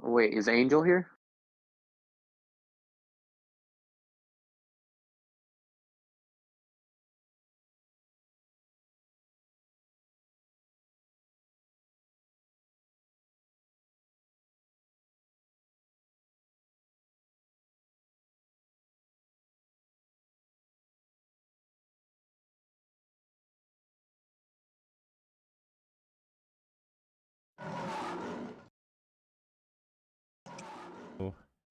Wait, is Angel here?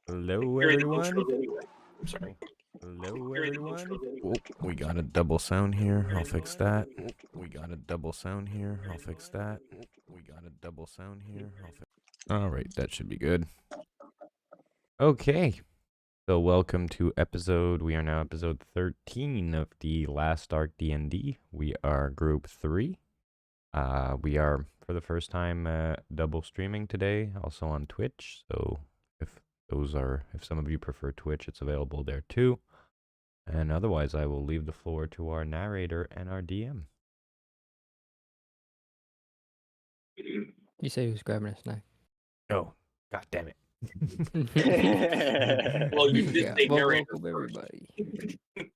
Hello, everyone. I'm sorry. Hello, everyone. Oh, we got a double sound here. I'll fix that. We got a double sound here. I'll fix that. We got a double sound here. All right, that should be good. Okay. So welcome to we are now episode 13 of the Last Ark D&D. We are group 3. We are, for the first time, double streaming today, also on Twitch. So if some of you prefer Twitch, it's available there too. And otherwise, I will leave the floor to our narrator and our DM. You say he was grabbing a snack. Oh, god damn it. Well, you did say narrator. Welcome, everybody.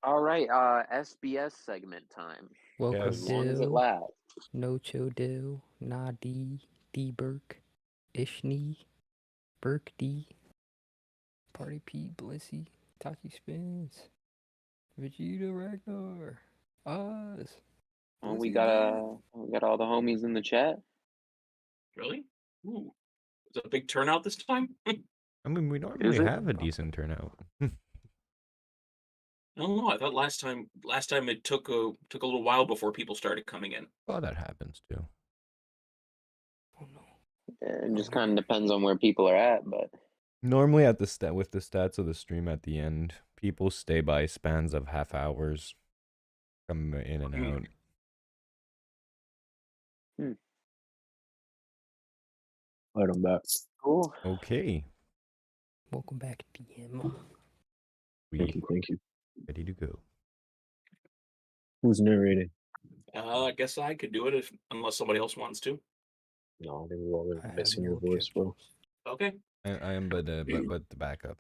All right, SBS segment time. Welcome, Yes. As long as it Dill, lasts. No Chill Dill, Nadi, D Burke, Ishni, Burke D, Party Pete, Blissy, Taki Spins, Vegeta Ragnar, Oz. Oh, we got all the homies in the chat. Really? Ooh. Is it a big turnout this time? I mean, we normally have a decent turnout. I don't know. I thought last time it took a little while before people started coming in. Well, that happens too. Oh no. It just kind of depends on where people are at, but Normally with the stats of the stream at the end, people stay by spans of half hours, come in and out. Alright, I'm back. cool. Okay, Welcome back, DM. Thank you. ready to go. Who's narrating? I guess I could do it unless somebody else wants to. No, I think we're all I have missing your no voice, bro. Okay. I am, but the backup.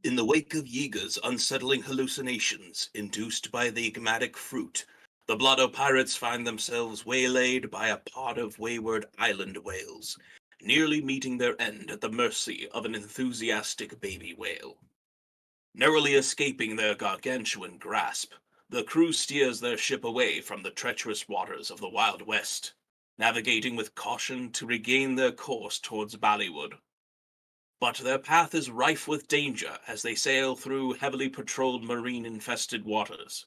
In the wake of Yiga's unsettling hallucinations induced by the enigmatic fruit, the Blotto Pirates find themselves waylaid by a pod of wayward island whales, nearly meeting their end at the mercy of an enthusiastic baby whale. Narrowly escaping their gargantuan grasp, the crew steers their ship away from the treacherous waters of the Wild West, navigating with caution to regain their course towards Bollywood. But their path is rife with danger as they sail through heavily patrolled marine-infested waters.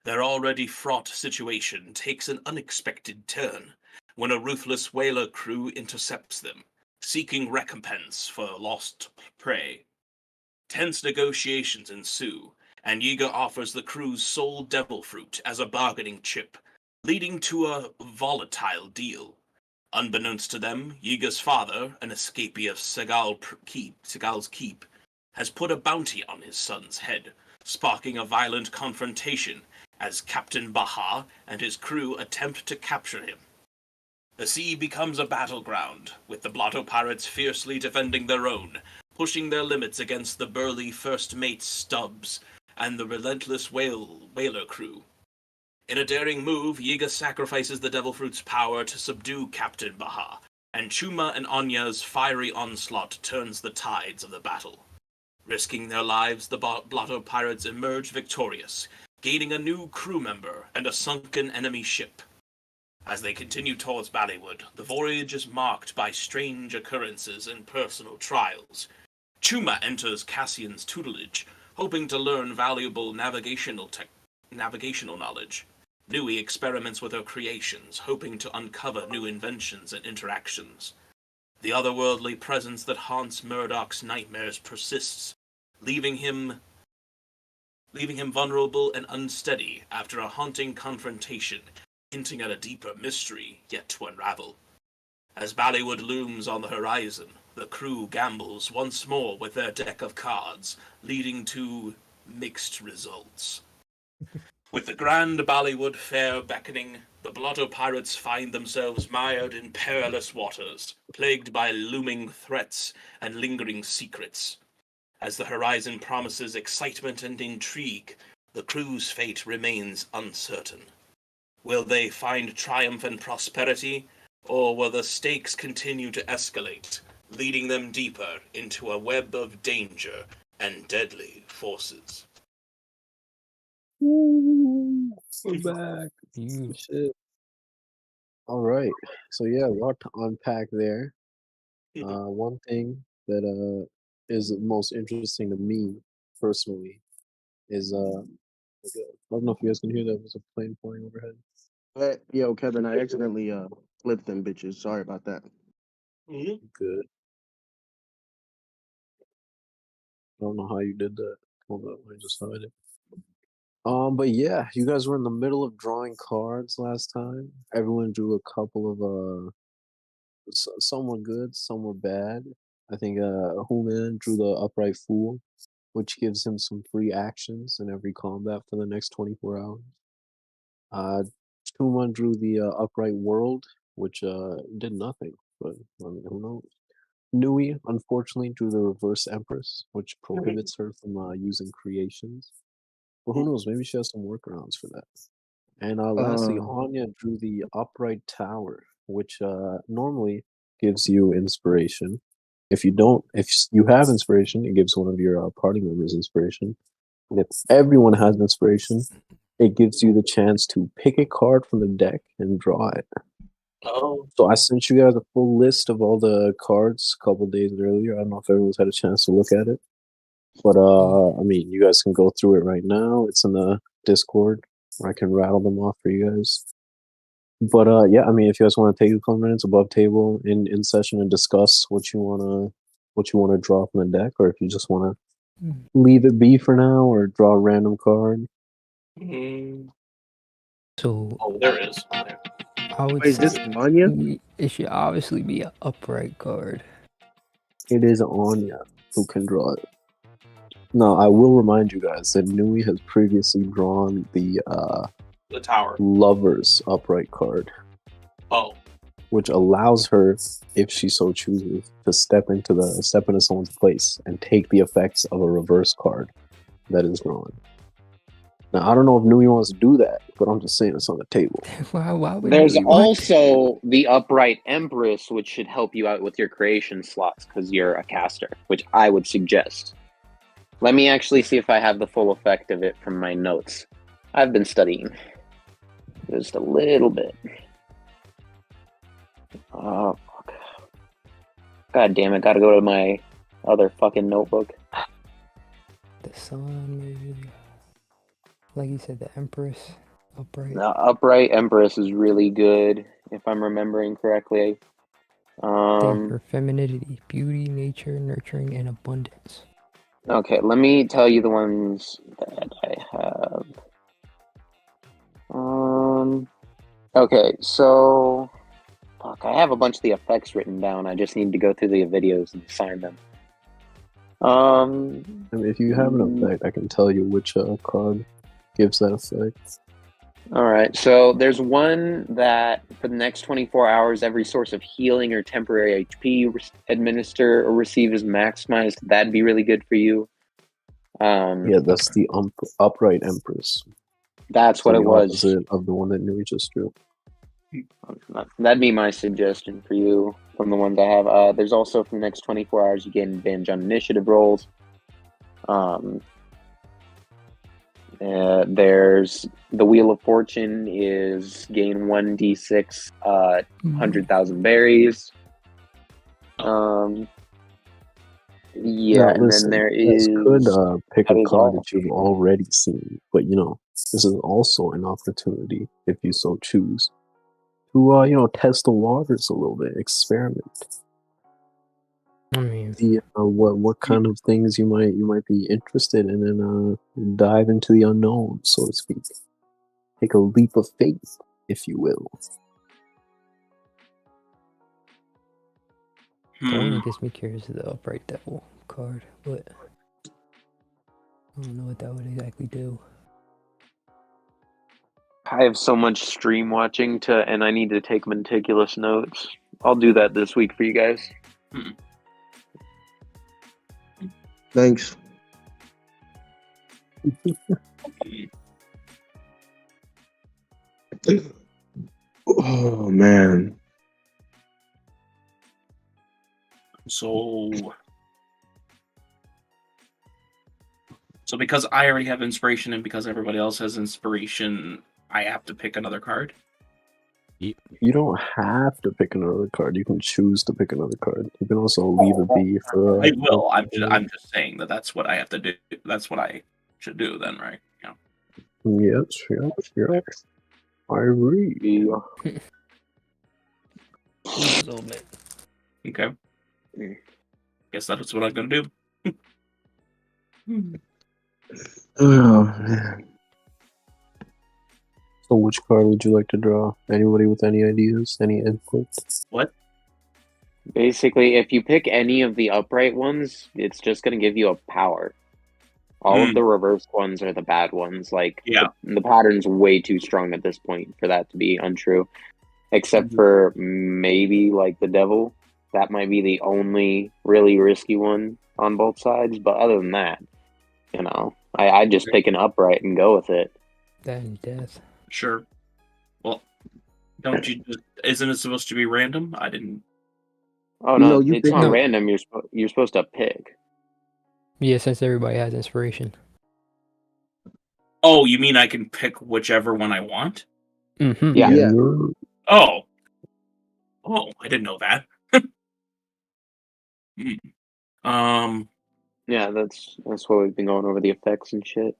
Their already fraught situation takes an unexpected turn when a ruthless whaler crew intercepts them, seeking recompense for lost prey. Tense negotiations ensue, and Yiga offers the crew's sole devil fruit as a bargaining chip, leading to a volatile deal. Unbeknownst to them, Yiga's father, an escapee of Segal's Keep, has put a bounty on his son's head, sparking a violent confrontation as Captain Baha and his crew attempt to capture him. The sea becomes a battleground, with the Blotto Pirates fiercely defending their own, pushing their limits against the burly first mate Stubbs and the relentless whaler crew. In a daring move, Yiga sacrifices the Devil Fruit's power to subdue Captain Baha, and Chuma and Onya's fiery onslaught turns the tides of the battle. Risking their lives, the Blotto Pirates emerge victorious, gaining a new crew member and a sunken enemy ship. As they continue towards Bollywood, the voyage is marked by strange occurrences and personal trials. Chuma enters Cassian's tutelage, hoping to learn valuable navigational knowledge. Nui experiments with her creations, hoping to uncover new inventions and interactions. The otherworldly presence that haunts Murdoch's nightmares persists, leaving him vulnerable and unsteady after a haunting confrontation, hinting at a deeper mystery yet to unravel. As Bollywood looms on the horizon, the crew gambles once more with their deck of cards, leading to mixed results. With the grand Bollywood fair beckoning, the Blotto Pirates find themselves mired in perilous waters, plagued by looming threats and lingering secrets. As the horizon promises excitement and intrigue, the crew's fate remains uncertain. Will they find triumph and prosperity, or will the stakes continue to escalate, leading them deeper into a web of danger and deadly forces? Ooh, we're back. You. Shit. All right. So yeah, a lot to unpack there. One thing that is most interesting to me personally is I don't know if you guys can hear that. There's a plane flying overhead. Yo, Kevin, I accidentally flipped them bitches. Sorry about that. Good. I don't know how you did that. Hold up, I just hide it. But yeah, you guys were in the middle of drawing cards last time. Everyone drew a couple of some were good, some were bad. I think HelmsMan drew the Upright Fool, which gives him some free actions in every combat for the next 24 hours. Chuma drew the Upright World, which did nothing, but I mean, who knows? Nui, unfortunately, drew the Reverse Empress, which prohibits her from using creations. But who knows? Maybe she has some workarounds for that. And lastly, Onya drew the Upright Tower, which normally gives you inspiration. If you have inspiration, it gives one of your party members inspiration. And if everyone has inspiration, it gives you the chance to pick a card from the deck and draw it. Oh. So I sent you guys a full list of all the cards a couple days earlier. I don't know if everyone's had a chance to look at it. But I mean, you guys can go through it right now. It's in the Discord, where I can rattle them off for you guys. But yeah, I mean, if you guys want to take a couple minutes above table in session and discuss what you wanna draw from the deck, or if you just wanna leave it be for now, or draw a random card. So Oh, there it is. I would Wait, is say this Onya? it should obviously be an upright card. It is Onya who can draw it. Now, I will remind you guys that Nui has previously drawn the tower. Lover's upright card. Oh. Which allows her, if she so chooses, to step into someone's place and take the effects of a reverse card that is drawn. Now, I don't know if Nui wants to do that, but I'm just saying it's on the table. Why would There's you want- also the Upright Empress, which should help you out with your creation slots because you're a caster, which I would suggest. Let me actually see if I have the full effect of it from my notes. I've been studying just a little bit. Oh, fuck. God damn it, gotta go to my other fucking notebook. The sun, maybe. Like you said, the Empress, upright. The Upright Empress is really good, if I'm remembering correctly. For femininity, beauty, nature, nurturing, and abundance. Okay, let me tell you the ones that I have. Okay, so fuck, I have a bunch of the effects written down. I just need to go through the videos and assign them. I mean, if you have an effect, I can tell you which card gives that effect. Alright, so there's one that for the next 24 hours, every source of healing or temporary HP administer or receive is maximized. That'd be really good for you. Yeah, that's the Upright Empress. That's what it was. Opposite of the one that Nui just drew. That'd be my suggestion for you from the ones I have. There's also for the next 24 hours, you gain advantage on initiative rolls. There's the Wheel of Fortune is gain 1d6, 100,000 berries. Yeah, and then there is. You could pick a card that you've already seen, but you know, this is also an opportunity, if you so choose, to you know, test the waters a little bit, experiment. I mean, See what kind of things you might be interested in, and dive into the unknown, so to speak. Take a leap of faith, if you will. the one that gets me curious is the Upright Devil card, but I don't know what that would exactly do. I have so much stream watching and I need to take meticulous notes. I'll do that this week for you guys. Thanks. Oh man. So because I already have inspiration and because everybody else has inspiration, I have to pick another card? You don't have to pick another card. You can choose to pick another card. You can also leave a B for. I will. I'm just saying that's what I have to do. That's what I should do then, right? Yeah. Yes. I agree. Okay. Guess that's what I'm gonna do. Oh man. So which card would you like to draw? Anybody with any ideas? Any input? What? Basically, if you pick any of the upright ones, it's just going to give you a power. All of the reverse ones are the bad ones. Like, the pattern's way too strong at this point for that to be untrue. Except for maybe, like, the devil. That might be the only really risky one on both sides. But other than that, you know, I'd just pick an upright and go with it. That and death. Sure. Well, don't you just... Isn't it supposed to be random? I didn't... Oh, no, it's not random. You're supposed to pick. Yeah, since everybody has inspiration. Oh, you mean I can pick whichever one I want? Mm-hmm. Yeah. Oh, I didn't know that. Yeah, that's why we've been going over the effects and shit.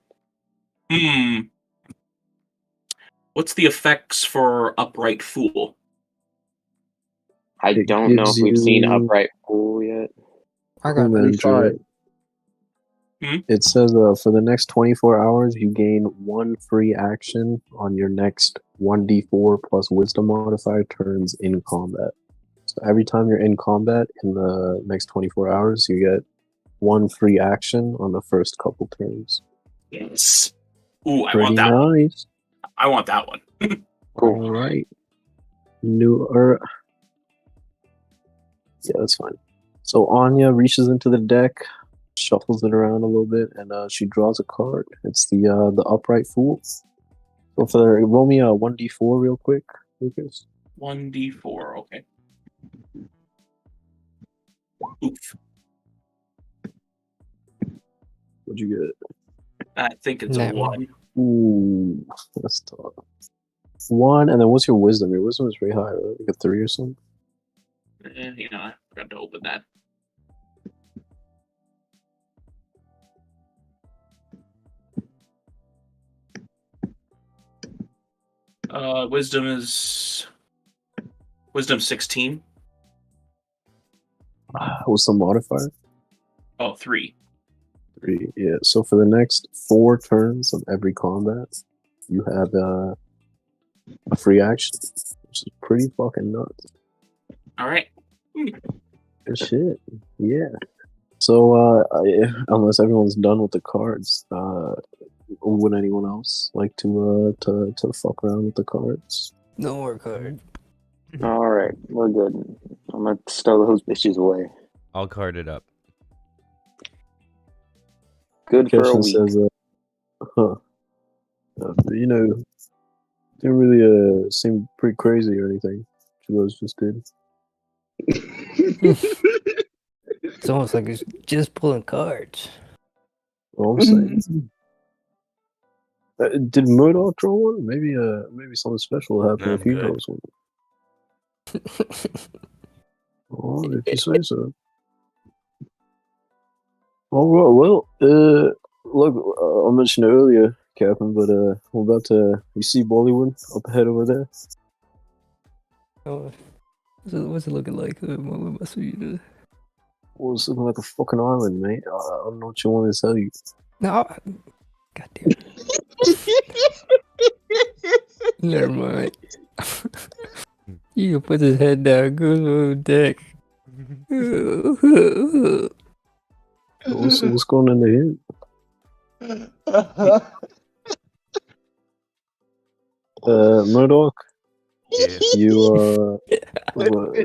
What's the effects for Upright Fool? I don't know if we've seen Upright Fool yet. I got It says for the next 24 hours, you gain 1 free action on your next 1d4 plus wisdom modifier turns in combat. So every time you're in combat in the next 24 hours, you get 1 free action on the first couple turns. Yes. Ooh, I Pretty want that one. nice. I want that one. All right. Yeah, that's fine. So Onya reaches into the deck, shuffles it around a little bit, and she draws a card. It's the Upright Fool. So roll me a 1d4 real quick, Lucas. 1d4, okay. Oof. What'd you get? I think it's a 1. Ooh, that's tough. 1, and then what's your wisdom? Your wisdom is very high, right? Like a 3 or something? I forgot to open that. Wisdom 16. What's the modifier? Oh, 3. 3, yeah. So for the next 4 turns of every combat, you have a free action, which is pretty fucking nuts. All right. Good shit. Yeah. So, unless everyone's done with the cards, would anyone else like to fuck around with the cards? No more card. All right, we're good. I'm gonna stow those bitches away. I'll card it up. Good for a week. Says, you know, didn't really seem pretty crazy or anything. You guys just did. It's almost like it's just pulling cards. All I'm saying. Did Murdoch draw one? Maybe something special will happen if he draws one. Oh, if you say so. All right. Well, look, I mentioned it earlier, Captain, but we're about to. You see Bollywood up ahead over there? Oh, what's it looking like? What must we do? Well, it's looking like a fucking island, mate. I don't know what you want to tell you. No, goddamn. Never mind. You can put his head down. Good little deck. What's going on in Murdoch, Yeah. you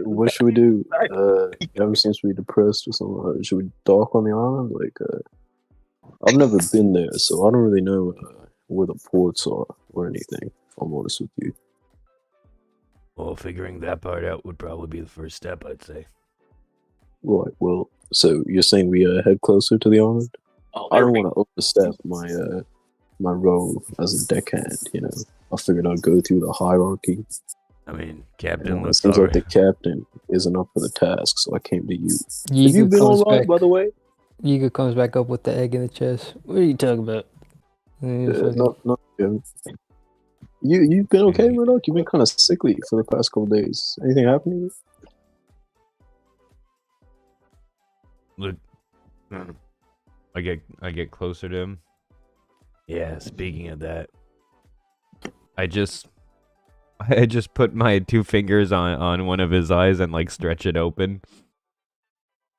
what should we do? Everyone seems to be depressed or something. Should we dock on the island? Like, I've never been there, so I don't really know where the ports are or anything. If I'm honest with you. Well, figuring that part out would probably be the first step, I'd say. Right. Well, so you're saying we head closer to the island? Oh, I there don't we want to overstep my role as a deckhand. You know, I figured I'd go through the hierarchy. I mean, Captain It looks seems like alright. the captain isn't up for the task, so I came to you. Have Yiga you been comes alright, back. by the way? Yiga comes back up with the egg in the chest. What are you talking about? And he's fucking- Not good. You've been okay, Murdoch? You've been kind of sickly for the past couple days. Anything happening? Look, I get closer to him. Yeah, speaking of that, I just put my 2 fingers on one of his eyes and like stretch it open.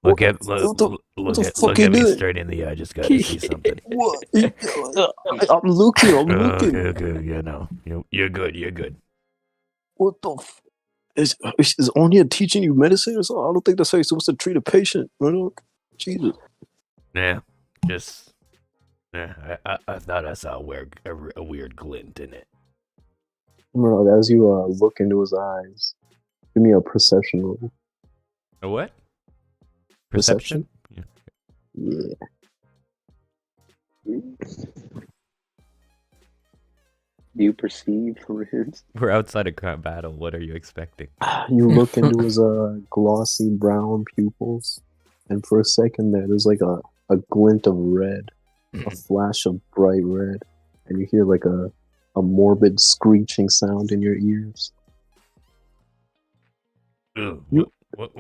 Look at me straight in the eye. Just gotta see something. What? I'm looking. Okay, you know, you're good. What the is Onya teaching you medicine or something? I don't think that's how you're supposed to treat a patient, Murdoch. Jesus. Yeah, I thought I saw a weird glint in it. Murdoch, as you look into his eyes, give me a perception roll. A what? Perception? Yeah. Yeah. Do you perceive his? We're outside of battle. What are you expecting? You look into his glossy brown pupils, and for a second there's like a glint of red, a flash of bright red, and you hear like a morbid screeching sound in your ears. What?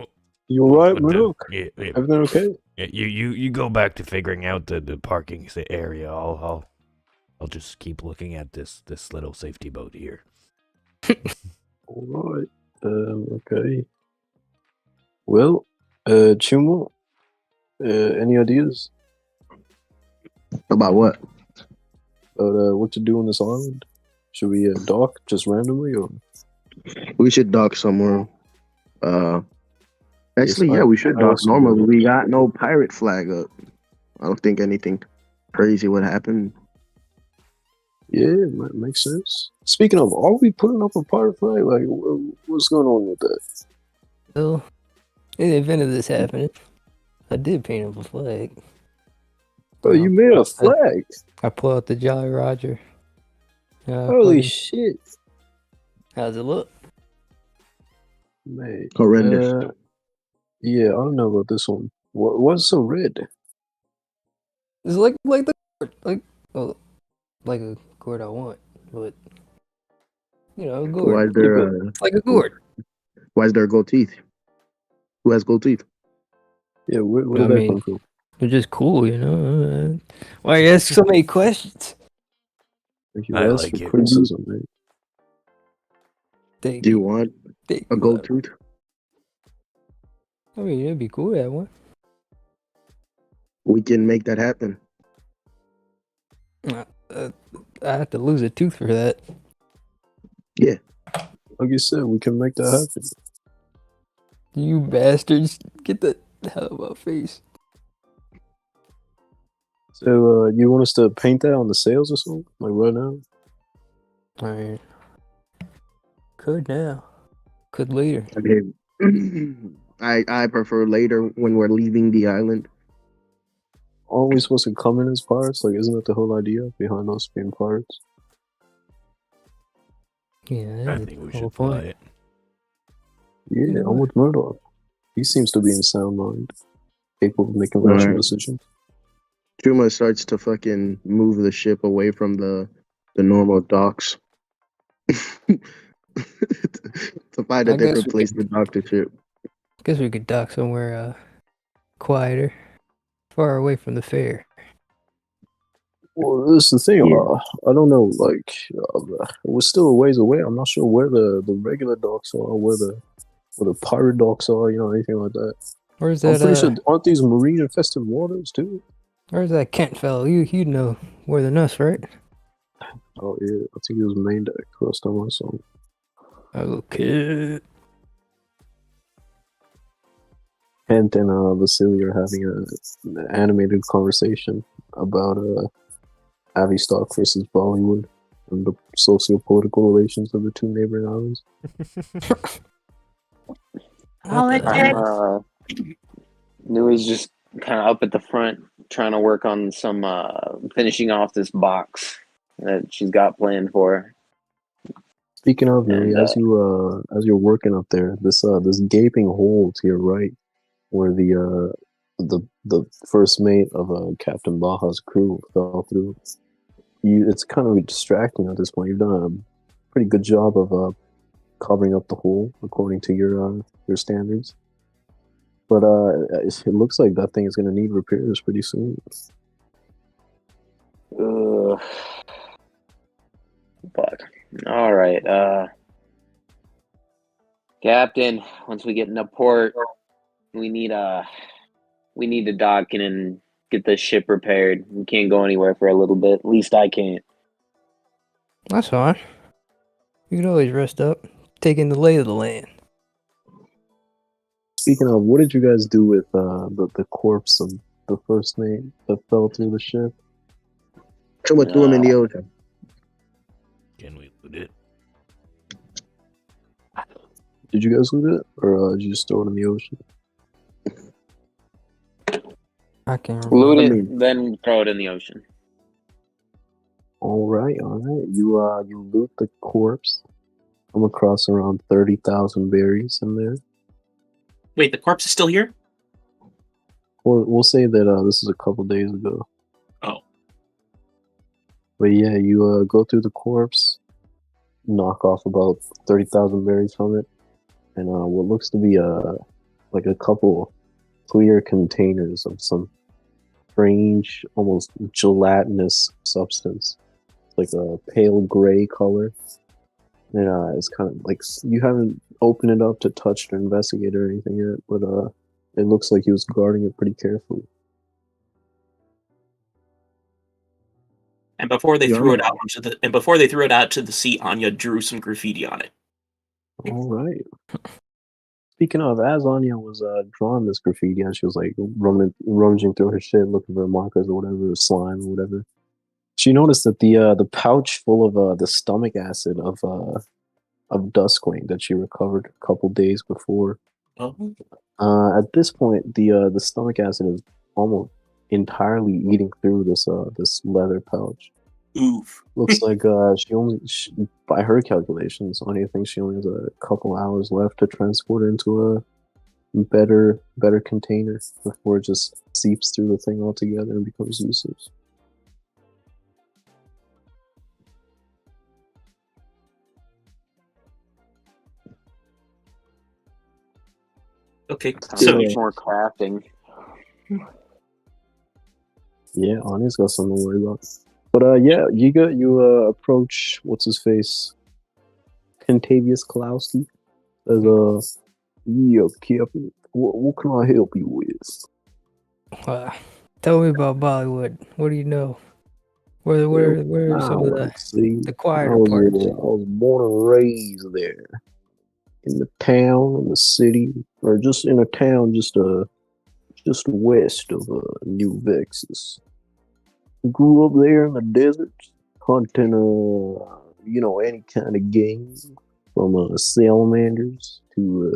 You alright, What the- Murdoch? Yeah. Everything okay? Yeah, you go back to figuring out the parking area. I'll just keep looking at this little safety boat here. Alright. Okay. Well, Chuma, any ideas About what? about what to do on this island? Should we dock just randomly, or We should dock somewhere. Actually, Yes, yeah, we should I dock also normally. agree. We got no pirate flag up. I don't think anything crazy would happen. yeah, makes sense. Speaking of, are we putting up a pirate flag? Like, what's going on with that? Well, in the event of this happening, I did paint up a flag. Oh, you made a flag! I pull out the Jolly Roger. Holy shit, How's it look? man! Horrendous. Yeah, I don't know about this one. What's so red? It's like the like a gourd I want, but you know, a gourd. Why is there Like a gourd. why is there gold teeth? Who has gold teeth? Yeah, where I did that mean- come from? They're just cool, you know. Why you ask so many questions? Thank you. I That's like for it. criticism, man. Thank Do you want thank a you. gold tooth? I mean, it'd be cool to have one. We can make that happen. I have to lose a tooth for that. Like you said, we can make that happen. You bastards, get the hell out of my face. So, you want us to paint that on the sails or something? Like right now? I mean, could now, could later. Okay. I prefer later when we're leaving the island. Aren't we supposed to come in as pirates? Like, isn't that the whole idea behind us being pirates? Yeah, I that's think we the whole should fly point. it. Yeah, Yeah. I'm with Murdoch. He seems to be in sound mind, capable of making rational Right. decisions. Chuma starts to fucking move the ship away from the normal docks. To find a I guess different we place to dock the ship. Guess we could dock somewhere quieter, far away from the fair. Well, this is the thing. Yeah. I don't know. Like, we're still a ways away. I'm not sure where the regular docks are, where the pirate docks are. You know, anything like that. Where's I'm that? pretty sure aren't these marine infested waters too? Where's that Kent fellow? You'd know more than us, right? Oh yeah, I think he was main deck last time I saw him. Okay. Kent and Vasily are having an animated conversation about Avistock versus Bollywood and the socio-political relations of the two neighboring islands. Nui's just kind of up at the front trying to work on some finishing off this box that she's got planned for her. Speaking of Nui, And, as you're working up there, this gaping hole to your right, where the first mate of Captain Baja's crew fell through, it's kind of distracting at this point. You've done a pretty good job of covering up the hole according to your standards. But it looks like that thing is going to need repairs pretty soon. Fuck. All right. Captain, once we get into port, we need to dock in and get this ship repaired. We can't go anywhere for a little bit. At least I can't. That's fine. You can always rest up, take in the lay of the land. Speaking of, what did you guys do with the corpse of the first mate that fell through the ship? Chuma threw him in the ocean. Can we loot it? Did you guys loot it, or did you just throw it in the ocean? I can't remember. Loot it, then throw it in the ocean. All right. You loot the corpse. Come across around 30,000 berries in there. Wait, the corpse is still here? We'll say that this is a couple days ago. Oh. But yeah, you go through the corpse, knock off about 30,000 berries from it, and what looks to be like a couple clear containers of some strange, almost gelatinous substance, like a pale gray color. And it's kind of like, you haven't opened it up to touch or investigate or anything yet, but it looks like he was guarding it pretty carefully. And before they threw it out to the sea, Anya drew some graffiti on it. All right. Speaking of, as Anya was drawing this graffiti, and she was like rummaging through her shit, looking for markers or whatever, or slime or whatever, she noticed that the pouch full of the stomach acid of Duskwing that she recovered a couple days before. Oh. At this point, the stomach acid is almost entirely eating through this leather pouch. Oof. Looks like she by her calculations, Anya thinks she only has a couple hours left to transport it into a better container before it just seeps through the thing altogether and becomes useless. Okay, So more crafting. Yeah, Anya's got something to worry about. But yeah, Yiga, you approach what's his face, Contavious Kalowski, as yeah, Captain. What can I help you with? Tell me about Bollywood. What do you know? Where are some of the quieter parts? I was born and raised there, in the town, in the city, or just in a town just west of New Vexus. Grew up there in the desert, hunting any kind of game, from salamanders to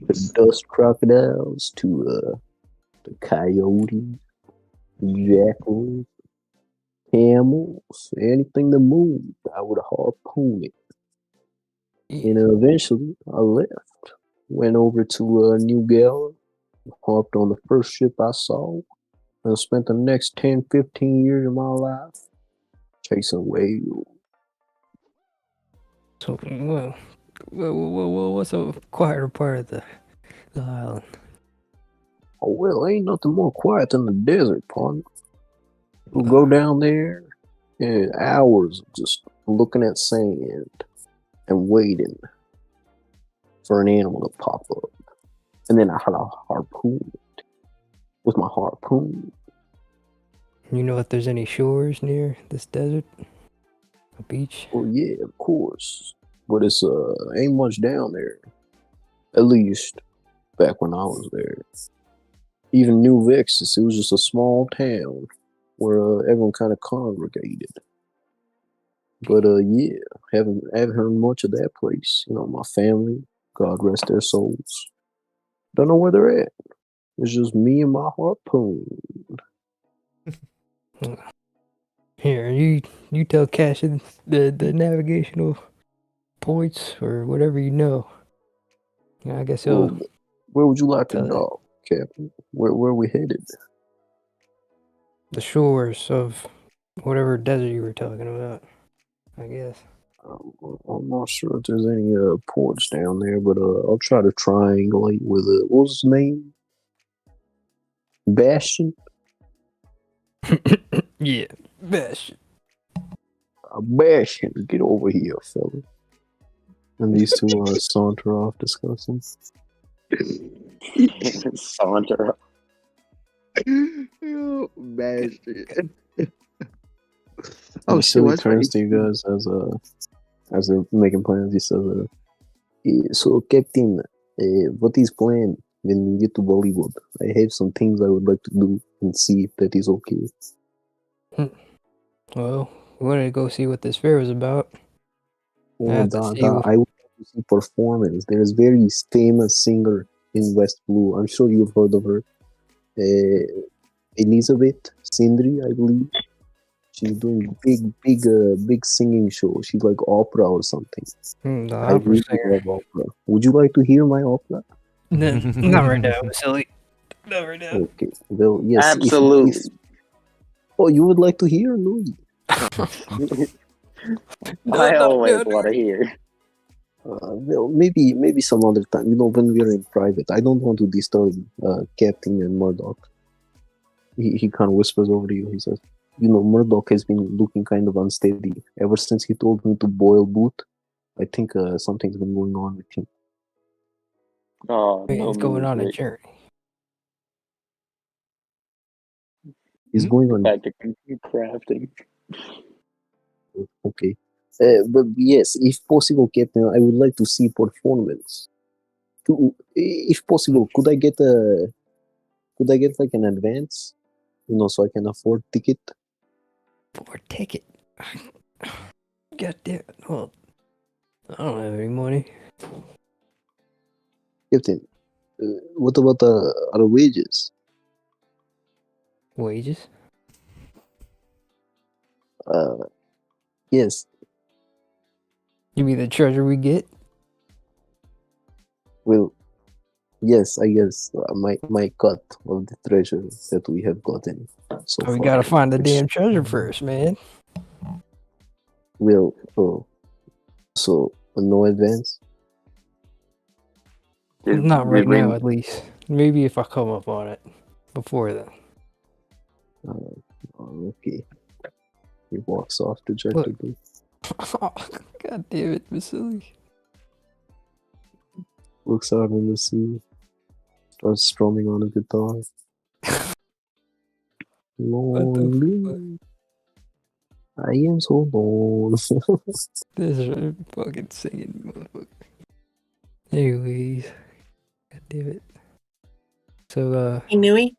the dust crocodiles to the coyotes, jackals, camels, anything that moved, I would harpoon it. And eventually, I left, went over to New Gala, hopped on the first ship I saw, and spent the next 10, 15 years of my life chasing whales. So, what's a quieter part of the island? Oh, well, ain't nothing more quiet than the desert, partner. We'll go down there and hours of just looking at sand and waiting for an animal to pop up. And then I had a harpoon with my harpoon. You know if there's any shores near this desert? A beach? Oh yeah, of course. But it's ain't much down there. At least back when I was there. Even New Vexus, it was just a small town where everyone kind of congregated. But yeah, haven't heard much of that place. You know, my family, God rest their souls. Don't know where they're at. It's just me and my harpoon. Here, you tell Cassian the navigational points or whatever you know. Yeah, I guess he'll Well, where would you like to tell it. go, Captain? Where we headed? The shores of whatever desert you were talking about, I guess. I'm not sure if there's any ports down there, but I'll try to triangulate with what was his name? Bastion? Yeah, best. Bastion, get over here, fella. And these two saunter off discussing. Saunter. You bastard. Oh, Oh, shit, what's turns to funny? you guys as they're making plans. He says, "So, Captain, what is planned when we get to Bollywood? I have some things I would like to do and see if that is okay." Well, we wanted to go see what this fair was about. Oh, have to see what- I would like to see performance. There is very famous singer in West Blue. I'm sure you've heard of her. Elizabeth Sindri, I believe. She's doing big singing show. She's like opera or something. The I opera really singer. love opera. Would you like to hear my opera? Not right now, silly. Not right now. Okay. Well, yes. Absolutely. Oh, you would like to hear? No. I always want to hear. Well, maybe some other time. You know, when we are in private. I don't want to disturb Captain and Murdoch. He kind of whispers over to you. He says, "You know, Murdoch has been looking kind of unsteady ever since he told me to boil boot. I think something's been going on with him." Oh, no He's going on a music. journey. He's going on. Back to computer crafting. Okay. But yes, if possible, Captain, I would like to see performance. If possible, could I get like an advance? You know, so I can afford ticket. For a ticket. God damn it. Well, I don't have any money. Captain, what about our wages? Wages? Yes. You mean the treasure we get? Well, yes, I guess my cut of the treasure that we have gotten so We far. gotta find the Which- damn treasure first, man. Well, so no advance. Not right now, at least. Maybe if I come up on it before then. Okay. He walks off dejectedly. Oh, God damn it, Vasily. Looks out in the sea. Starts strumming on a guitar. Lonely. I am so lonely. This is fucking singing, motherfucker. Anyways. God damn it. So, Hey, Nui.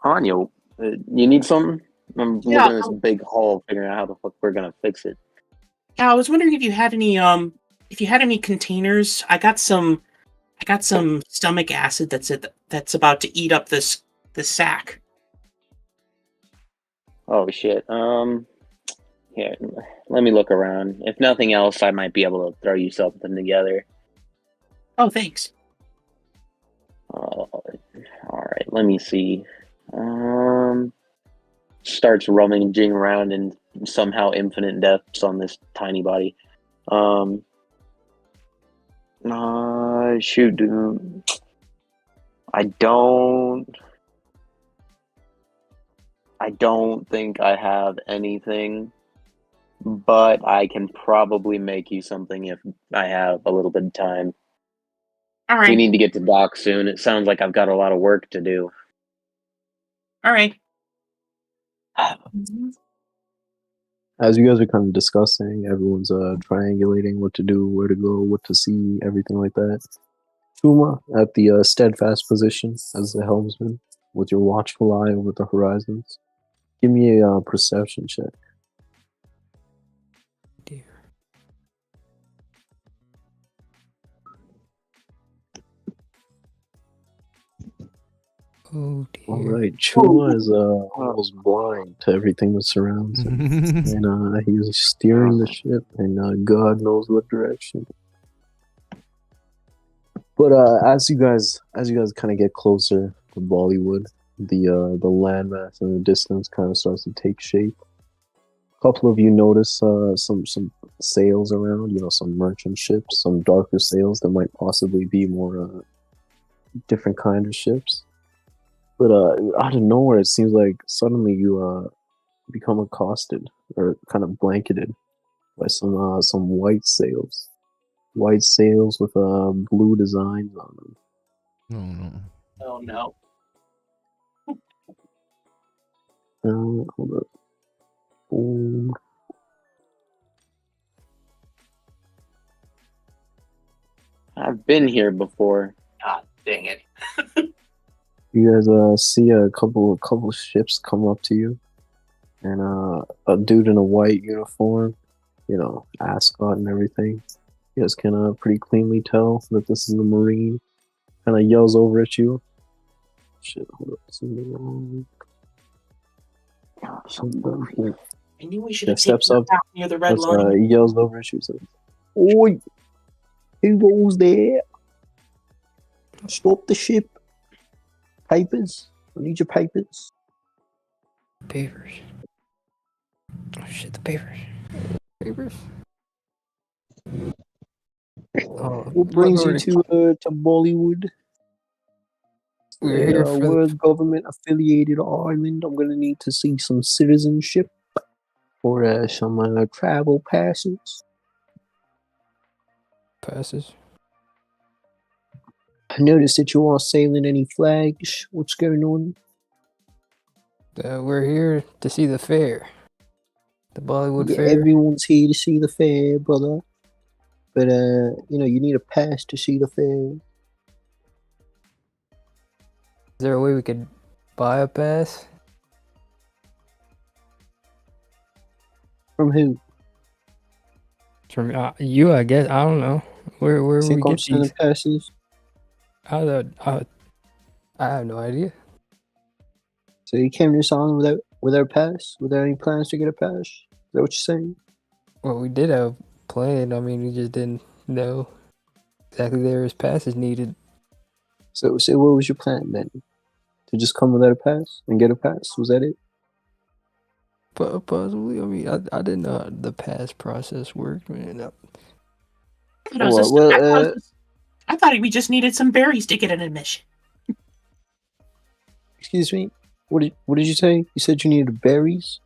Anya, you need something? I'm Yeah, looking at this big hole, figuring out how the fuck we're gonna fix it. Yeah, I was wondering if you had any containers. I got some stomach acid that's about to eat up this sack. Oh shit. Here, let me look around. If nothing else, I might be able to throw you something together. Oh, thanks. All right. Let me see. Starts rummaging around in somehow infinite depths on this tiny body. Shoot, dude. I don't think I have anything, but I can probably make you something if I have a little bit of time. All We right. need to get to dock soon. It sounds like I've got a lot of work to do. All right. as you guys are kind of discussing, everyone's triangulating what to do, where to go, what to see, everything like that. Chuma at the steadfast position as the helmsman, with your watchful eye over the horizons. Give me a perception check. Dear. Oh dear. All right, Chuma is almost blind to everything that surrounds him, and he's steering the ship, and God knows what direction. But as you guys kind of get closer to Bollywood, the landmass in the distance kind of starts to take shape. A couple of you notice some sails around, some merchant ships, some darker sails that might possibly be more different kind of ships. But out of nowhere, it seems like suddenly you become accosted or kind of blanketed by some white sails. White sails with blue designs on them. Oh no. Oh no. Hold up. I've been here before. God dang it. You guys see a couple of ships come up to you, and a dude in a white uniform, ascot and everything. You guys can pretty cleanly tell that this is a Marine. Kind of yells over at you. Shit, hold up. Something wrong. Something here. I knew we should Yeah, have taken steps up. out near the red line. He yells over at you. Says, "Oi, who goes there? Stop the ship. Papers. I need your papers." Papers. Oh shit, the papers. Papers? Oh, What brings you Lord, to Bollywood? we're here for We're a government affiliated island. I'm gonna need to see some citizenship or some travel passes. the passes. I noticed that you are sailing any flags. What's going on? We're here to see the fair. The Bollywood Yeah, fair. everyone's here to see the fair, brother. But you need a pass to see the fair. Is there a way we could buy a pass? From who? From you, I guess. I don't know. Where You we think I'm get sending these? passes? I have no idea. So you came to this island without a pass? Without any plans to get a pass? Is that what you're saying? Well, we did have a plan. I mean, we just didn't know exactly there was passes needed. So what was your plan then? To just come without a pass and get a pass? Was that it? Possibly. I mean, I didn't know how the pass process worked, man. I thought we just needed some berries to get an admission. Excuse me? What did you say? You said you needed berries?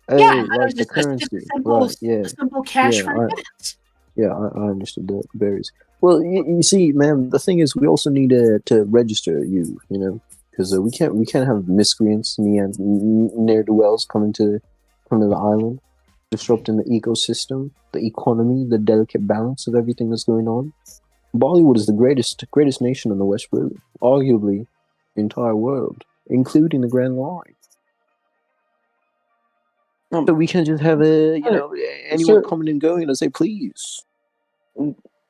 Yeah, Oh, like the currency. Right, yeah. A simple cash Yeah, for advance. Yeah, I understood that. Berries. Well, you see, man, the thing is, we also need to register you, because we can't have miscreants, ne'er-do-wells coming to the island, disrupting the ecosystem, the economy, the delicate balance of everything that's going on. Bollywood is the greatest nation in the West Road, arguably the entire world, including the Grand Line. So we can't just have anyone coming and going as they please.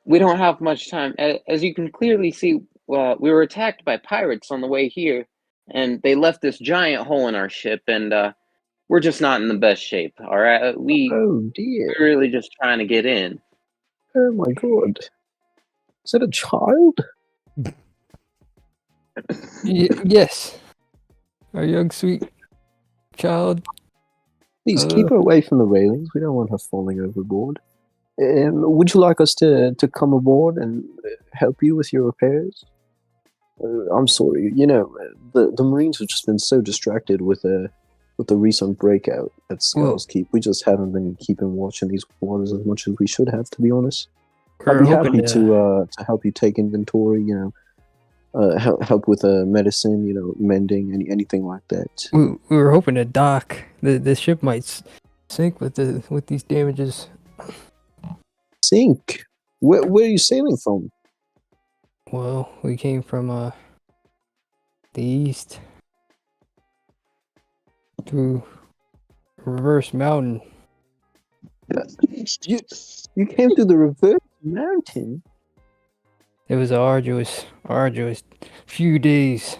We don't have much time. As you can clearly see, we were attacked by pirates on the way here, and they left this giant hole in our ship, and we're just not in the best shape, all right? Oh, dear. We're really just trying to get in. Oh, my God. Is that a child? Yes. Our young, sweet child. Please keep her away from the railings. We don't want her falling overboard. Would you like us to come aboard and help you with your repairs? I'm sorry. The Marines have just been so distracted with the recent breakout at Skull's Keep. We just haven't been keeping watch in these waters as much as we should have, to be honest. I'd be happy to help you take inventory, help with medicine, mending, anything like that. We were hoping to dock. The ship might sink with these damages. Sink. Where are you sailing from? Well, we came from the east through Reverse Mountain. You came through the reverse mountain. It was arduous few days.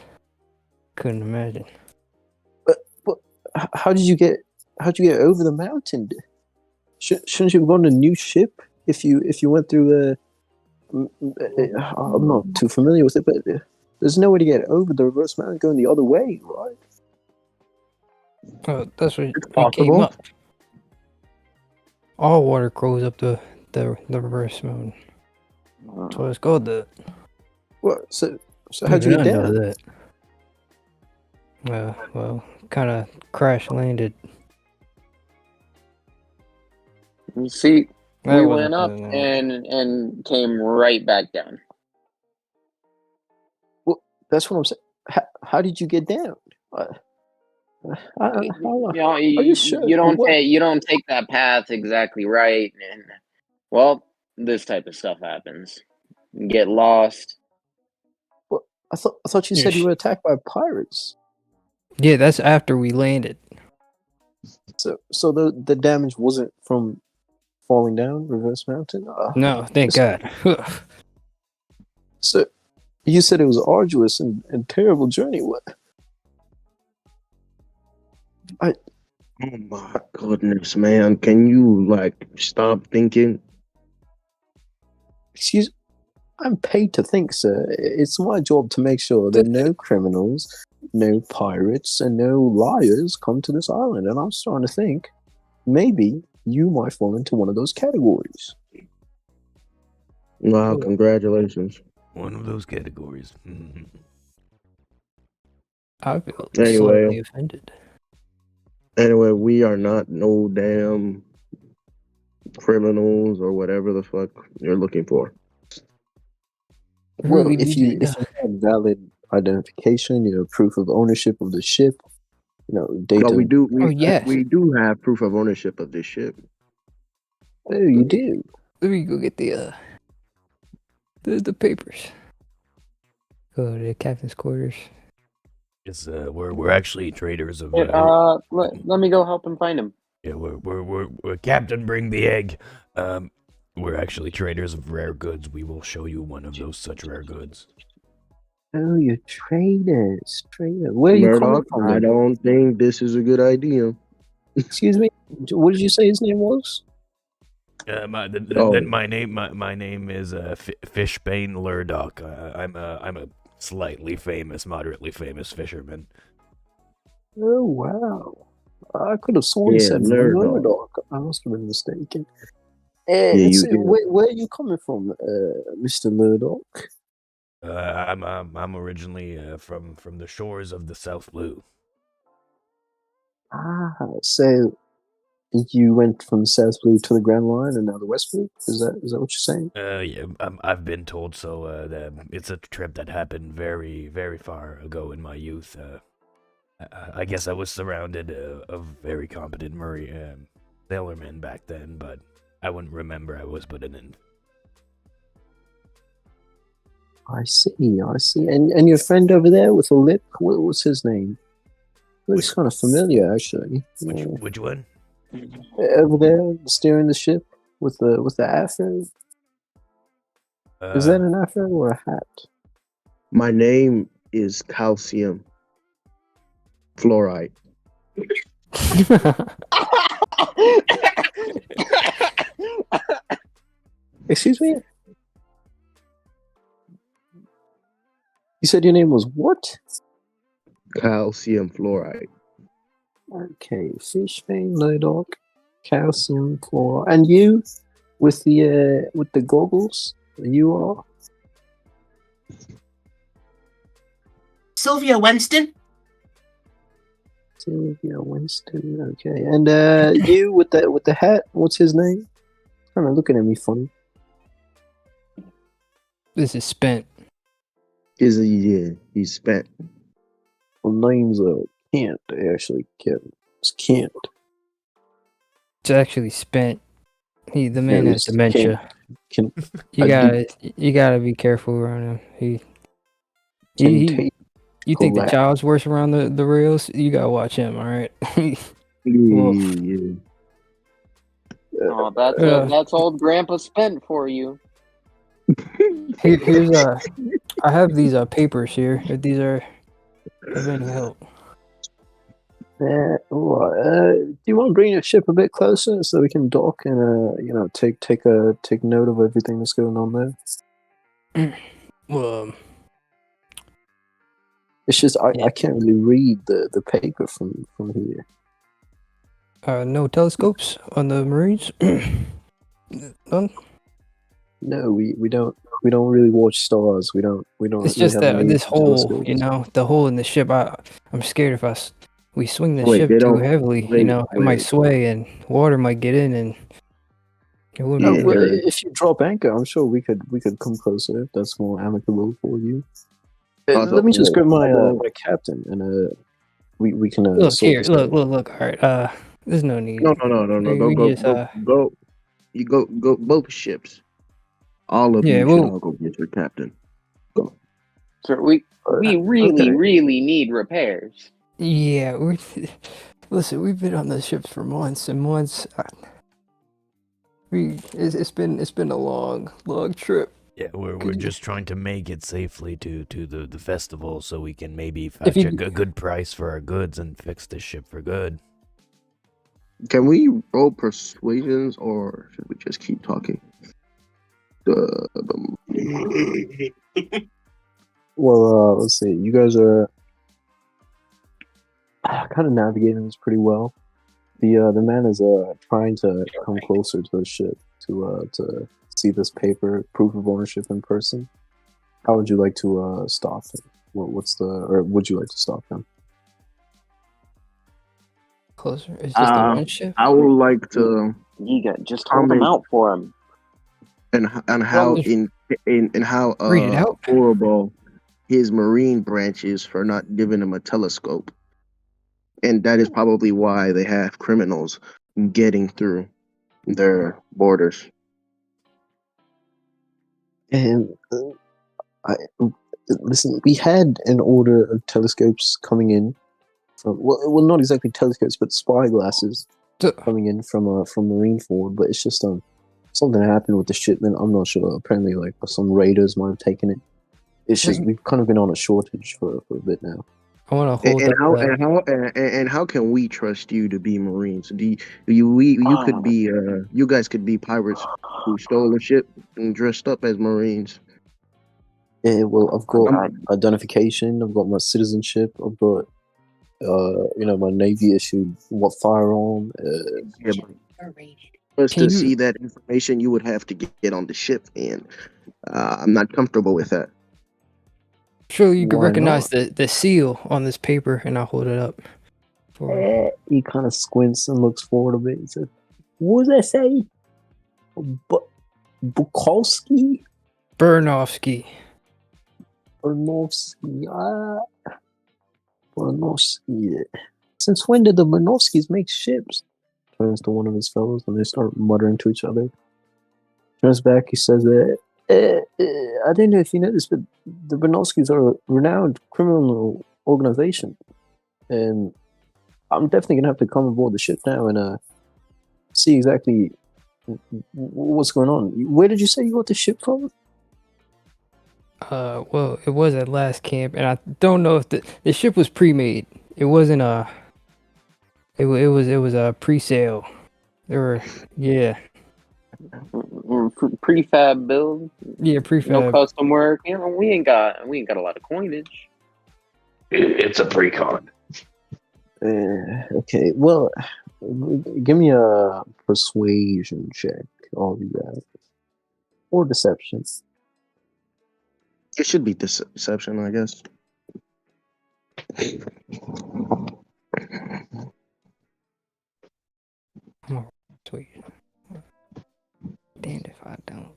Couldn't imagine. But how'd you get over the mountain? Shouldn't you have gone on a new ship if you went through I'm not too familiar with it, but there's no way to get over the reverse mountain going the other way, right? That's what we came up. All water goes up the reverse mountain. That's what it's called. What? So how'd you get down? That. Well, kind of crash landed. See, That we wasn't went up really and came right back down. Well, that's what I'm saying. How did you get down? Are you sure? You don't take that path exactly right, and well, this type of stuff happens. You get lost. Well, I thought you said you were attacked by pirates. Yeah, that's after we landed. So the damage wasn't from falling down reverse mountain. No, thank God. So you said it was arduous and terrible journey. What? Oh my goodness, man! Can you stop thinking? Excuse. I'm paid to think, sir. It's my job to make sure that no criminals, no pirates, and no liars come to this island. And I'm starting to think maybe you might fall into one of those categories. Wow, congratulations. One of those categories. I feel Anyway. slightly offended. Anyway, we are not no damn criminals or whatever the fuck you're looking for. Well, Really if you needed had valid identification, proof of ownership of the ship, data. But we do. yes. We do have proof of ownership of this ship. Oh, you do. Let me go get the papers. Go to the captain's quarters. It's we're actually traders of. Let me go help him find him. Yeah, we're Captain. Bring the egg. We're actually traders of rare goods. We will show you one of those such rare goods. Oh, you're traders. Where are you coming Murdoch, from? I don't think this is a good idea. Excuse me. What did you say his name was? My name is Fishbane Lurdoch. I'm a moderately famous fisherman. Oh wow! I could have sworn he said Murdoch. I must have been mistaken. Where are you coming from, Mr. Murdoch? I'm originally from the shores of the South Blue. So you went from South Blue to the Grand Line and now the West Blue? Is that what you're saying? Yeah, I've been told so. It's a trip that happened very, very far ago in my youth. I guess I was surrounded of very competent sailormen back then, but I wouldn't remember I was put in. I see. And your friend over there with a lip, what's his name? Looks kind of familiar, actually. Which one? Over there, steering the ship with the afro. Is that an afro or a hat? My name is calcium fluoride. Excuse me? You said your name was what? Calcium fluoride. Okay, Fishbane, Lurdoch, calcium fluoride. And you with the goggles? You are? Sylvia Winston. Sylvia Winston, okay. And you with the hat, what's his name? Kind of looking at me funny. This is Spent. He's spent. Well, name's Kent, actually, Kevin. It's Kent. It's actually spent. The man Yeah, has dementia. Kent. You gotta be careful around him. Kent. You think the Correct. child's worse around the rails? You gotta watch him, all right? Yeah. Oh, that's old Grandpa Spent for you. Here's I have these papers here. If these are of any help. Do you want to bring your ship a bit closer so we can dock and take note of everything that's going on there? Well, it's just I can't really read the paper from here. no telescopes on the Marines. None. No, we don't really watch stars. We don't. It's really just have that any this hole, telescopes. the hole in the ship. I'm scared if we swing the Wait, ship they too don't- heavily, wait, it might sway and water might get in and it wouldn't No, be well, good. if you drop anchor, I'm sure we could come closer. If that's more amicable for you. Let me just grab my captain and we can Look sort here, this out. look. All right, there's no need. No. We just, Go. You go both ships. All of Yeah, you well- should all go get your captain. So we really, Okay. really need repairs. Yeah, listen. We've been on the ships for months and months. It's been a long trip. Yeah, we're just trying to make it safely to the festival so we can maybe fetch you- a good price for our goods and fix this ship for good. Can we roll persuasions or should we just keep talking? Well, let's see. You guys are kind of navigating this pretty well. The man is trying to come closer to the ship to see this paper proof of ownership in person. How would you like to stop him? Or would you like to stop him? Closer. It's just the one ship. I would like to Yiga, just hold them out for him. and how Well, in how read it out. horrible his marine branch is for not giving him a telescope. And that is probably why they have criminals getting through their borders. And listen, we had an order of telescopes coming in from well, not exactly telescopes, but spy glasses coming in from Marineford. But it's just something happened with the shipment. I'm not sure. Apparently, like some raiders might have taken it. It's just we've kind of been on a shortage for a bit now. I want to hold And how can we trust you to be Marines? You could be you guys could be pirates who stole a ship and dressed up as Marines. Yeah, well, I've got identification. I've got my citizenship. I've got my Navy issued firearm. Just to see that information, you would have to get on the ship, and I'm not comfortable with that. Sure, you can Why recognize the seal on this paper, and I'll hold it up. He kind of squints and looks forward a bit. He says, "What does that say? Bukowski? Bernovsky. Bernovsky. Since when did the Bernovskys make ships?" Turns to one of his fellows, and they start muttering to each other. Turns back, he says, I don't know if you noticed, but the Bernovskys are a renowned criminal organization. And I'm definitely going to have to come aboard the ship now and see exactly what's going on. Where did you say you got the ship from? Well, it was at last camp, and I don't know if the ship was pre-made. It wasn't it was a pre-sale. There were Prefab build. Yeah, prefab. No custom work. We ain't got a lot of coinage. It's a pre-con. Okay, well, give me a persuasion check, all you guys, or deception. It should be deception, I guess. Sweet. Damned if I don't.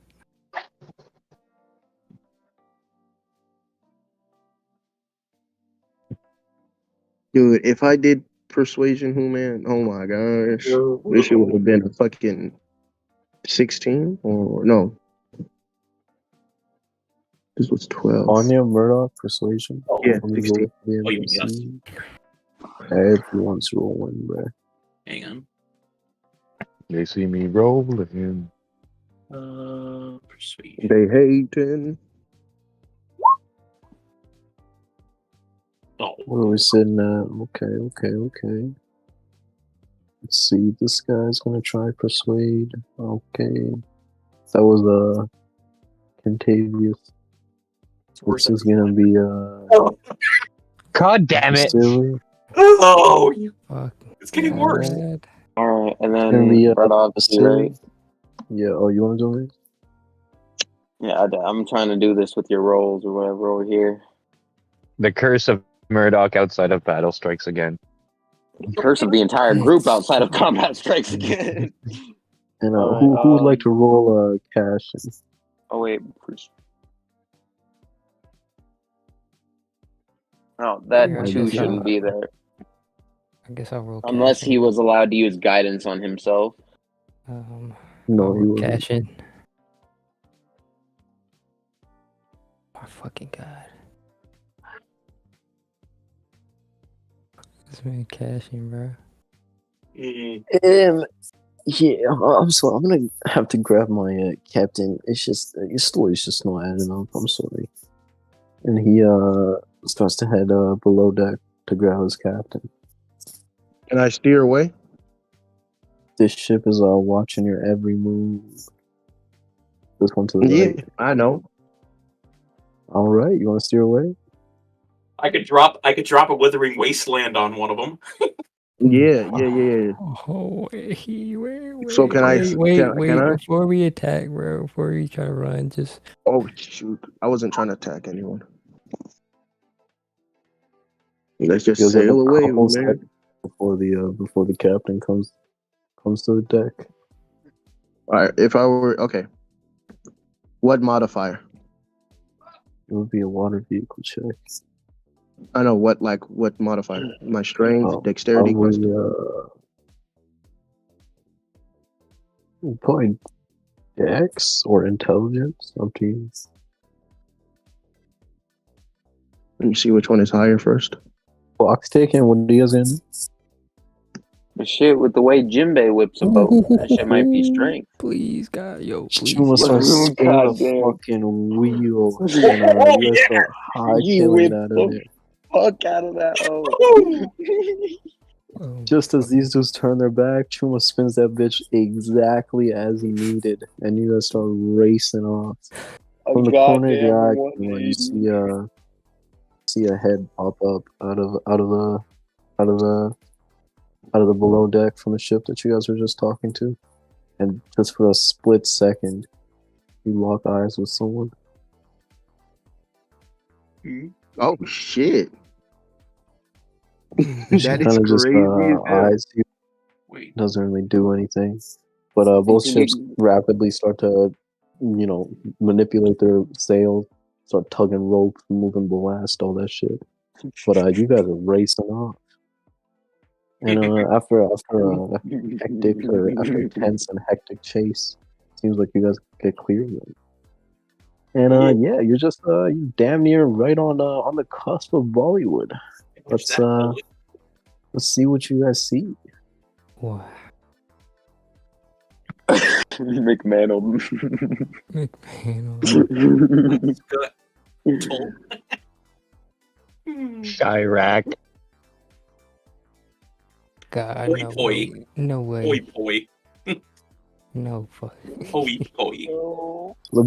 Dude, if I did persuasion, who man? Oh my gosh, this shit would have been a fucking 16 or no? This was 12. Onya, Murdoch, Persuasion. Yeah, Let me 16. roll for the Oh, you mean yes. NPC. Everyone's rolling, bro. Hang on. They see me rolling. Persuade. They hating. Oh, What are we sitting at? Okay. Let's see. This guy's gonna try persuade. Okay. That was contagious. This is gonna be God damn it! Silly. oh, Fuck. it's getting worse. God. Alright, and Gonna then be Braddock, Silly. right? Yeah. Oh, you wanna do it? Yeah, I'm trying to do this with your rolls or whatever over here. The curse of Murdoch outside of battle strikes again. Curse of the entire group outside of combat strikes again. And Alright, who would like to roll cash? Oh wait. Oh, that Yeah, I too guess shouldn't be there. I guess I'll roll Unless cash he in. was allowed to use guidance on himself. No, I'll he roll wasn't. cash in. Oh fucking god. This man cash in, bro. Yeah, I'm sorry. I'm gonna have to grab my captain. It's just your story's just not adding up. I'm sorry. And he starts to head below deck to grab his captain. Can I steer away? This ship is watching your every move. This one to the Yeah, right. I know. All right, you want to steer away? I could drop a withering wasteland on one of them. Yeah. Oh, wait, So can I- can I? before we attack, bro, before we try to run, just Oh shoot! I wasn't trying to attack anyone. Let's just Gives it a sail away, couple man. seconds before the captain comes to the deck. All right. If I were okay, what modifier? It would be a water vehicle check. I know what modifier? My strength, dexterity. Probably dex or intelligence. Up to you. Let me see which one is higher first. Box taking. What do you guys gonna do? The shit with the way Jinbei whips a boat, that shit might be strength. please, God, yo, please. Chuma starts God spinning damn. the fucking wheel, and you guys start hightailing out of there. Fuck out of that. Oh, Just as these dudes turn their back, Chuma spins that bitch exactly as needed, and you guys start racing off. From the corner of your eye, Chuma, you see a head pop up out of the below deck from the ship that you guys were just talking to, and just for a split second, you lock eyes with someone. Oh shit! She That is kind of just crazy as hell. eyes you. Wait. Doesn't really do anything, but both ships rapidly start to, manipulate their sails, start tugging ropes, moving blast, all that shit. But you guys are racing off, and after a tense and hectic chase, seems like you guys get clear of it. And yeah, you're just you're damn near right on the cusp of Bollywood. Let's see what you guys see. wow. McMahon. Chirac. God, Poi, no poi. way. No way. Oi, No fuck. poi. The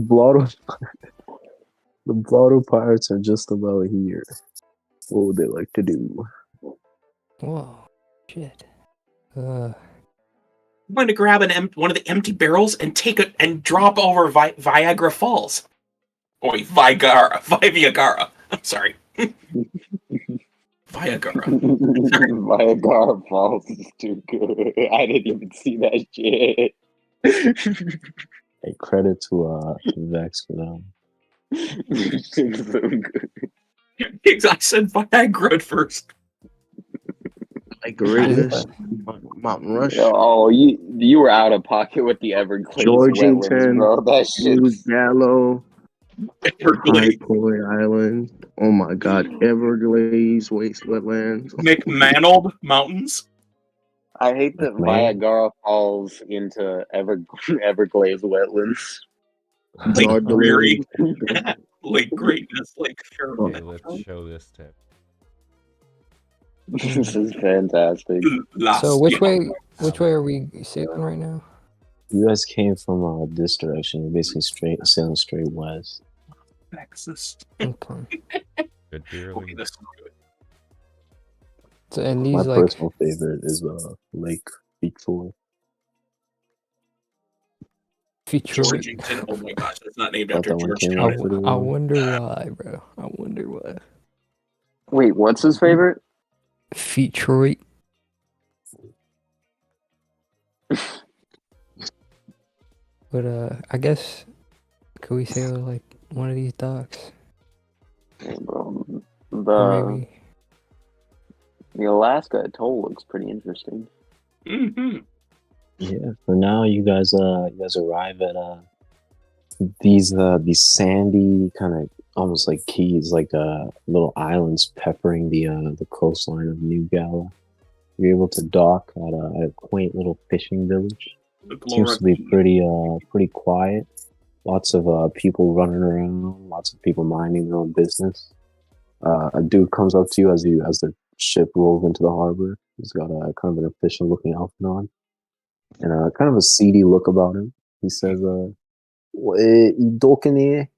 Blotto Pirates are just about here. What would they like to do? Whoa. Shit. I'm going to grab one of the empty barrels and take it and drop over Viagra Falls. Viagra. I'm sorry. Viagra. Viagra Falls is too good. I didn't even see that shit. Hey, credit to Vex for them. It's so good. I said Viagra at first. Like Regulus, Mountain Rush, Oh, you were out of pocket with the Everglades wetlands, Georgington, bro. That shit. Blue Gallo, High Everglades, Point Island. Oh my God, Everglades wetlands. McManald Mountains. I hate that Man. Viagra falls into Everglades wetlands. Lake Jordan Prairie. Lake. Lake Greatness. Lake Okay, Fairmont. let's show this tip. This is fantastic. So which way are we sailing right now? You guys came from this direction. You're basically sailing straight west. Texas. Okay. Good Okay, dearling. this is good. So, and My these like personal favorite is Lake Victoria. feature. Georgington. Oh my gosh, it's not named Thought after that one came Georgetown. out pretty I well. wonder why, bro. I wonder why. Wait, what's his favorite? Detroit. But I guess could we sail like one of these docks? Hey, bro. Or maybe The Alaska atoll looks pretty interesting. Mm-hmm. Yeah. For now, you guys arrive at these sandy kind of almost like keys, like little islands peppering the coastline of New Gala. You're able to dock at a quaint little fishing village. The Seems to be pretty quiet. Lots of people running around. Lots of people minding their own business. A dude comes up to you as the ship rolls into the harbor. He's got a kind of an official looking outfit on, and kind of a seedy look about him. He says, "You docking here?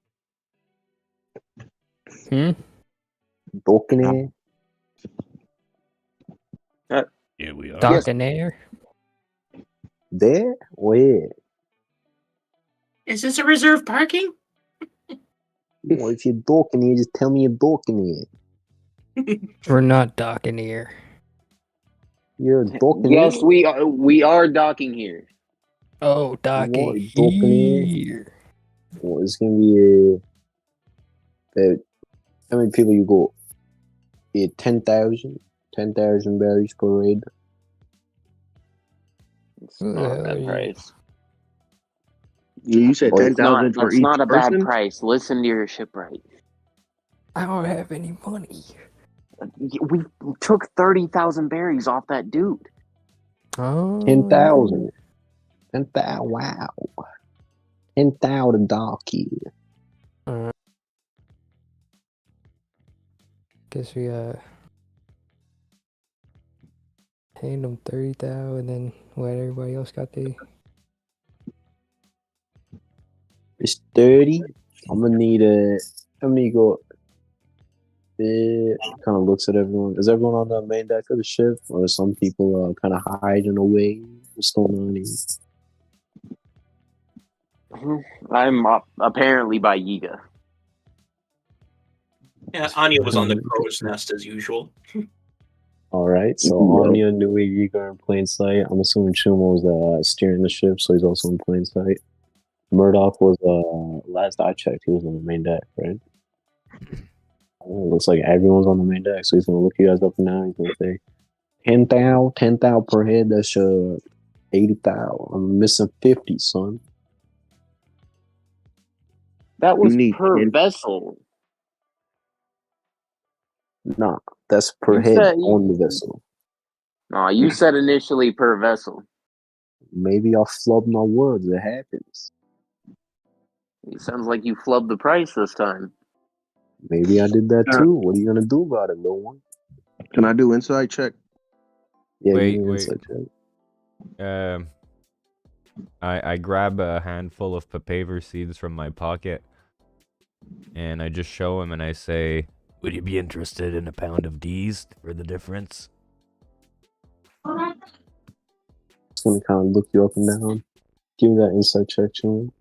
Docking here?" Yeah, we are. dock and air. There? Where? Is this a reserve parking? Well, if you're docking here, just tell me you're docking here. We're not docking here. You're docking Yes, here? we are docking here. Oh, What, docking docking here? here. Well, it's gonna be how many people you go? 10,000 berries per raid. It's not a Hell bad yeah. price. You said Well, 10,000 for That's each not a person. bad price. Listen to your Shipwright. I don't have any money. We took 30,000 berries off that dude. Oh, 10,000. 10,000. Wow. 10,000 donkey. Guess we paid them 30,000, and then what? Everybody else got the. It's 30. I'm gonna need Let me go. Kind of looks at everyone. Is everyone on the main deck of the ship, or are some people kind of hiding away? What's going on here? I'm apparently by Yiga. Yeah, Anya was on the crow's nest as usual. All right, so Onya, Nui, Yiga in plain sight. I'm assuming Chuma was steering the ship, so he's also in plain sight. Murdoch was last I checked, he was on the main deck, right? Oh, it looks like everyone's on the main deck, so he's gonna look you guys up and down. He's gonna say 10,000 per head. That's 80,000. I'm missing 50, son. That was Neat. per vessel. Nah, that's per You head said on the vessel. No, you said initially per vessel. Maybe I flubbed my words. It happens. It sounds like you flubbed the price this time. Maybe I did that too. What are you gonna do about it, little one? Can I do inside check? Yeah, Wait, give me an wait. insight check. I grab a handful of papaver seeds from my pocket, and I just show him, and I say, "Would you be interested in a pound of D's for the difference?" Just gonna kind of look you up and down. Give me that insight check, Chuma.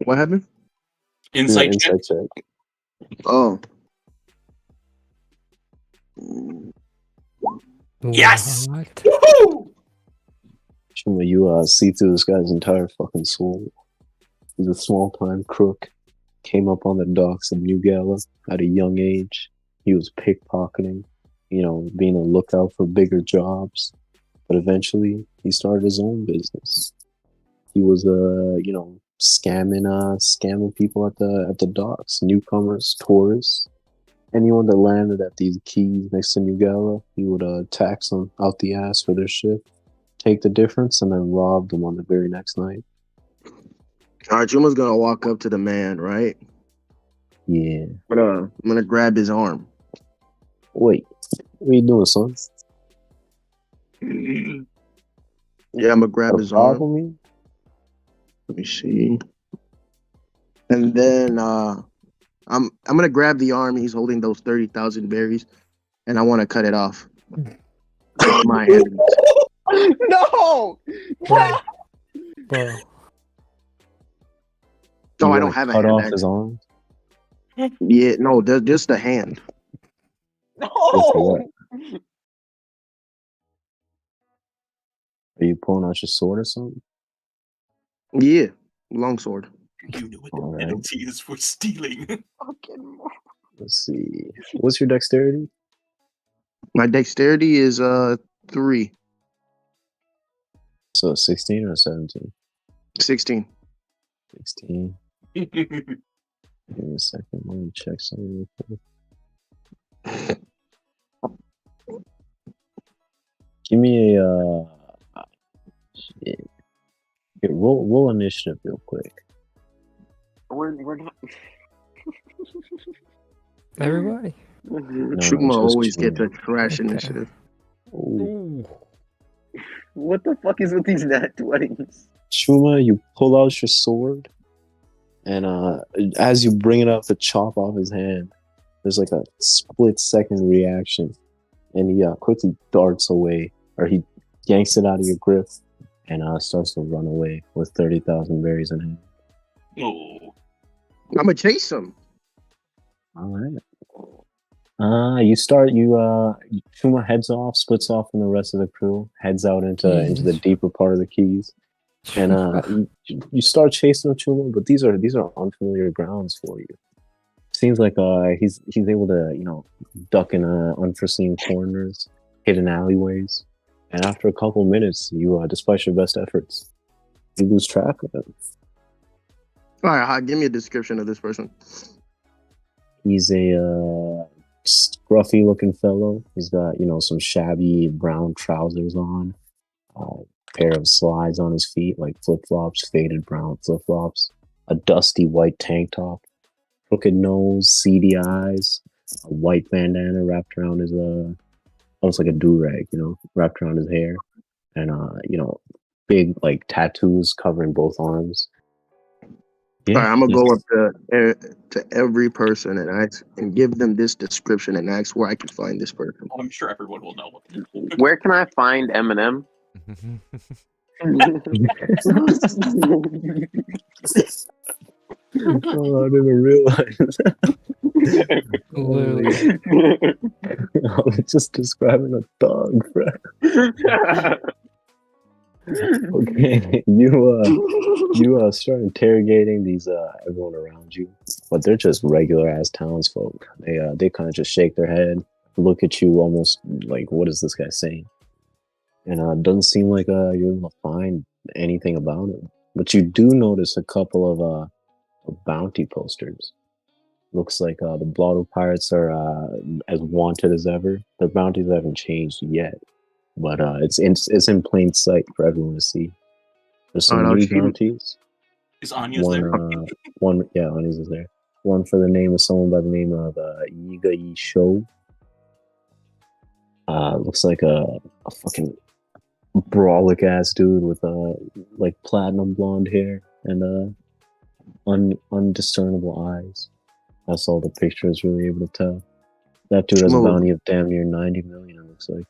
What happened? Insight check. Insight check. Oh. Yes! What? Woohoo! Chuma, you see through this guy's entire fucking soul. He's a small-time crook. Came up on the docks of New Gala at a young age. He was pickpocketing, being a lookout for bigger jobs. But eventually, he started his own business. He was, scamming people at the docks, newcomers, tourists. Anyone that landed at these quays next to New Gala, he would tax them out the ass for their ship, take the difference, and then rob them on the very next night. All right, Chuma's gonna walk up to the man, right? Yeah. I'm gonna grab his arm. Wait, what are you doing, son? Yeah, I'm gonna grab his arm. Me? Let me see. And then I'm gonna grab the arm. He's holding those 30,000 berries, and I want to cut it off. With my hand. No! Bro. Bro. So I don't have a cut hand. Off his arm? Yeah, no, just the hand. No! Are you pulling out your sword or something? Yeah, longsword. You know what the All right. penalty is for stealing. Let's see. What's your dexterity? My dexterity is 3. So 16 or 17? 16. 16. Give me a second. Let me check something real quick. Give me a shit. Okay, roll initiative real quick. We're not. Everybody. Chuma always gets a trash initiative. Ooh. What the fuck is with these nat 20s? Chuma, you pull out your sword, and as you bring it up to chop off his hand, there's like a split-second reaction, and he quickly darts away, or he yanks it out of your grip, and starts to run away with 30,000 berries in hand. Oh. I'm gonna chase him. All right. Chuma heads off, splits off from the rest of the crew, heads out into the deeper part of the keys, and you start chasing Chuma, but these are unfamiliar grounds for you. Seems like he's able to duck in unforeseen corners, hidden alleyways, and after a couple minutes, you despite your best efforts, you lose track of him. All right, give me a description of this person. He's a scruffy looking fellow. He's got, some shabby brown trousers on, pair of slides on his feet, like flip-flops, faded brown flip-flops, a dusty white tank top, crooked nose, seedy eyes, a white bandana wrapped around his, almost like a do-rag, wrapped around his hair, and, big, like, tattoos covering both arms. Yeah, all right, I'm gonna go up to every person and give them this description and ask where I can find this person. I'm sure everyone will know. Where can I find Eminem? Oh, I didn't realize. I was just describing a dog, bro. Okay, you start interrogating these everyone around you, but they're just regular ass townsfolk. They kind of just shake their head, look at you almost like, what is this guy saying? And it doesn't seem like you're able to find anything about it. But you do notice a couple of bounty posters. Looks like the Blotto Pirates are as wanted as ever. Their bounties haven't changed yet. But it's in plain sight for everyone to see. There's some new bounties. Is Onya's there? Onya's is there. One for the name of someone by the name of Yiga Show. Looks like a fucking brawlic ass dude with like platinum blonde hair and undiscernible eyes. That's all the picture is really able to tell. That dude has a bounty of damn near 90 million, it looks like.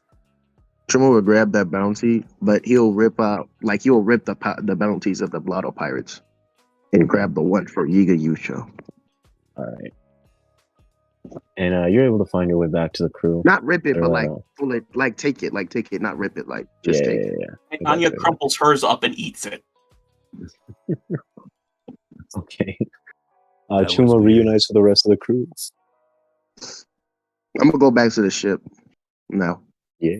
Chuma will grab that bounty, but he'll rip the bounties of the Blotto Pirates and grab the one for Yiga Yusho. All right. And you're able to find your way back to the crew. Not rip it, but take it, not rip it, just take it. And Onya crumples hers up and eats it. Okay. That was Chuma weird. reunites with the rest of the crew. I'm gonna go back to the ship now. Yeah.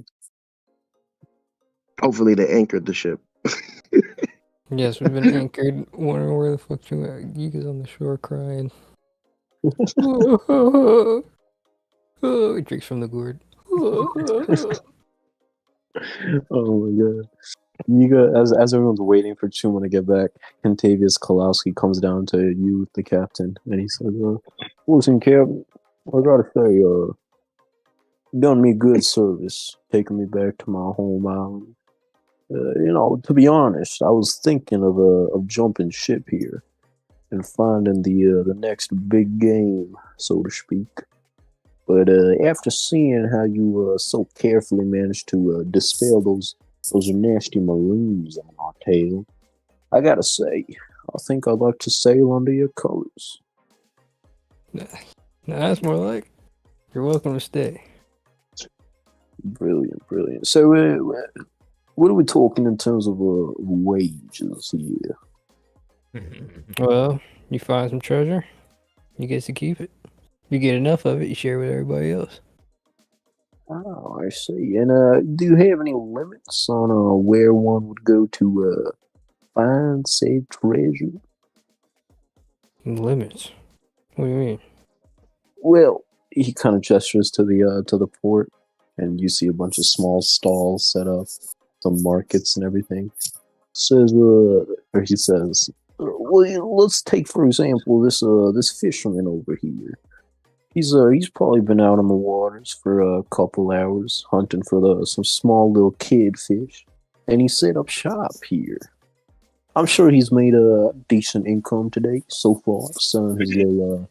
Hopefully they anchored the ship. Yes, we've been anchored. Wondering where the fuck you at. Yiga's on the shore crying. He drinks from the gourd. Oh my god. Yiga, as everyone's waiting for Chuma to get back, Contavious Kalowski comes down to you, the captain, and he says, listen, Captain, I gotta say, you done me good service, taking me back to my home island. To be honest, I was thinking of jumping ship here and finding the next big game, so to speak. But after seeing how you so carefully managed to dispel those nasty maroons on our tail, I gotta say, I think I'd like to sail under your colors. Nah, that's more like, you're welcome to stay. Brilliant, brilliant. So, what are we talking in terms of wages here? Well, you find some treasure, you get to keep it. You get enough of it, you share with everybody else. Oh, I see. And do you have any limits on where one would go to find said treasure? Limits? What do you mean? Well, he kind of gestures to the port, and you see a bunch of small stalls set up, some markets and everything. He says, well, let's take for example this fisherman over here. He's probably been out on the waters for a couple hours hunting for some small little kid fish, and he set up shop here. I'm sure he's made a decent income today so far, selling his little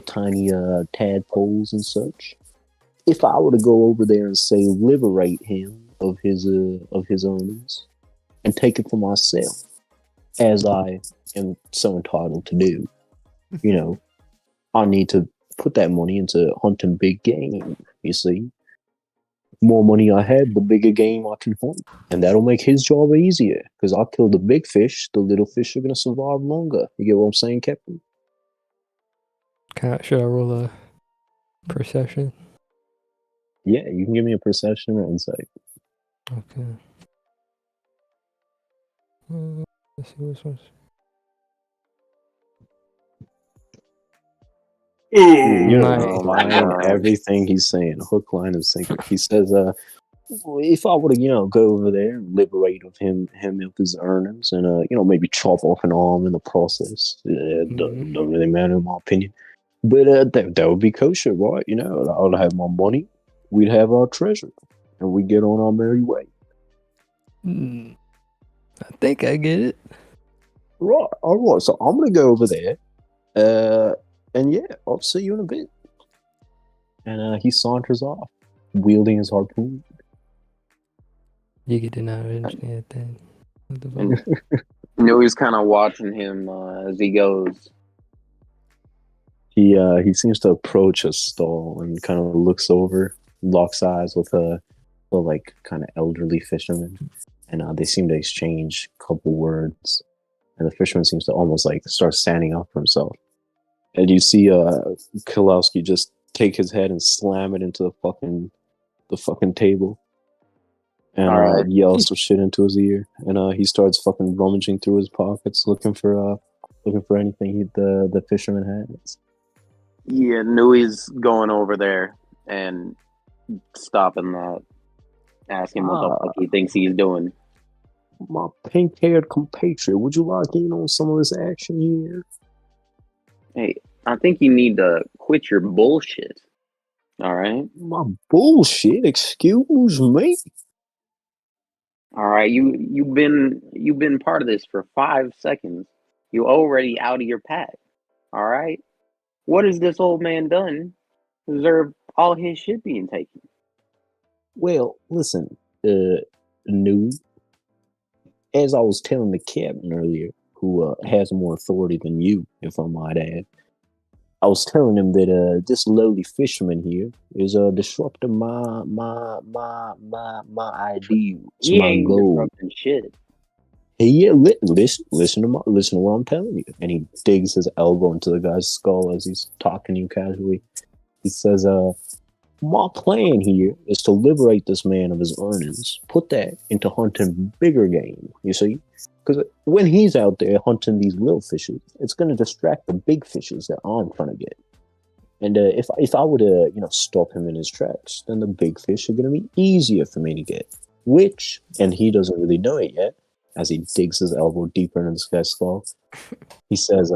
tiny tadpoles and such. If I were to go over there and say liberate him of his earnings and take it for myself, as I am so entitled to do, I need to put that money into hunting big game, you see. The more money I have, the bigger game I can hunt. And that'll make his job easier, because I'll kill the big fish, the little fish are going to survive longer. You get what I'm saying, Captain? Should I roll a perception? Yeah, you can give me a perception or insight. Okay. Let's see which one's... You're lying everything he's saying. Hook, line, and sinker. He says, if I were to, go over there and liberate him of his earnings and, maybe chop off an arm in the process, don't really matter in my opinion. But that would be kosher, right? I would have my money, we'd have our treasure, and we'd get on our merry way. I think I get it. Right, alright, so I'm going to go over there, and yeah, I'll see you in a bit. And he saunters off, wielding his harpoon. You did not understand that. He's kind of watching him as he goes. He seems to approach a stall and kind of looks over, locks eyes with a kind of elderly fisherman, and they seem to exchange a couple words. And the fisherman seems to almost start standing up for himself. And you see Kalowski just take his head and slam it into the fucking table. And yells some shit into his ear. And he starts fucking rummaging through his pockets looking for anything the fisherman has. Yeah, Newey's going over there and stopping that. Asking what the fuck he thinks he's doing. My pink-haired compatriot, would you like in on some of this action here? Hey, I think you need to quit your bullshit. All right? My bullshit? Excuse me? All right, you've been part of this for 5 seconds. You already out of your pack. All right? What has this old man done to deserve all his shit being taken? Well, listen, New. As I was telling the captain earlier, who has more authority than you, if I might add, I was telling him that this lowly fisherman here is disrupting my ideals, my goals. Shit. Yeah, listen to what I'm telling you. And he digs his elbow into the guy's skull as he's talking to you casually. He says, my plan here is to liberate this man of his earnings, put that into hunting bigger game, you see? Because when he's out there hunting these little fishes, it's going to distract the big fishes that I'm trying to get. And if I were to, stop him in his tracks, then the big fish are going to be easier for me to get. Which, and he doesn't really know it yet, as he digs his elbow deeper into this guy's skull, he says,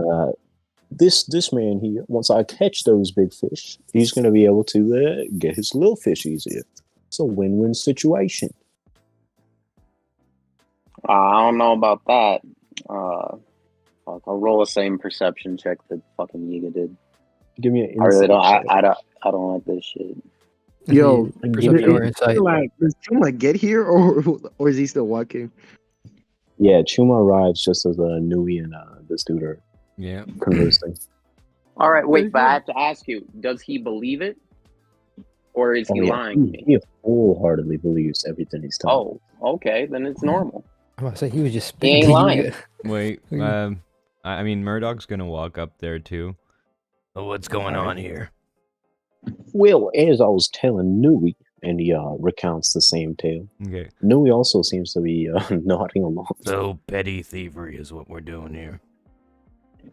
this man here, once I catch those big fish, he's going to be able to get his little fish easier. It's a win-win situation. I don't know about that. I'll roll the same perception check that fucking Yiga did. Give me an I really don't. check. I don't like this shit. Yo, Perception or insight. does Chuma get here, or is he still walking? Yeah, Chuma arrives just as Nui and this dude are conversing. All right, wait, but I have to ask you: does he believe it, or is he lying to me? He wholeheartedly believes everything he's telling. Oh, okay, then it's normal. I'm about to say he was just He ain't lying. Wait, I mean, Murdoch's gonna walk up there too. Oh, what's going on here? Well, as I was telling Nui, and he recounts the same tale. Okay. Nui also seems to be nodding along. So petty thievery is what we're doing here.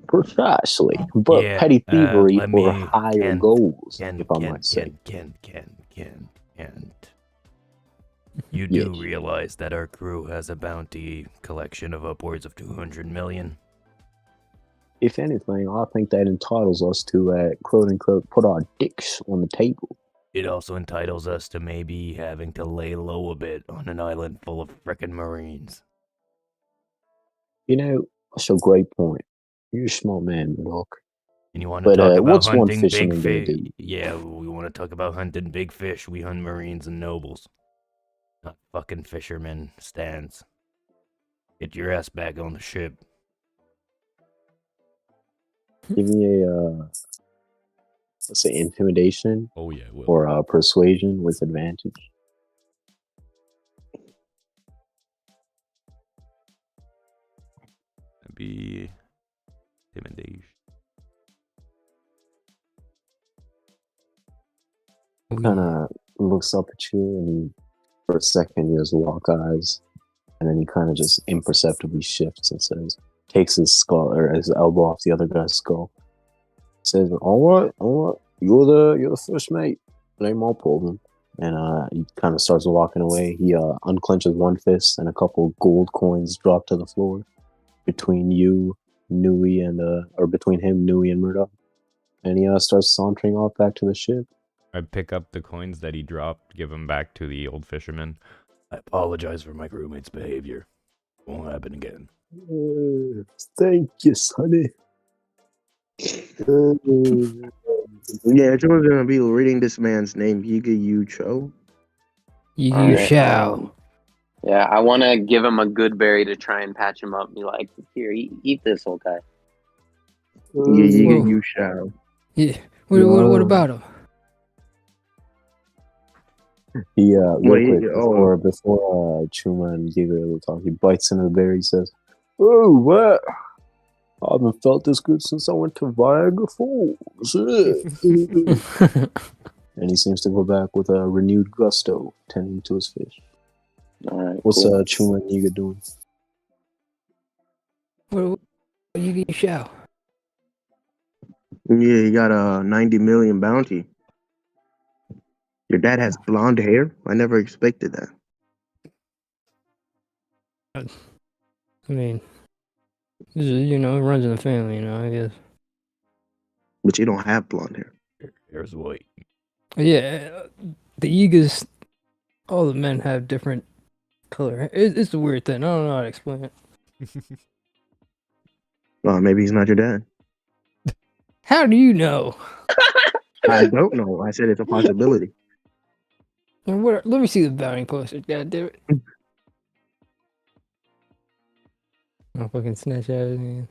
Precisely, but petty thievery for higher goals, if I might say. You do realize that our crew has a bounty collection of upwards of 200 million? If anything, I think that entitles us to, quote-unquote, put our dicks on the table. It also entitles us to maybe having to lay low a bit on an island full of frickin' Marines. That's a great point. You're a smart man, Murdoch. And you want to talk about what's hunting one big fisherman fish? gonna do? Yeah, we want to talk about hunting big fish. We hunt Marines and nobles. Not fucking fishermen stands. Get your ass back on the ship. Give me a, let's say, intimidation. Oh, yeah, will. Or persuasion with advantage. That'd be intimidation. Kind of looks up at you, and he, for a second, he has lock eyes, and then he kind of just imperceptibly shifts and says, takes his skull or his elbow off the other guy's skull. Says, all right, you're the first mate. It ain't my problem. And he kind of starts walking away. He unclenches one fist, and a couple gold coins drop to the floor between you, Nui, and or between him, Nui, and Murdoch. And he starts sauntering off back to the ship. I pick up the coins that he dropped, give them back to the old fisherman. I apologize for my crewmate's behavior. Won't happen again. Thank you, sonny. Yeah, Chuma's gonna be reading this man's name, Yiga Yu Cho. Yiga Yu Shao. Yeah, I want to give him a good berry to try and patch him up. Be like, here, eat this, old guy. Yeah, Yiga Yu Shao. Yeah. What about him? He real quick before Chuma and Yiga will talk, he bites into the berry. He says, "Oh, what? I haven't felt this good since I went to Viagra Falls." And he seems to go back with a renewed gusto, tending to his fish. All right, what's cool. Chuma and Yiga doing? What Yiga Yu Shao? Yeah, he got a 90 million bounty. Your dad has blonde hair? I never expected that. I mean, this is, it runs in the family, I guess. But you don't have blonde hair. Hair's white. Yeah, the Yigas, all the men have different color hair. It's a weird thing. I don't know how to explain it. Well, maybe he's not your dad. How do you know? I don't know. I said it's a possibility. Let me see the bounty poster. God damn it. I'll fucking snatch out of here.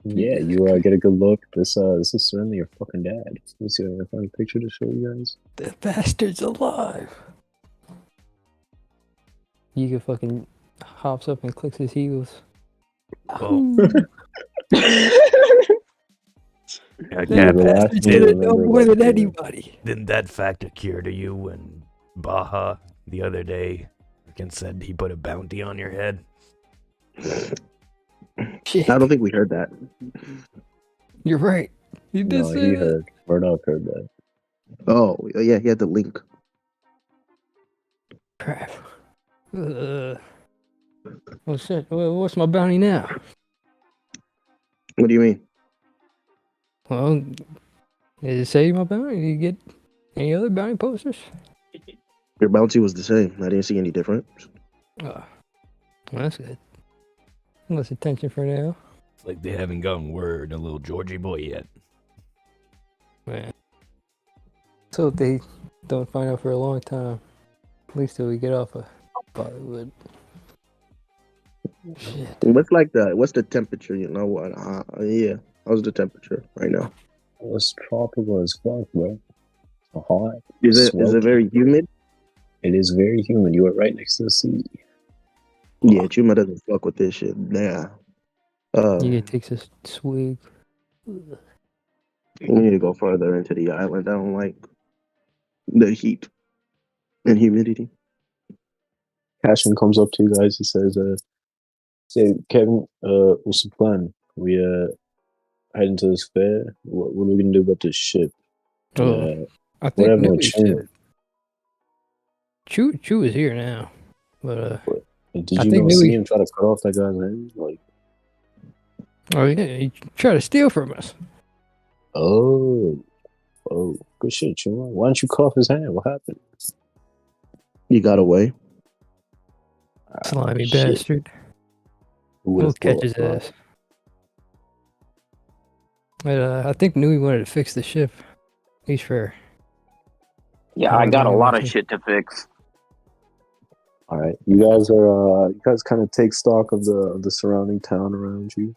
Yeah, you get a good look. This is certainly your fucking dad. Let me see if I can find a picture to show you guys. The bastard's alive. You can fucking hops up and clicks his heels. Well, That Cap, bastard should have known more than anybody. didn't that factor cure to you when Baja the other day said he put a bounty on your head? Shit. I don't think we heard that. You're right. You did No, say he that. heard. Murdoch heard that. Oh, yeah, he had the link. Crap. Oh shit. What's my bounty now? What do you mean? Well, did it say my bounty? Did you get any other bounty posters? Your bounty was the same. I didn't see any difference. Oh, well, that's good. Less attention for now. It's like they haven't gotten word a little Georgie boy yet. Man. So if they don't find out for a long time, at least till we get off of Bollywood. Shit. What's the temperature? You know what? Yeah. How's the temperature right now? It's tropical as fuck, bro. It's hot. Is it very humid? It is very humid. You are right next to the sea. Yeah, Chuma doesn't fuck with this shit. Nah. He takes a swig. We need to go further into the island. I don't like the heat and humidity. Cashin comes up to you guys. He says, "Say, Kevin, what's the plan? We heading to this fair. What are we gonna do about this ship? I think whatever maybe with Chuma. Chu is here now, but Did I you think not see maybe- him try to cut off that guy's head? Like, oh yeah, he tried to steal from us. oh, good shit, Chuma. Why don't you cut off his hand? What happened? You got away. Slimy shit. bastard. Who We'll would've catch thought, his bro? ass. But I think Nui wanted to fix the ship. He's fair. Yeah, I I don't got a know lot of anything. shit to fix. All right, you guys kind of take stock of the surrounding town around you.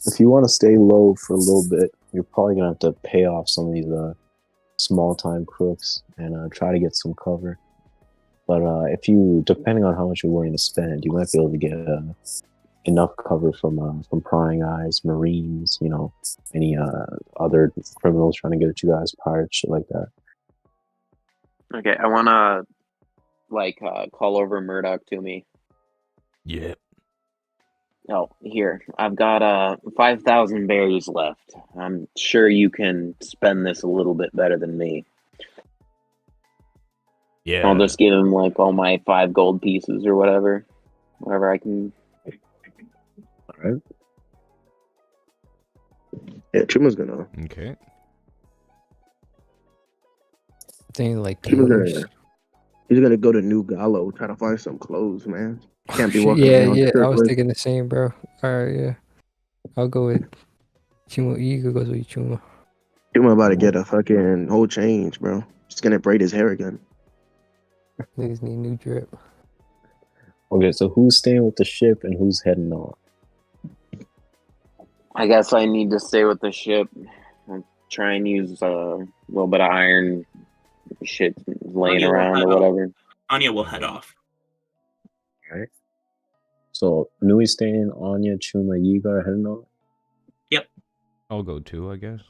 If you want to stay low for a little bit, you're probably gonna have to pay off some of these small time crooks and try to get some cover. But if you, depending on how much you're willing to spend, you might be able to get enough cover from prying eyes, marines, you know, any other criminals trying to get at you guys, pirates, shit like that. Okay, I wanna call over Murdoch to me. Yeah. Oh, here. I've got 5,000 berries left. I'm sure you can spend this a little bit better than me. Yeah. I'll just give him like all my 5 gold pieces or whatever. Whatever I can. All right. Yeah, Chuma's gonna. Okay. Thing like Chuma's dealers. gonna. He's gonna go to New Gallo, try to find some clothes, man. Can't be walking Yeah, around. yeah. I was shirtless. thinking the same, bro. Alright, yeah. I'll go with Chuma. Yiga goes with Chuma. Chuma about to get a fucking whole change, bro. Just gonna braid his hair again. Niggas need new drip. Okay, so who's staying with the ship and who's heading on? I guess I need to stay with the ship. I'll try and use a little bit of iron shit laying Anya will around head or off. whatever. Anya will head off. All right. So Nui staying, Onya, Chuma, Yiga are heading on. I'll go too, I guess.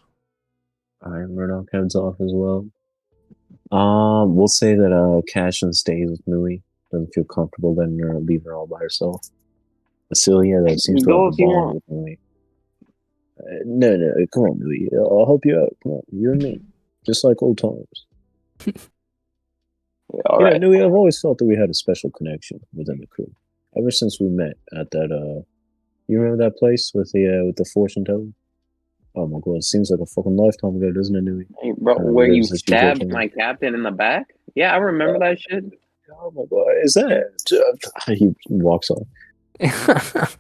All right, Murdoch heads off as well. We'll say that Cashin stays with Nui. Doesn't feel comfortable letting her leave her all by herself. Vasilia, that seems to Go have a if you bond want. with Nui. No, come on, Nui. I'll help you out. Come on, you and me, just like old times. Yeah, all right. Nui, I've always felt that we had a special connection within the crew. Ever since we met at that, you remember that place with the fortune teller? Oh my god, it seems like a fucking lifetime ago, doesn't it, Nui? Hey, bro, Uh, where you there's this stabbed people- my captain in the back? Yeah, I remember that shit. Oh my god, is that? He walks off.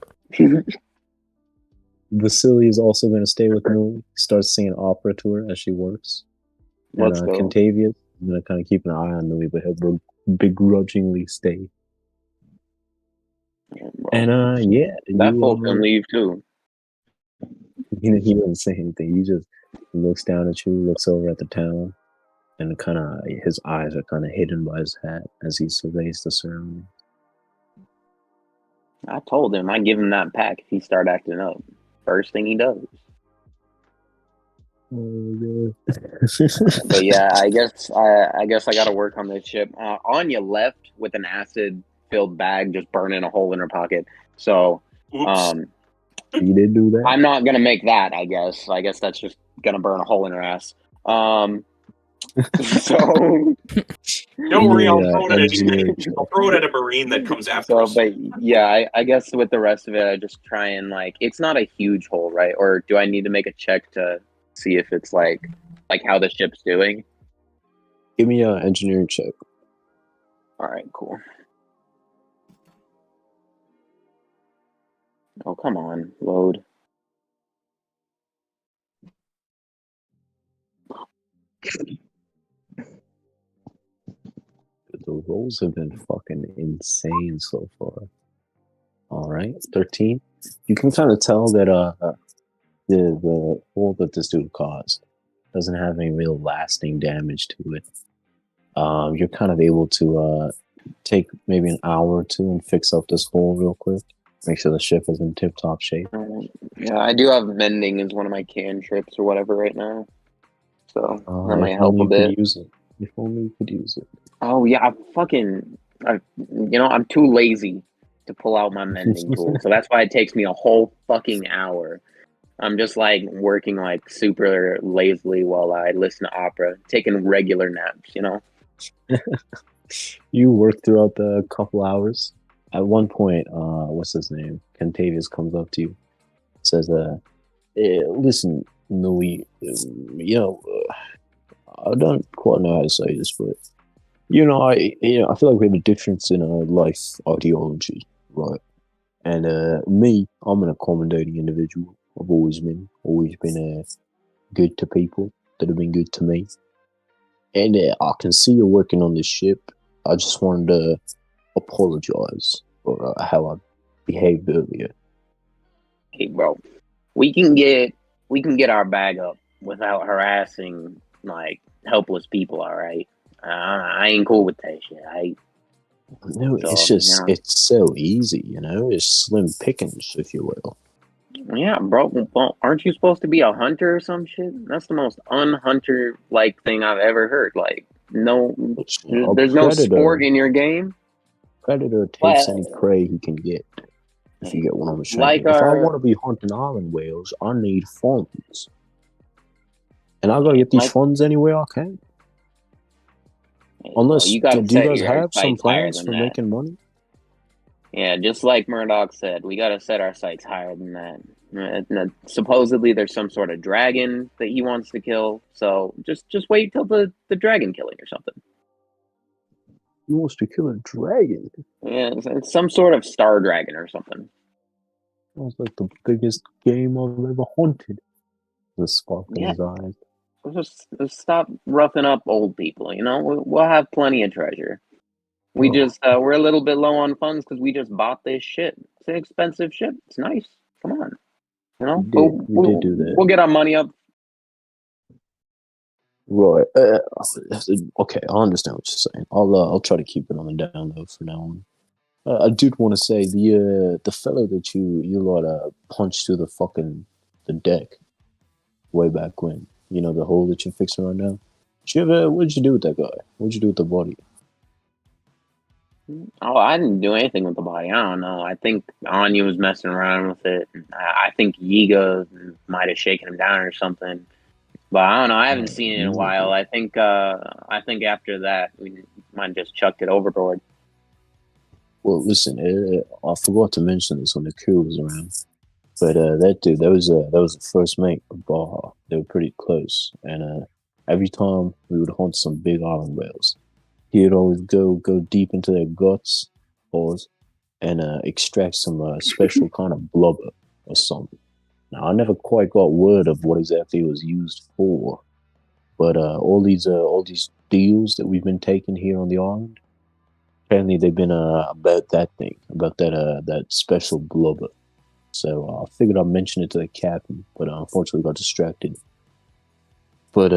Vasily is also going to stay with Nui. He starts singing opera to her as she works. Let's And go. Contavious is going to kind of keep an eye on Nui, but he'll begrudgingly stay. Yeah, bro. And yeah, that you, fool can leave too. he doesn't say anything. He just looks down at you, looks over at the town, and his eyes are kind of hidden by his hat as he surveys the surroundings. I told him I give him that pack if he start acting up. First thing he does. Oh, But yeah, I guess I gotta work on this ship. Onya left with an acid-filled bag, just burning a hole in her pocket. So, Oops. You did do that? I'm not gonna make that. I guess that's just gonna burn a hole in her ass. So Don't worry, I'll Yeah, throw it at engineering I'll throw it at a marine that comes after so, us. but yeah, I guess with the rest of it, I just try and like, it's not a huge hole, right? Or do I need to make a check to see if it's like how the ship's doing? Give me an engineering check. All right, cool. Oh, come on, load. The rolls have been fucking insane so far. All right, 13. You can kind of tell that the hole that this dude caused doesn't have any real lasting damage to it. You're kind of able to take maybe an hour or two and fix up this hole real quick. Make sure the ship is in tip-top shape. Yeah, I do have mending as one of my cantrips or whatever right now, so that might If help only a you bit. could use it. If only you could use it. Oh yeah, I'm too lazy to pull out my mending tool, so that's why it takes me a whole fucking hour. I'm just like working like super lazily while I listen to opera, taking regular naps, you know. You work throughout the couple hours. At one point, what's his name? Kentavious comes up to you, says, listen, Nui, I don't quite know how to say this, but I feel like we have a difference in our life ideology, right? And me, I'm an accommodating individual. I've always been good to people that have been good to me. And I can see you're working on this ship. I just wanted to apologize for how I behaved earlier. Hey, bro, we can get our bag up without harassing like helpless people. All right, I ain't cool with that shit. No, it's just it's so easy, It's slim pickings, if you will. Yeah, bro. Well, aren't you supposed to be a hunter or some shit? That's the most unhunter like thing I've ever heard. Like, no, there's no sport in your game. Predator takes any prey he can get. If you get what I'm saying. If I want to be hunting island whales, I need funds, and I gotta get these funds anywhere I can. Unless do you guys have some plans for making money? Yeah, just like Murdoch said, we got to set our sights higher than that. Supposedly, there's some sort of dragon that he wants to kill. So just wait till the dragon killing or something. He wants to kill a dragon? Yeah, it's some sort of star dragon or something. Sounds like the biggest game I've ever hunted. The spark in his eyes. Just stop roughing up old people. We'll have plenty of treasure. We we're a little bit low on funds because we just bought this ship. It's an expensive ship. It's nice. Come on, We did do that. We'll get our money up. Right. Okay, I understand what you're saying. I'll try to keep it on the down low for now on. I did want to say the fellow that you lot punched through the deck way back when. The hole that you're fixing right now. What did you do with that guy? What did you do with the body? Oh, I didn't do anything with the body. I don't know. I think Onya was messing around with it. I think Yiga might have shaken him down or something. But I don't know. I haven't seen it in a while. I think after that we might have just chucked it overboard. Well, listen, I forgot to mention this when the crew was around. But that dude, that was the first mate of Baja. They were pretty close, and every time we would hunt some big island whales, he would always go deep into their guts, and extract some special kind of blubber or something. Now, I never quite got word of what exactly it was used for, but all these deals that we've been taking here on the island, apparently they've been about that special blubber. So I figured I'd mention it to the captain, but unfortunately got distracted. But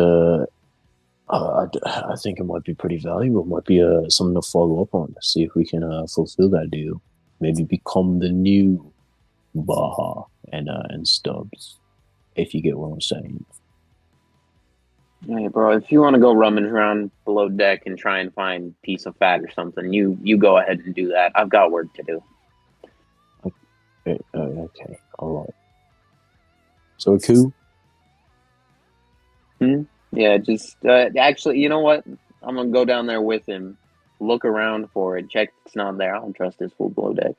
I think it might be pretty valuable. It might be something to follow up on to see if we can fulfill that deal. maybe become the new Baja and Stubbs, if you get what I'm saying. Hey, bro, if you want to go rummage around below deck and try and find a piece of fat or something, you go ahead and do that. I've got work to do. Okay, all right. So cool. Yeah, just actually, you know what? I'm gonna go down there with him, look around for it, check if it's not there. I don't trust this fool below deck.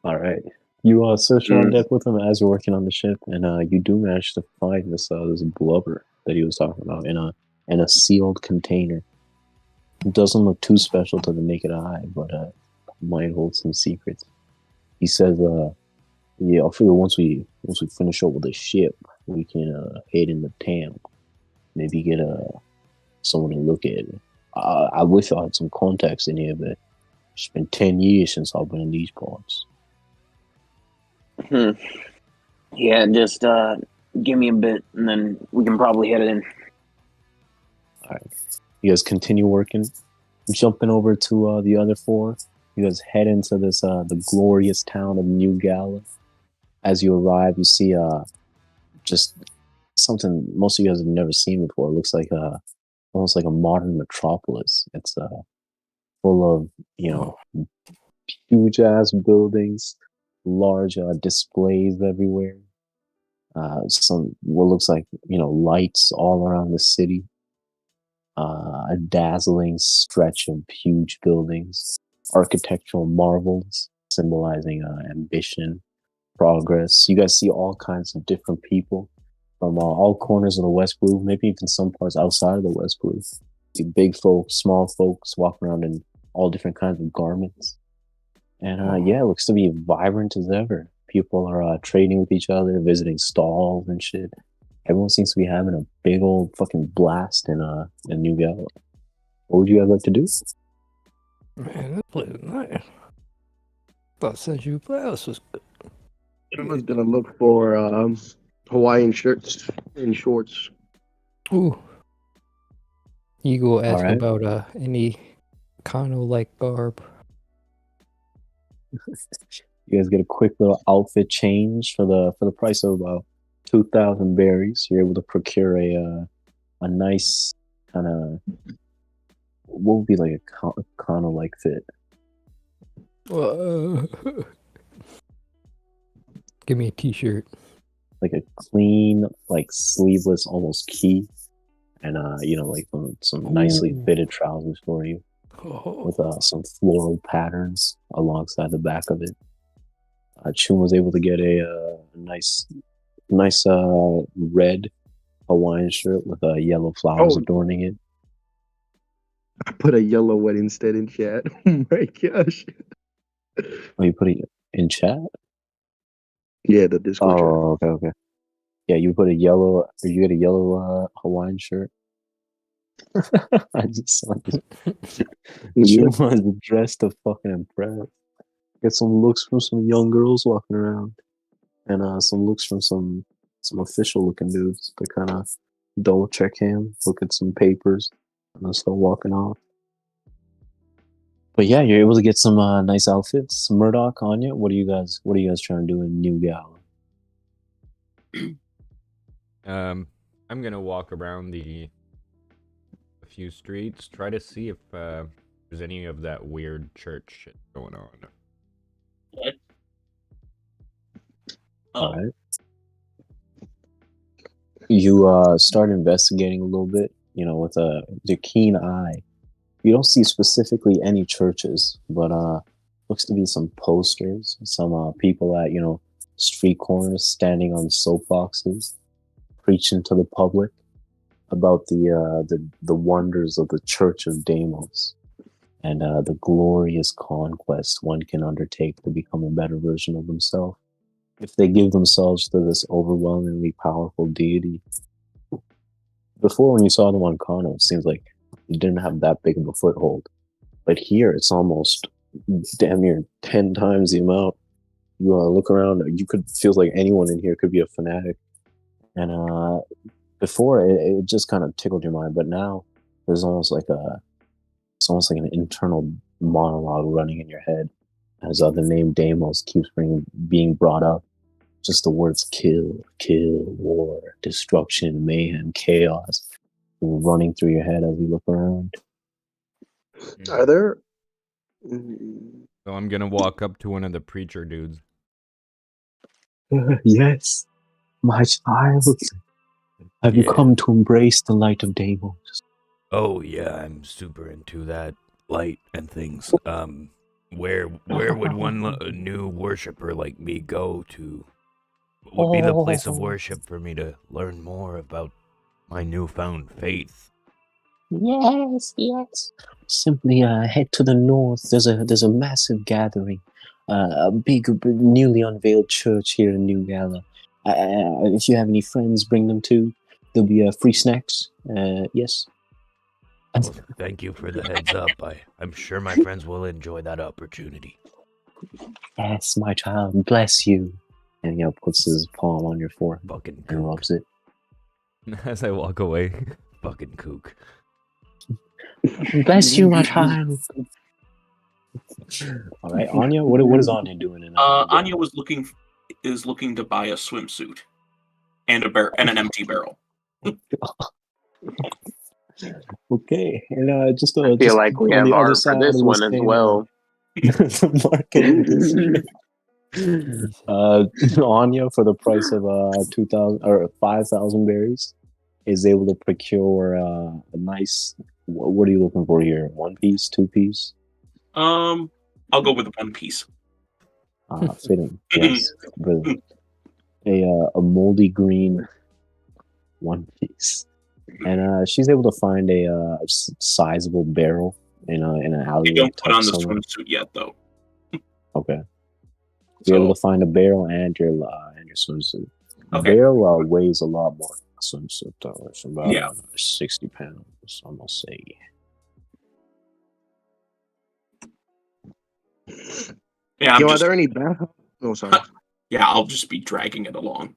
All right. You search around deck with him as you're working on the ship, and you do manage to find this blubber that he was talking about in a sealed container. It doesn't look too special to the naked eye, but might hold some secrets. He says, "Yeah, I figure once we finish up with the ship, we can head in the town. Maybe get someone to look at it. I wish I had some contacts in here, but it's been 10 years since I've been in these parts." Yeah, just give me a bit, and then we can probably head it in. All right. You guys continue working. Jumping over to the other four, you guys head into this the glorious town of New Gala. As you arrive, you see just something most of you guys have never seen before. It looks like almost like a modern metropolis. It's full of, you know, huge ass buildings, large displays everywhere. Some what looks like, you know, lights all around the city. A dazzling stretch of huge buildings, architectural marvels symbolizing ambition, progress. You guys see all kinds of different people from all corners of the West Blue, maybe even some parts outside of the West Blue. See big folks, small folks walking around in all different kinds of garments. And yeah, it looks to be vibrant as ever. People are trading with each other, visiting stalls and shit. Everyone seems to be having a big old fucking blast in New Gala. What would you guys like to do? Man, that place is nice. Thought Century Palace was good. Everyone's gonna look for Hawaiian shirts and shorts. Ooh. You go ask Alright. about any Kano-like garb. You guys get a quick little outfit change for the price of about 2,000 berries. You're able to procure a nice kind of what would be like a Kano-like fit. Give me a t-shirt. Like a clean, like sleeveless, almost key, and you know, like some nicely fitted trousers for you with some floral patterns alongside the back of it. Chuma was able to get a nice red Hawaiian shirt with yellow flowers adorning it. I put a yellow one instead in chat. Oh my gosh. Oh, you put it in chat? Yeah, the Discord Oh, okay. Yeah, you put a yellow, or you get a yellow Hawaiian shirt. I just saw this. Chuma is dressed to fucking impress. Get some looks from some young girls walking around, and some looks from some official looking dudes to kind of double check him, look at some papers, and then start walking off. But yeah, you're able to get some nice outfits. Murdoch, Anya, what are you guys trying to do in New Gala? I'm gonna walk around a few streets, try to see if there's any of that weird church shit going on. What? All right. You start investigating a little bit, you know, with your keen eye. You don't see specifically any churches, but looks to be some posters, some people at, you know, street corners standing on soapboxes, preaching to the public about the wonders of the Church of Deimos and the glorious conquest one can undertake to become a better version of themselves if they give themselves to this overwhelmingly powerful deity. Before, when you saw them on Kano, it seems like it didn't have that big of a foothold, but here it's almost damn near 10 times the amount. You look around, you could feels like anyone in here could be a fanatic. And before it just kind of tickled your mind, but now there's almost like an internal monologue running in your head as the name Deimos keeps being brought up. Just the words kill, war, destruction, mayhem, chaos running through your head as you look around. Are there? So I'm gonna walk up to one of the preacher dudes. Yes, my child. Have you come to embrace the light of Deimos? Oh yeah, I'm super into that light and things. Where would one new worshiper like me go to? What would be the place of worship for me to learn more about my newfound faith? Yes. Simply head to the north. There's a massive gathering, a big, newly unveiled church here in New Gala. If you have any friends, bring them too. There'll be free snacks. Yes. Well, thank you for the heads up. I'm sure my friends will enjoy that opportunity. Yes, my child. Bless you. And puts his palm on your forehead Fucking and kook. rubs it. As I walk away, fucking kook. Bless you, my child. All right, Onya. What is Onya doing? Anya is looking to buy a swimsuit and and an empty barrel. Okay, and just I feel like we have art for this one as well. Marketing decision. Anya, for the price of 2,000 or 5,000 berries, is able to procure a nice. What are you looking for here? 1 piece, 2 piece? I'll go with 1 piece. Fitting. Yes, brilliant. A moldy green 1 piece, and she's able to find a sizable barrel in an alley. You don't put on the swimsuit yet, though. Okay. You're able to find a barrel and your swimsuit. Okay. Barrel weighs a lot more than a swimsuit, though. It's about 60 pounds, I'm gonna say. Yeah. Are there any bathhouses? Oh, sorry. Yeah, I'll just be dragging it along.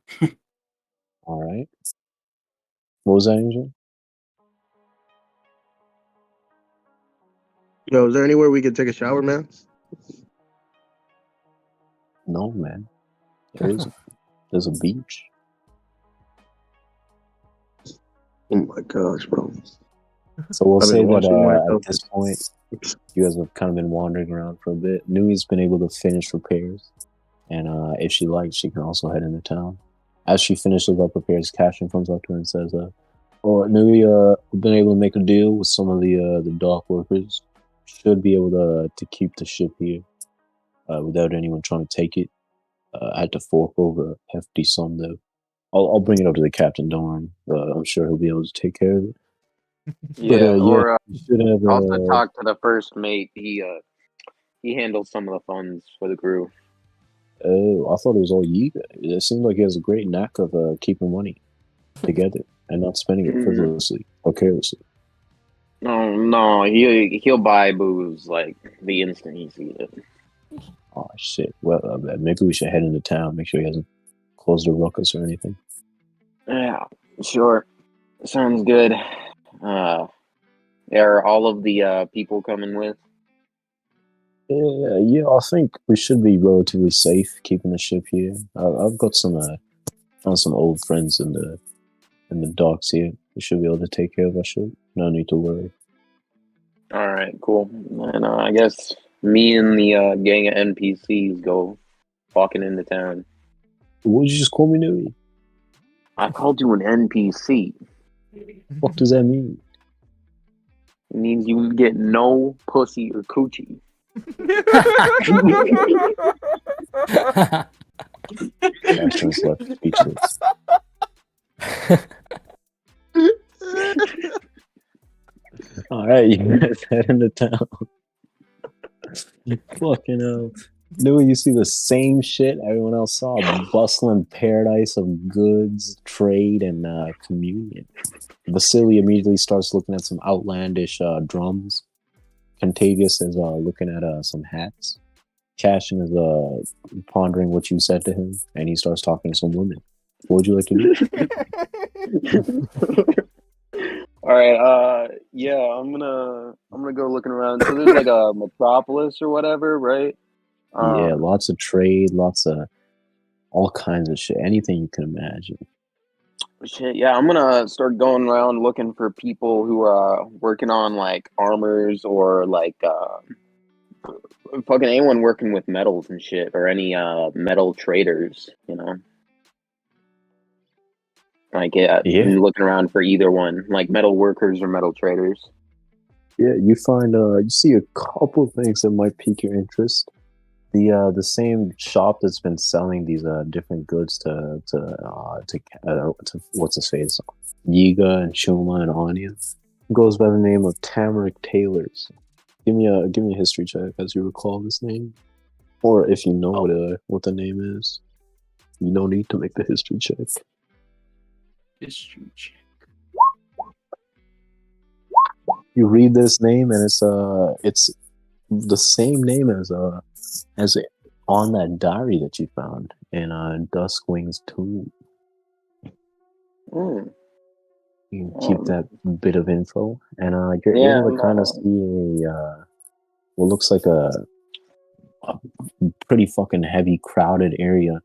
All right. What was that, Angel? Yo, is there anywhere we could take a shower, man? No, man. There's a beach. Oh my gosh, bro. So we'll I've say been watching that my at this point, you guys have kind of been wandering around for a bit. Nui's been able to finish repairs, and if she likes, she can also head into town. As she finishes up repairs, Cashin comes up to her and says, "Oh, Nui, we've been able to make a deal with some of the dock workers. Should be able to keep the ship here without anyone trying to take it. I had to fork over a hefty sum, though. I'll bring it up to the captain, don't worry. I'm sure he'll be able to take care of it." Yeah, But, you should have also talk to the first mate. He handles some of the funds for the crew. Oh, I thought it was all Yiga. It seems like he has a great knack of keeping money together and not spending it frivolously or carelessly. No, he'll buy booze like the instant he sees it. Oh shit! Well, maybe we should head into town. Make sure he hasn't closed a ruckus or anything. Yeah, sure. Sounds good. Are all of the people coming with? Yeah, I think we should be relatively safe keeping the ship here. I've got some old friends in the docks here. We should be able to take care of our ship. No need to worry. All right, cool. And I guess me and the gang of NPCs go walking into town. What did you just call me, Nui? I called you an NPC. What does that mean? It means you get no pussy or coochie. Ashton's left speechless. All right, you guys head into town. Fucking hell. Nui, you see the same shit everyone else saw. A bustling paradise of goods, trade, and communion. Vasily immediately starts looking at some outlandish drums. Contagious is looking at some hats. Cashin is pondering what you said to him, and he starts talking to some women. What would you like to do? All right. Yeah, I'm gonna go looking around. So there's like a metropolis or whatever, right? Yeah, lots of trade, lots of all kinds of shit. Anything you can imagine. Shit, yeah, I'm gonna start going around looking for people who are working on like armors or like fucking anyone working with metals and shit, or any metal traders, you know. Like, yeah, Yeah. I'm looking around for either one, like metal workers or metal traders. Yeah, you find you see a couple things that might pique your interest. The same shop that's been selling these different goods to what's his face, Yiga and Chuma and Onya, goes by the name of Tamarick Tailors. Give me a history check as you recall this name, or if you know what the name is. You don't need to make the history check. History check. You read this name and it's the same name as on that diary that you found in Duskwing's tomb. Mm. You keep that bit of info, and you're Yeah, able to kind of see what looks like a pretty fucking heavy, crowded area.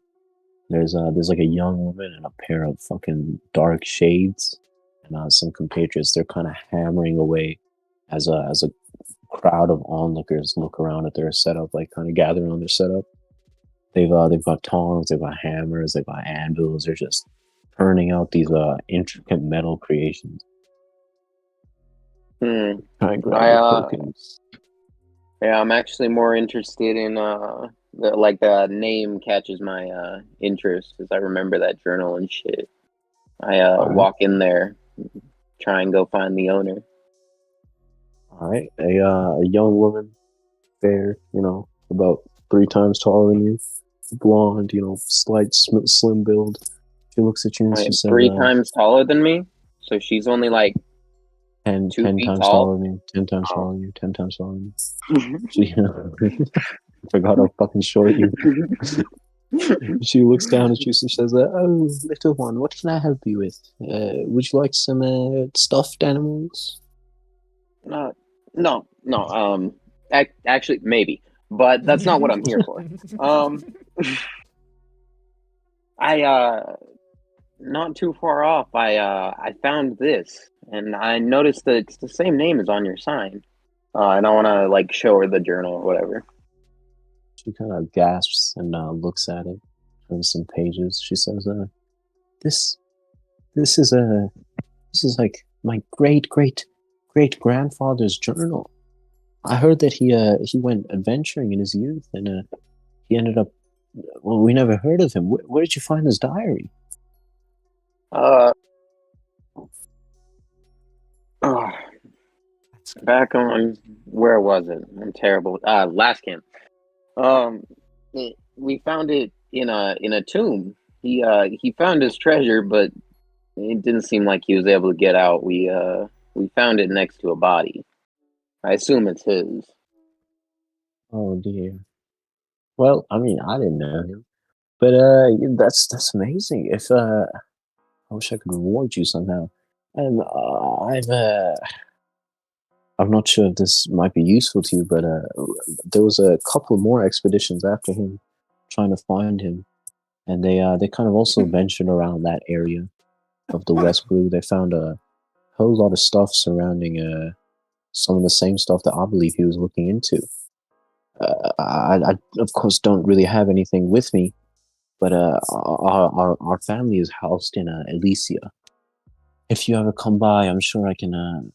There's like a young woman and a pair of fucking dark shades, and some compatriots. They're kind of hammering away as a crowd of onlookers look around at their setup, like kind of gather on their setup. They've got tongs, they've got hammers, they've got anvils. They're just turning out these intricate metal creations. Hmm. Trying to grab the tokens. Yeah, I'm actually more interested in the name catches my interest, as I remember that journal and shit. I walk in there, try and go find the owner. All right, a young woman, fair, about 3 times taller than you, blonde, slight slim build. She looks at you and she says, 3 times taller than me, so she's only like 10 times taller than you, 10 times taller than you, 10 times taller than you. She forgot how fucking short you. She looks down at you and says, "Oh, little one, what can I help you with? Would you like some stuffed animals?" No. Actually, maybe, but that's not what I'm here for. Not too far off, I found this, and I noticed that it's the same name as on your sign. And I want to like show her the journal or whatever. She kind of gasps and looks at it from some pages. She says, "This is like my great grandfather's journal. I heard that he went adventuring in his youth, and he ended up. Well, we never heard of him. Where did you find his diary?" Back on, where was it? I'm terrible. Last camp. We found it in a tomb. He found his treasure, but it didn't seem like he was able to get out. We found it next to a body. I assume it's his. Oh dear. Well, I mean, I didn't know him, but that's amazing. If I wish I could reward you somehow. I'm not sure if this might be useful to you, but there was a couple more expeditions after him, trying to find him, and they kind of also ventured around that area of the West Blue. They found a whole lot of stuff surrounding some of the same stuff that I believe he was looking into. I of course don't really have anything with me, but our family is housed in Elysia. If you ever come by, I'm sure I can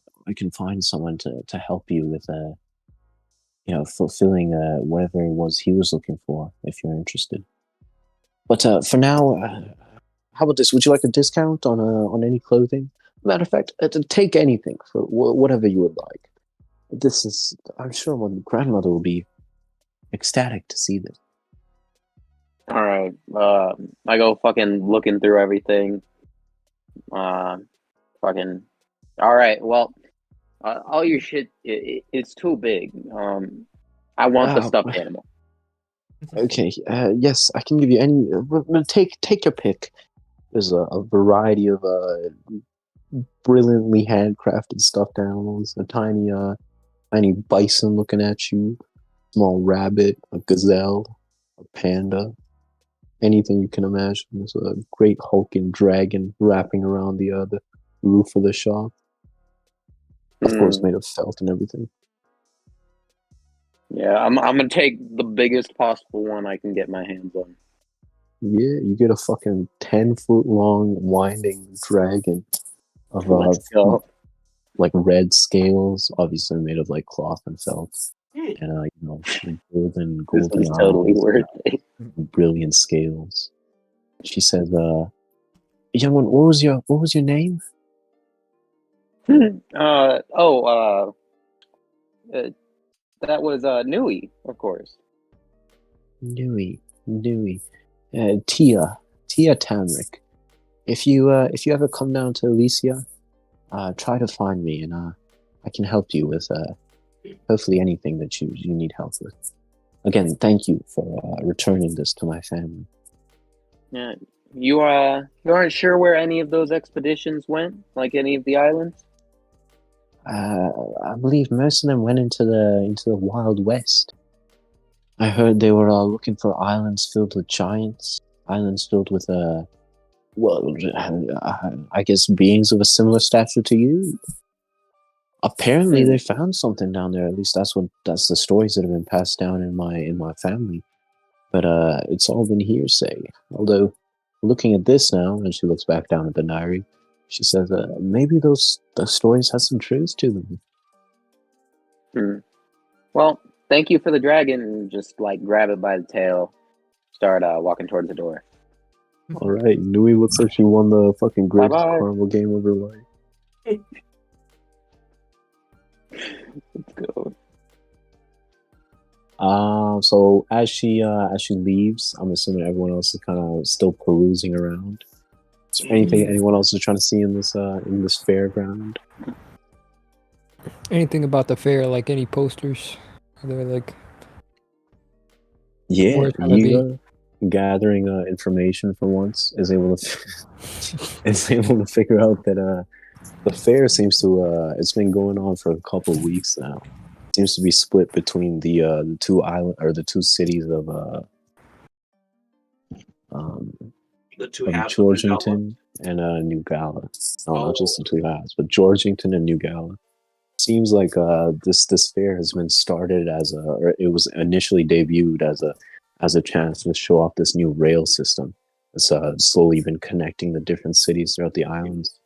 find someone to help you with fulfilling whatever it was he was looking for, if you're interested. But for now, how about this? Would you like a discount on any clothing? Matter of fact, take anything for whatever you would like. I'm sure my grandmother will be ecstatic to see this. All right. I go fucking looking through everything. Fucking. All right. Well, all your shit, it's too big. I want the stuffed animal. Okay. Yes, I can give you any. Take your pick. There's a variety of brilliantly handcrafted stuffed animals. A tiny bison looking at you, small rabbit, a gazelle, a panda, anything you can imagine. There's a great hulking dragon wrapping around the roof of the shop. Of course, made of felt and everything. Yeah, I'm gonna take the biggest possible one I can get my hands on. Yeah, you get a fucking 10-foot long winding dragon of Let's go. like red scales, obviously made of like cloth and felt, and golden This is eyes, totally worth it. brilliant scales. She says, "Young one, what was your name?" That was Nui, of course. Nui. Tia Tamrick. If you ever come down to Alicia, try to find me, and I can help you with hopefully anything that you need help with. Again, thank you for returning this to my family. Yeah, you aren't sure where any of those expeditions went, like any of the islands? I believe most of them went into the Wild West. I heard they were looking for islands filled with giants, islands filled with I guess beings of a similar stature to you. Apparently, they found something down there. At least that's the stories that have been passed down in my family. But it's all been hearsay. Although, looking at this now, and she looks back down at the diary, she says, maybe those stories have some truth to them. Well, thank you for the dragon, and just like grab it by the tail, start walking towards the door. All right, Nui looks like she won the fucking greatest Bye-bye. carnival game of her life. Let's go. So as she leaves, I'm assuming everyone else is kind of still perusing around. Is there anything anyone else is trying to see in this fairground? Anything about the fair, like any posters? Are there like... Yeah, Where it's gonna be? Yiga, gathering information for once, is able to figure out that the fair seems to it's been going on for a couple of weeks now. It seems to be split between the two cities of The two halves of Georgington and New Gala. No, not just the two halves, but Georgington and New Gala. Seems like this fair has been started or it was initially debuted as a chance to show off this new rail system. It's slowly been connecting the different cities throughout the islands.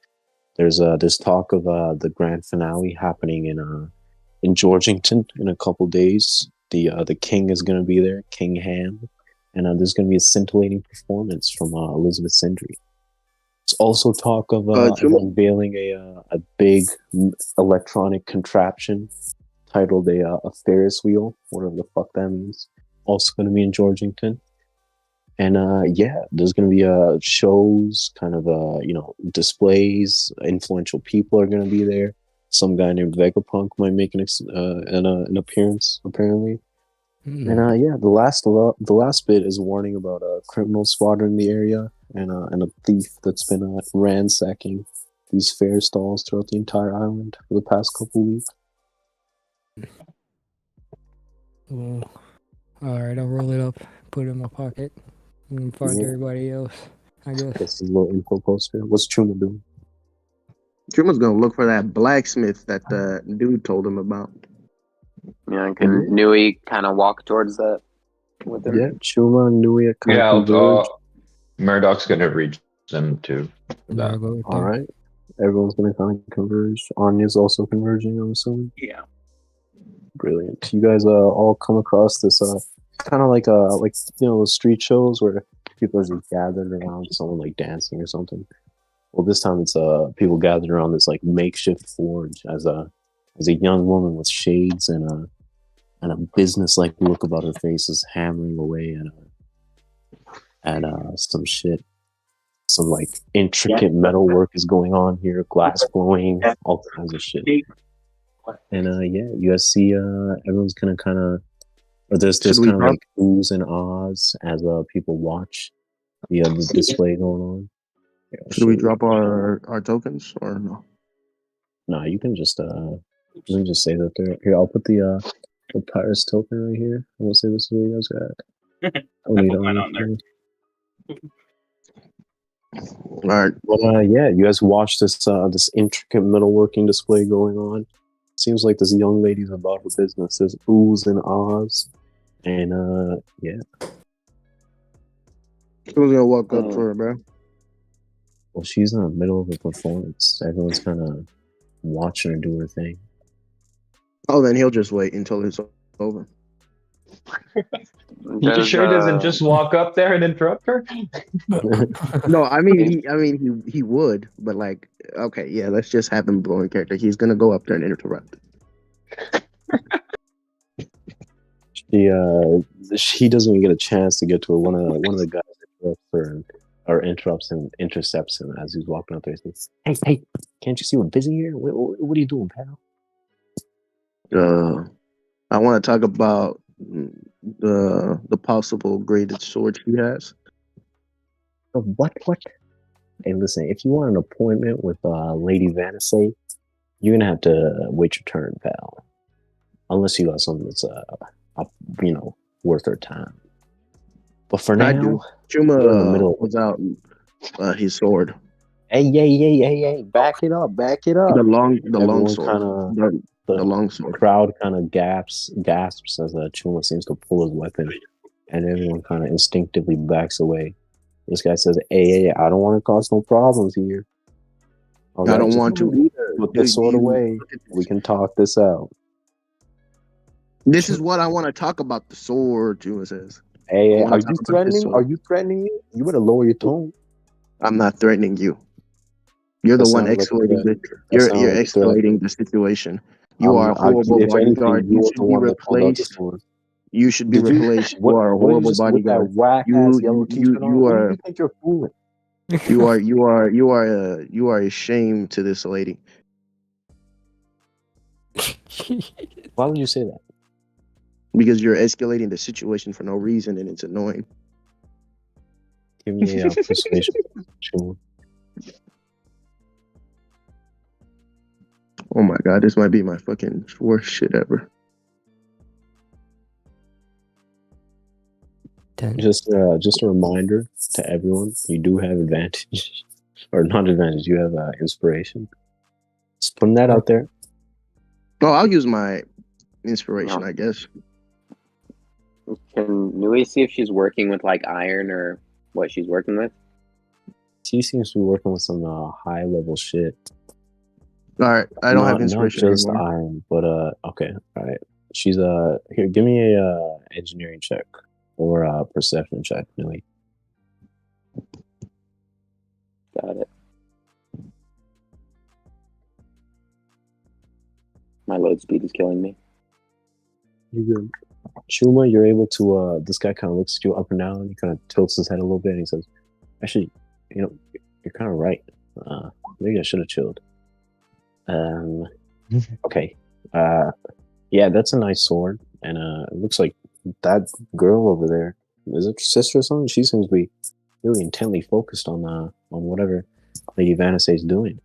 There's talk of the grand finale happening in Georgington in a couple days. The king is going to be there, King Ham, and there's going to be a scintillating performance from Elizabeth Sindri. There's also talk of unveiling a big electronic contraption titled a Ferris wheel, whatever the fuck that means. Also going to be in Georgington. And there's going to be shows, kind of displays. Influential people are going to be there. Some guy named Vegapunk might make an appearance, apparently. And the last bit is a warning about a criminal spotted in the area and a thief that's been ransacking these fair stalls throughout the entire island for the past couple weeks. Well, alright, I'll roll it up, put it in my pocket, and find everybody else, I guess. This is a little info poster. What's Chuma doing? Chuma's gonna look for that blacksmith that the dude told him about. Yeah, can Nui kind of walk towards that with him? Yeah, Chuma and Nui are kind Yeah, of converge. Murdoch's gonna reach them too. Yeah, I'll go with All that. right. Everyone's going to kind of converge. Anya's also converging, I'm assuming. Yeah. Brilliant. You guys all come across this kind of like those street shows where people are just gathered around someone like dancing or something. Well, this time it's people gathered around this like makeshift forge as a young woman with shades and a business-like look about her face is hammering away at some shit. Some like intricate metal work is going on here, glass blowing, all kinds of shit. And you guys see everyone's kind of or there's kind of like oohs and ahs as people watch the display going on. Should we drop our tokens or no? Nah, you can just say that there. Here, I'll put the Pirates token right here. I'm gonna say this is where you guys are at. I'll I need put on mine you on there. All right. Well, yeah, you guys watch this this intricate metalworking display going on. Seems like this young lady's about her business. There's oohs and ahs, and yeah. Who's gonna walk up for her, bro? Well, she's in the middle of a performance. Everyone's kind of watching her do her thing. Oh, then he'll just wait until it's over. You sure he doesn't just walk up there and interrupt her? No, I mean he would, but like, okay, yeah, let's just have him blow in character. He's gonna go up there and interrupt. He doesn't even get a chance to get to her. One of the guys interrupts and intercepts him as he's walking up there. He says, "Hey, can't you see we're busy here? What are you doing, pal?" I want to talk about the possible graded sword he has. What? Hey, listen, if you want an appointment with Lady Vanessa, you're gonna have to wait your turn, pal. Unless you got something that's worth her time. But for now, I do. Chuma was out his sword. Hey! Back it up! The long sword. Kinda, the long sword. Crowd kind of gasps as Chuma seems to pull his weapon, and everyone kind of instinctively backs away. This guy says, "Hey, I don't want to cause no problems here. I don't want to either. Put this sword away. We can talk this out." This is what I want to talk about. The sword, Chuma says. Hey, are you threatening? Are you threatening me? You better lower your tone. I'm not threatening you. You're the one escalating you're escalating the situation. You are a horrible bodyguard. You should be replaced. You should be replaced. You are a horrible bodyguard. You are. You think you're fooling? You are a shame to this lady. Why would you say that? Because you're escalating the situation for no reason, and it's annoying. Give me a persuasion. Oh my god, this might be my fucking worst shit ever. 10. Just a reminder to everyone: you do have advantage, or not advantage. You have inspiration. Just putting that out there. Oh, I'll use my inspiration, I guess. Can Nui see if she's working with like iron or what she's working with? She seems to be working with some high level shit. All right, I don't have inspiration not just anymore. iron, but okay, all right. She's here. Give me a engineering check or a perception check, Nui. Got it. My load speed is killing me. You're good. Chuma, you're able to. This guy kind of looks at you up and down. And he kind of tilts his head a little bit, and he says, "Actually, you're kind of right. Maybe I should have chilled." Okay. Yeah, that's a nice sword, and it looks like that girl over there, is it your sister or something? She seems to be really intently focused on whatever Lady Vanessa is doing.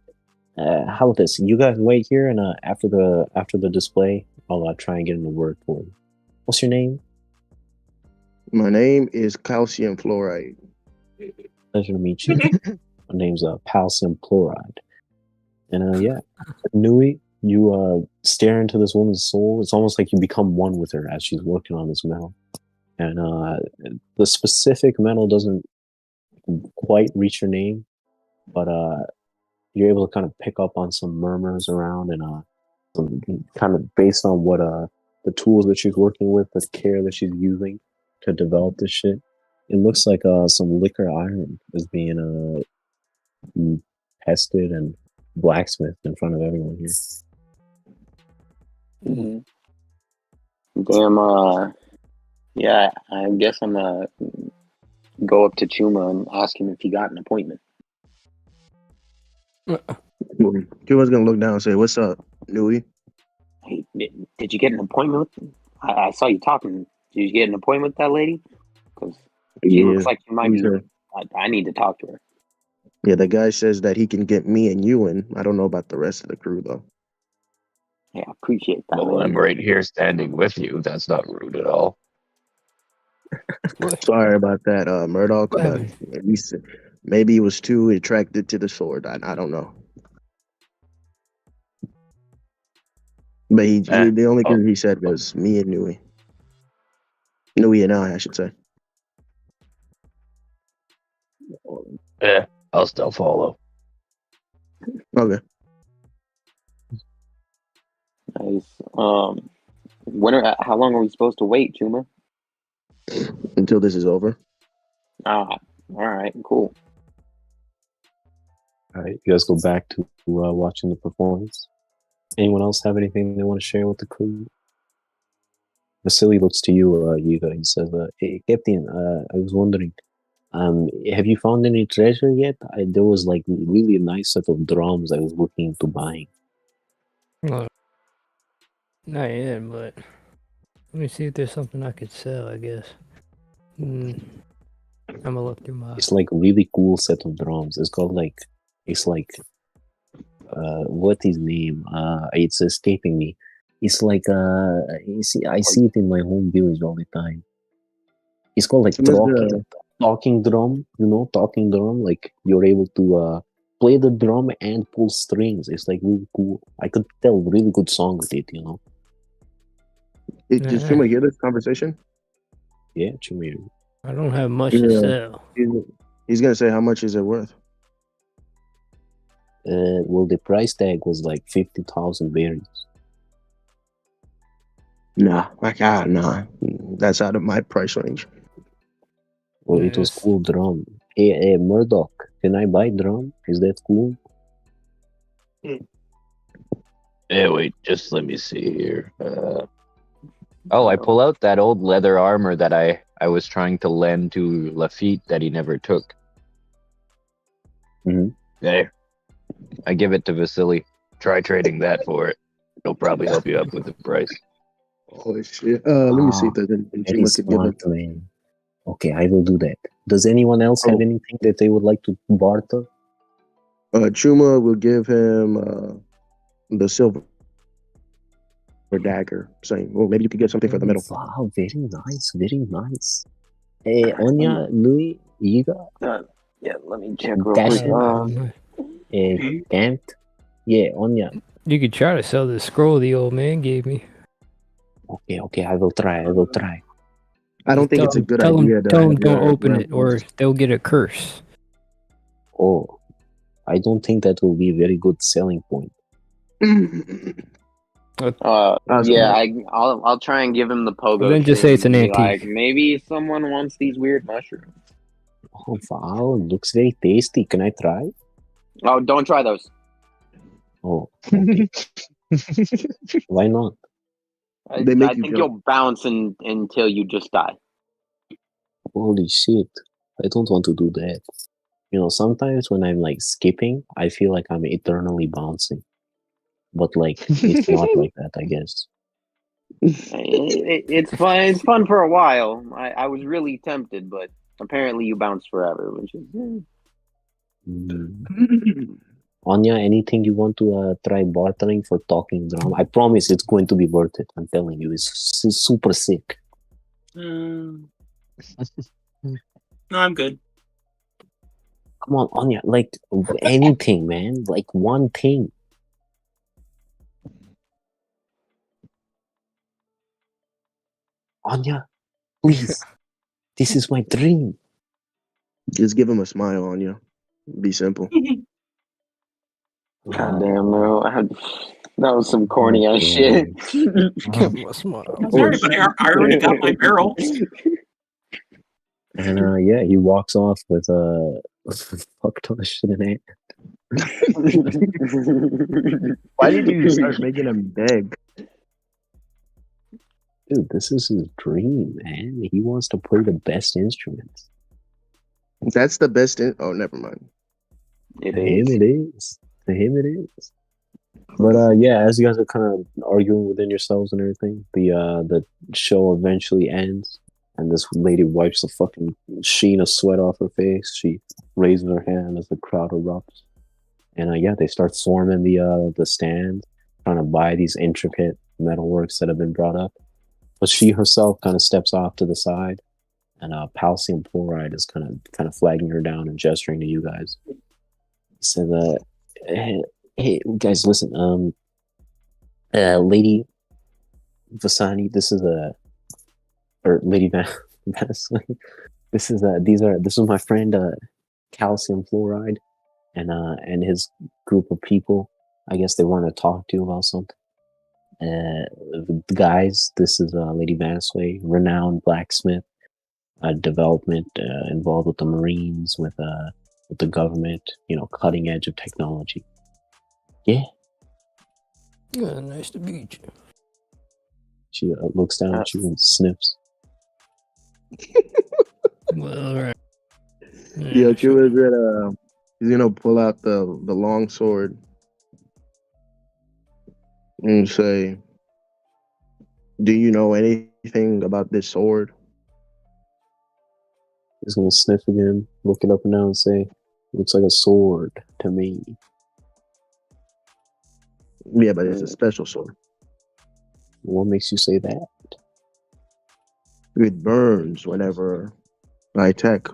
How about this? You guys wait here, and after the display, I'll try and get in the word for you. What's your name? My name is calcium fluoride. Pleasure to meet you. My name's calcium fluoride. And yeah, Nui, you stare into this woman's soul. It's almost like you become one with her as she's working on this metal. And the specific metal doesn't quite reach your name, but you're able to kind of pick up on some murmurs around, and some kind of based on what the tools that she's working with, the care that she's using to develop this shit. It looks like some liquor iron is being tested and blacksmith in front of everyone here. Mm-hmm. Damn, yeah, I guess I'm gonna go up to Chuma and ask him if he got an appointment. Chuma's gonna look down and say, "What's up, Nui?" Hey, did you get an appointment with him? I saw you talking. Did you get an appointment with that lady? Because she looks like she might be. I need to talk to her. Yeah, the guy says that he can get me and you in. I don't know about the rest of the crew though. Yeah, appreciate that. Well, I'm right here standing with you. That's not rude at all. What? Sorry about that, Murdoch, What but happened? maybe he was too attracted to the sword. I don't know. But the only Oh. thing he said was me and Nui. Nui and I should say. Yeah, I'll still follow. Okay. Nice. How long are we supposed to wait, Chuma? Until this is over. All right, cool. All right, you guys go back to watching the performance. Anyone else have anything they want to share with the crew? Vasily looks to you, Yiga. He says, "Hey, Captain, I was wondering, have you found any treasure yet? There was like really nice set of drums I was looking into buying." Not yet, but let me see if there's something I could sell. I guess. I'm gonna look through my. It's like really cool set of drums. It's called what is name? It's escaping me. It's like you see, I see it in my home village all the time. It's called like talking drum. You know, talking drum. Like you're able to play the drum and pull strings. It's like really cool. I could tell really good song with it. You know. Does Chuma hear this conversation? Yeah, Chuma. I don't have much to sell. He's gonna say how much is it worth? Well, the price tag was like 50,000 berries. Nah, nah. That's out of my price range. Well, it was cool drum. Hey, Murdoch, can I buy drum? Is that cool? Yeah, wait, just let me see here. I pull out that old leather armor that I was trying to lend to Lafitte that he never took. Mm-hmm. There. I give it to Vasily. Try trading that for it. It'll probably help you up with the price. Oh shit! Let me see if there's anything Very Chuma could give him. smart, man. Okay, I will do that. Does anyone else have anything that they would like to barter? Chuma will give him the silver dagger, saying, "Well, maybe you could get something for the metal." Wow, very nice, very nice. Hey, Onya, Louis, Yiga? Yeah, let me check real quick. Camped? Yeah, Onya. You could try to sell the scroll the old man gave me. Okay, I will try. I don't think it's a good idea. Tell them don't open it, or grandparents. they'll get a curse. Oh, I don't think that will be a very good selling point. I'll try and give him the pogo. Then just say it's an antique. Like, maybe someone wants these weird mushrooms. Oh wow, looks very tasty. Can I try? Oh, don't try those. Oh, okay. Why not? I think you'll bounce until you just die. Holy shit. I don't want to do that. You know, sometimes when I'm like skipping, I feel like I'm eternally bouncing. But like, it's not like that, I guess. It's fun. It's fun for a while. I was really tempted, but apparently you bounce forever, which is... Onya, anything you want to try bartering for talking drum? I promise it's going to be worth it. I'm telling you, it's super sick. No, I'm good. Come on, Onya, like anything, man. Like one thing. Onya, please. This is my dream. Just give him a smile on you. Be simple. God damn, no. That was some corny ass shit. I'm sorry, but I already got my barrel. And yeah, he walks off with a fuck ton of shit in it. Why did you start making him beg? Dude, this is his dream, man. He wants to play the best instruments. That's the best. Oh, never mind. To him it is. But yeah, as you guys are kind of arguing within yourselves and everything, the show eventually ends, And this lady wipes the fucking sheen of sweat off her face. She raises her hand as the crowd erupts. And yeah, they start swarming the stand, trying to buy these intricate metalworks that have been brought up. But she herself kind of steps off to the side, and calcium fluoride is kind of flagging her down and gesturing to you guys. He said, "Hey guys, listen. Lady Vasani, this is Lady Vanessa. This is my friend calcium fluoride, and his group of people. I guess they want to talk to you about something. The guys, this is Lady Vanessa, renowned blacksmith, development involved with the Marines, with the government, cutting edge of technology. Yeah." Nice to meet you. She looks down at you and sniffs. Well, all right. Yeah, Chuma's gonna he's gonna pull out the long sword and say, "Do you know anything about this sword?" He's gonna sniff again, look it up and down, and say, "Looks like a sword to me." Yeah, but it's a special sword. What makes you say that? It burns whenever I attack.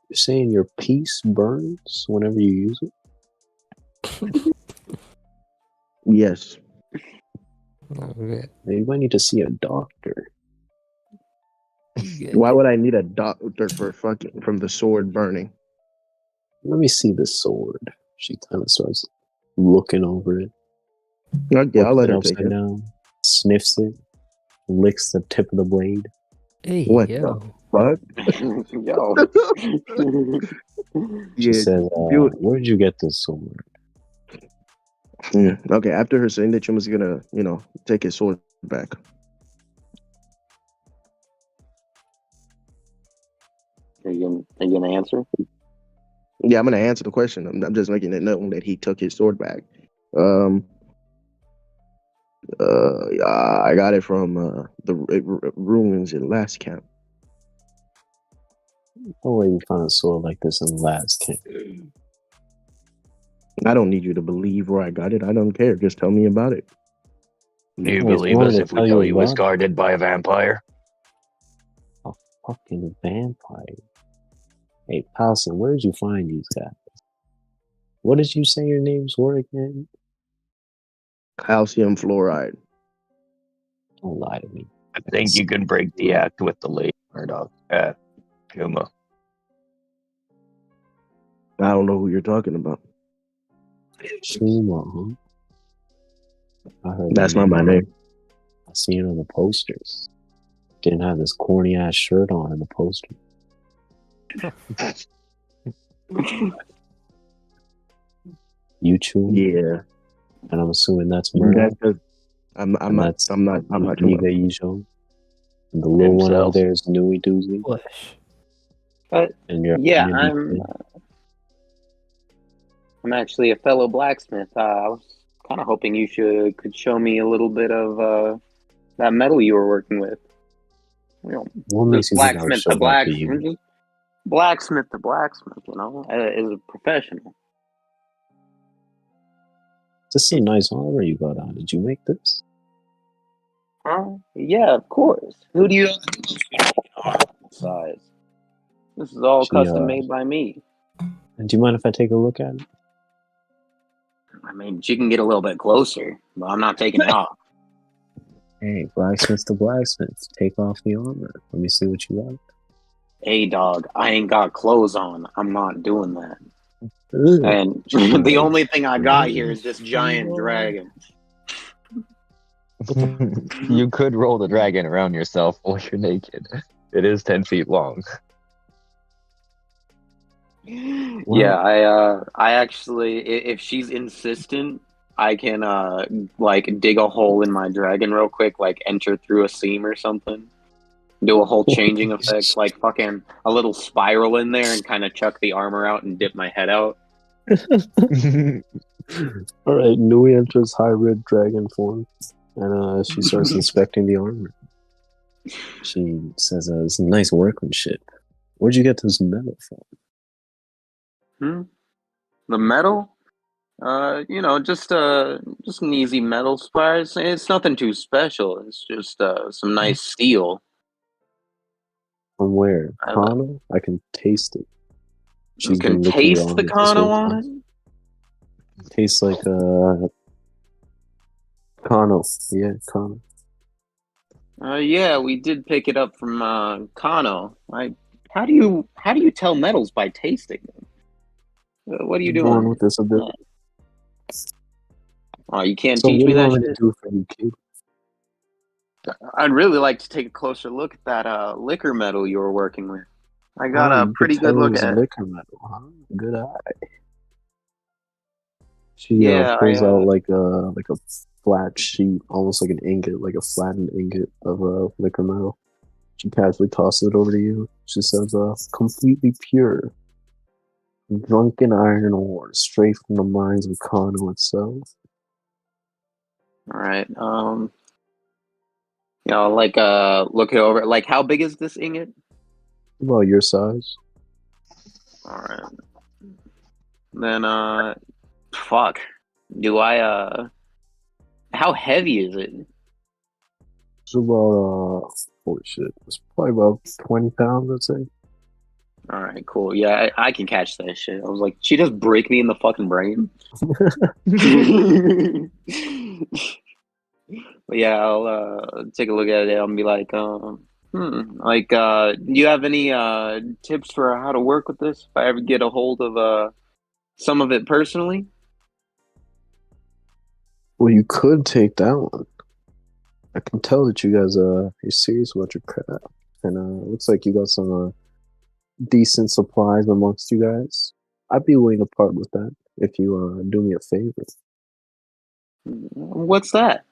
You're saying your piece burns whenever you use it? Yes. Okay. You might need to see a doctor. Why would I need a doctor from the sword burning? Let me see the sword. She kind of starts looking over it. Okay, I'll let her upside take it. down, sniffs it, licks the tip of the blade. Hey, What yo. What? Yo. She Yeah, says, you- "Where did you get this sword?" Yeah. Okay, after her saying that, Chuma's gonna, take his sword back. Are you gonna answer? Yeah, I'm gonna answer the question. I'm just making it known that he took his sword back. I got it from the ruins in Last Camp. No way you found a sword like this in the last camp. I don't need you to believe where I got it. I don't care. Just tell me about it. Do you Well, believe want us me to if we tell tell you you it was about it? guarded by a vampire? A fucking vampire. Hey, Palson, where did you find these guys? What did you say your names were again? Calcium fluoride. Don't lie to me. I think you can break the act with the lady Murdoch at Chuma. I don't know who you're talking about. Chuma, huh? I heard That's that not my name. I seen it on the posters. Didn't have this corny ass shirt on in the poster. You Chuma? Yeah. And I'm assuming that's Murdoch. I'm And not. that's I'm not. I'm not. Chuma. Yiga Yijo. And the little one over Himself. there is Nui Doozy. Flesh. And you're Yeah, and I'm actually a fellow blacksmith. I was kind of hoping you could show me a little bit of that metal you were working with. what makes you think I would Blacksmith show to that to blacksmith, you? blacksmith to blacksmith. As a professional. This is a nice armor you got on. Did you make this? Yeah, of course. Who do you size? This is all custom made by me. And do you mind if I take a look at it? I mean, she can get a little bit closer, but I'm not taking it off. Hey, blacksmith to blacksmith. Take off the armor. Let me see what you got. Hey, dog, I ain't got clothes on. I'm not doing that. Ugh. And the only thing I got here is this giant dragon. You could roll the dragon around yourself while you're naked. It is 10 feet long. Yeah, I actually, if she's insistent, I can dig a hole in my dragon real quick, like enter through a seam or something, do a whole changing effect, like fucking a little spiral in there, and kind of chuck the armor out and dip my head out. All right, Nui enters high red dragon form, and she starts inspecting the armor. She says, "It's nice workmanship. Where'd you get this metal from?" The metal? Just an easy metal spire. It's nothing too special. It's just some nice steel. From where? I Kano? I can taste it. You She's can been licking your taste the arm this Kano whole on time. it. Tastes like Kano. Yeah, Kano. Yeah, we did pick it up from Kano. How do you tell metals by tasting them? What are you Born doing? with this ability. Oh, you can't So teach what me do you that want me to shit? do for you, kid? I'd really like to take a closer look at that liquor metal you were working with. I got Oh, a you could pretty good tell it look was at it. liquor metal, huh? Good eye. She Yeah, pulls out like a flat sheet, almost like an ingot, like a flattened ingot of liquor metal. She casually tosses it over to you. She says, completely pure. Drunken iron ore, straight from the mines of Kano itself. all right. Look it over. Like, how big is this ingot? About your size. All right. Then, fuck. Do I, how heavy is it? It's about, holy shit, it's probably about 20 pounds, I'd say. All right, cool. Yeah, I can catch that shit. I was like, she just break me in the fucking brain. But yeah, I'll take a look at it and be like, do you have any tips for how to work with this? If I ever get a hold of some of it personally? Well, you could take that one. I can tell that you guys you're serious about your craft, and it looks like you got some decent supplies amongst you guys. I'd be willing to part with that if you do me a favor. What's that?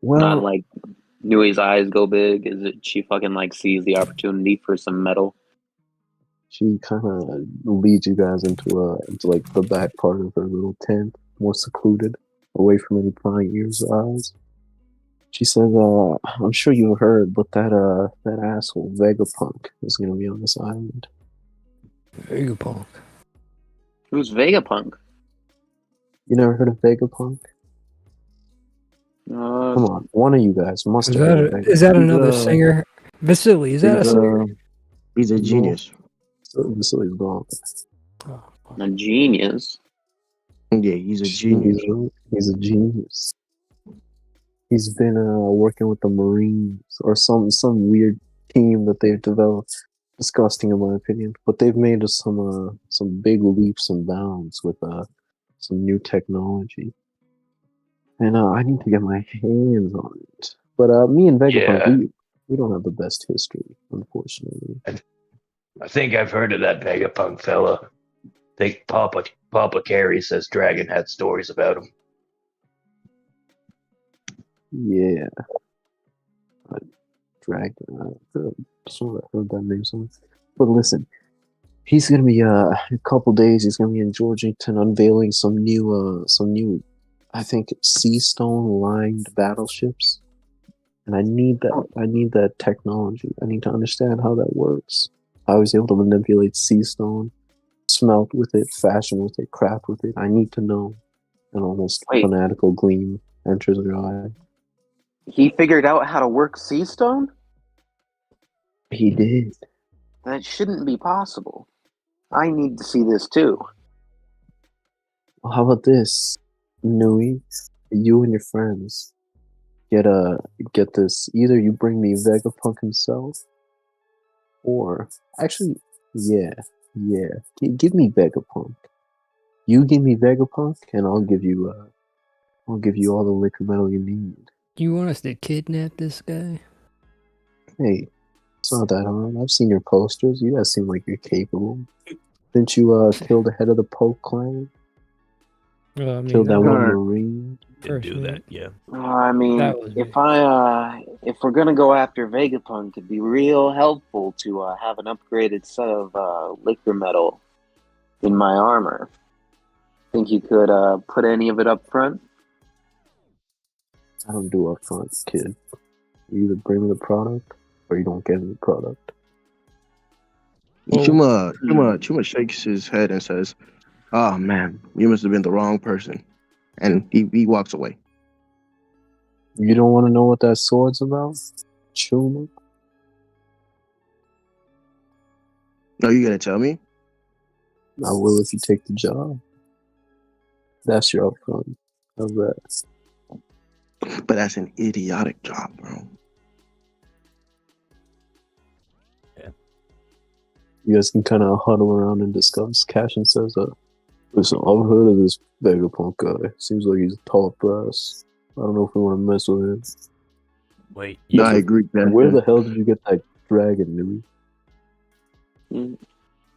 Well, Not like Newey's eyes go big. Is it she fucking like sees the opportunity for some metal? she kind of leads you guys into like the back part of her little tent, more secluded, away from any prying ears or eyes. She says, "I'm sure you've heard, but that asshole Vegapunk is gonna be on this island." Vegapunk. Who's Vegapunk? You never heard of Vegapunk? Come on, one of you guys must Is have heard of that Vegapunk. is that another singer? Vasily, is that a singer? He's a genius. Vasily's gone. A genius. Yeah, he's a genius. He's a genius. He's been working with the Marines or some weird team that they've developed. Disgusting in my opinion, but they've made some big leaps and bounds with some new technology, and I need to get my hands on it. But me and Vegapunk, we don't have the best history, unfortunately. I think I've heard of that Vegapunk fella. I think Papa Carey says Dragon had stories about him. Yeah, Dragon. I sort of heard that name somewhere. But listen, he's gonna be in a couple days. He's gonna be in Georgington unveiling some new, I think, sea stone lined battleships. And I need that. I need that technology. I need to understand how that works. I was able to manipulate sea stone, smelt with it, fashion with it, craft with it. I need to know. An almost fanatical gleam enters your eye. He figured out how to work sea stone? He did. That shouldn't be possible. I need to see this too. Well, how about this, Nui? You and your friends get this. Either you bring me Vegapunk himself, or actually, yeah. Give me Vegapunk. You give me Vegapunk, and I'll give you all the liquor metal you need. You want us to kidnap this guy? Hey, it's not that hard. I've seen your posters. You guys seem like you're capable. Didn't you kill the head of the Poke clan? Well, I mean, Killed that one was Marine? Did do that, yeah. I mean, That was if we're gonna go after Vegapunk, it'd be real helpful to have an upgraded set of liquor metal in my armor. Think you could put any of it up front? I don't do up front, kid. You either bring me the product or you don't get me the product. Chuma shakes his head and says, "Oh man, you must have been the wrong person," and he walks away. You don't want to know what that sword's about, Chuma? Are you gonna tell me? I will if you take the job. That's your upfront. How's that? But that's an idiotic job, bro. You guys can kind of huddle around and discuss. Cashin says, listen, I've heard of this Vegapunk guy. Seems like he's top brass. I don't know if we want to mess with him. Wait, No, I agree. Where the hell did you get that dragon, Nui?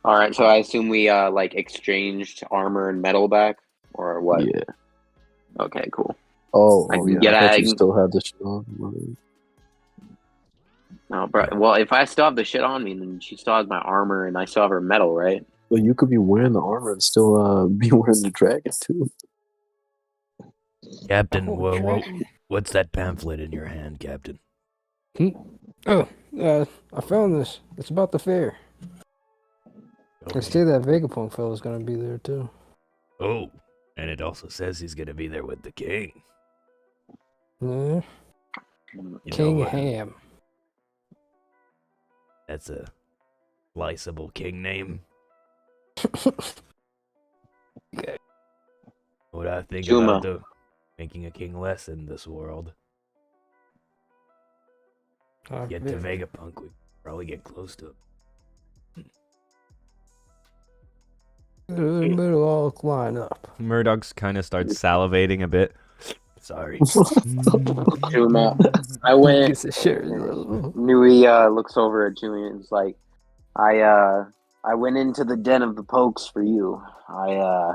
All right, so I assume we like exchanged armor and metal back, or what? Yeah. Okay, cool. Oh, I oh can yeah. get I thought I you can- still had the shit on. No, bro. Well, if I still have the shit on me, then she still has my armor, and I still have her metal, right? Well, you could be wearing the armor and still be wearing the dragon too. Captain, Oh, what's that pamphlet in your hand, Captain? Oh, I found this. It's about the fair. I see that Vegapunk fellow's gonna be there too. Oh, and it also says he's gonna be there with the king. Yeah. You King know, Ham. That's a sliceable king name. What I think Chuma. about making a king less in this world. Get to Vegapunk, we probably get close to him. It'll all line up. Murdoch's kind of starts salivating a bit. Sorry. Chuma, I went. Gets a shirt. Nui looks over at Chuma and is like, I went into the den of the pokes for you. I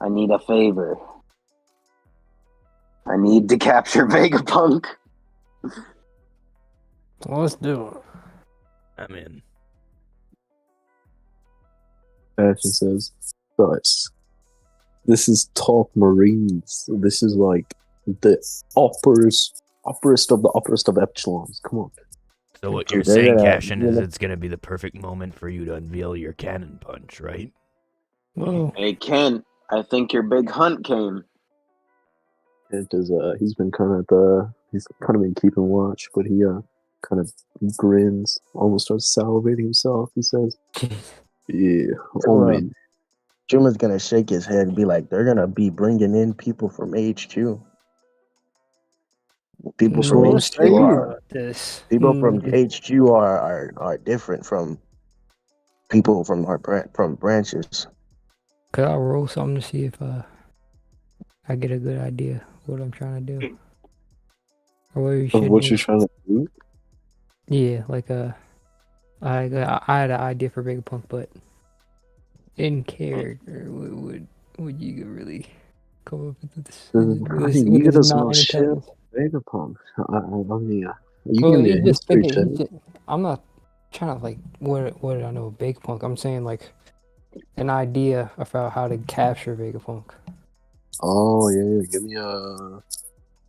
need a favor. I need to capture Vegapunk. Well, let's do it. I'm in. Cashin says, guys, this is top Marines. This is like the upperest of the upperest of echelons. Come on. So what you're saying, Cashin, is it's gonna be the perfect moment for you to unveil your cannon punch, right? Well, Hey Ken, I think your big hunt came. It is, he's been kind of been keeping watch, but he kind of grins, almost starts salivating himself. He says, "Yeah, oh man, Chuma's gonna shake his head and be like, "They're gonna be bringing in people from HQ. People from well, HQ let's see are about this. people from HQ are different from people from from branches." Could I roll something to see if I get a good idea what I'm trying to do? Or what you of what should you're trying to do." Yeah, like I had an idea for Vegapunk, but in character, would Yiga really come up with this? Yiga doesn't know shit. Vegapunk. I mean, you Well, give me a he's just history thinking. check. I'm not trying to like what did I know of Vegapunk? I'm saying like an idea about how to capture Vegapunk. Oh yeah, give me a.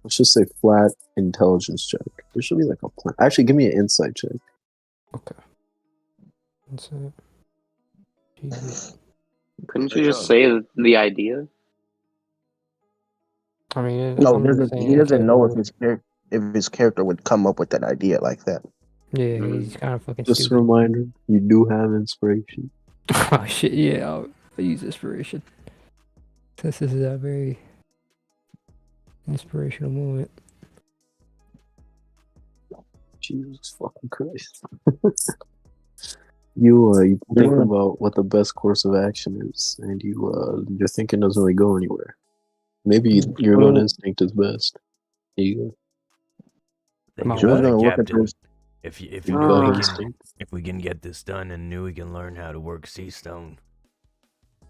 Let's just say flat intelligence check. There should be like a plan. Actually, give me an insight check. Okay. That's it. Jesus. Couldn't you just say the idea? I mean, No, I'm just saying he doesn't know intelligent. if his character would come up with an idea like that. Yeah, he's kind of fucking Just a stupid. reminder, you do have inspiration. Oh shit! Yeah, I'll use inspiration. This is a very inspirational moment. Jesus fucking Christ. You think about what the best course of action is, and your thinking doesn't really go anywhere. Maybe your gut instinct is best. You Think Chuma's about gonna it, look at Captain. this. If we can get this done and Nui can learn how to work sea stone,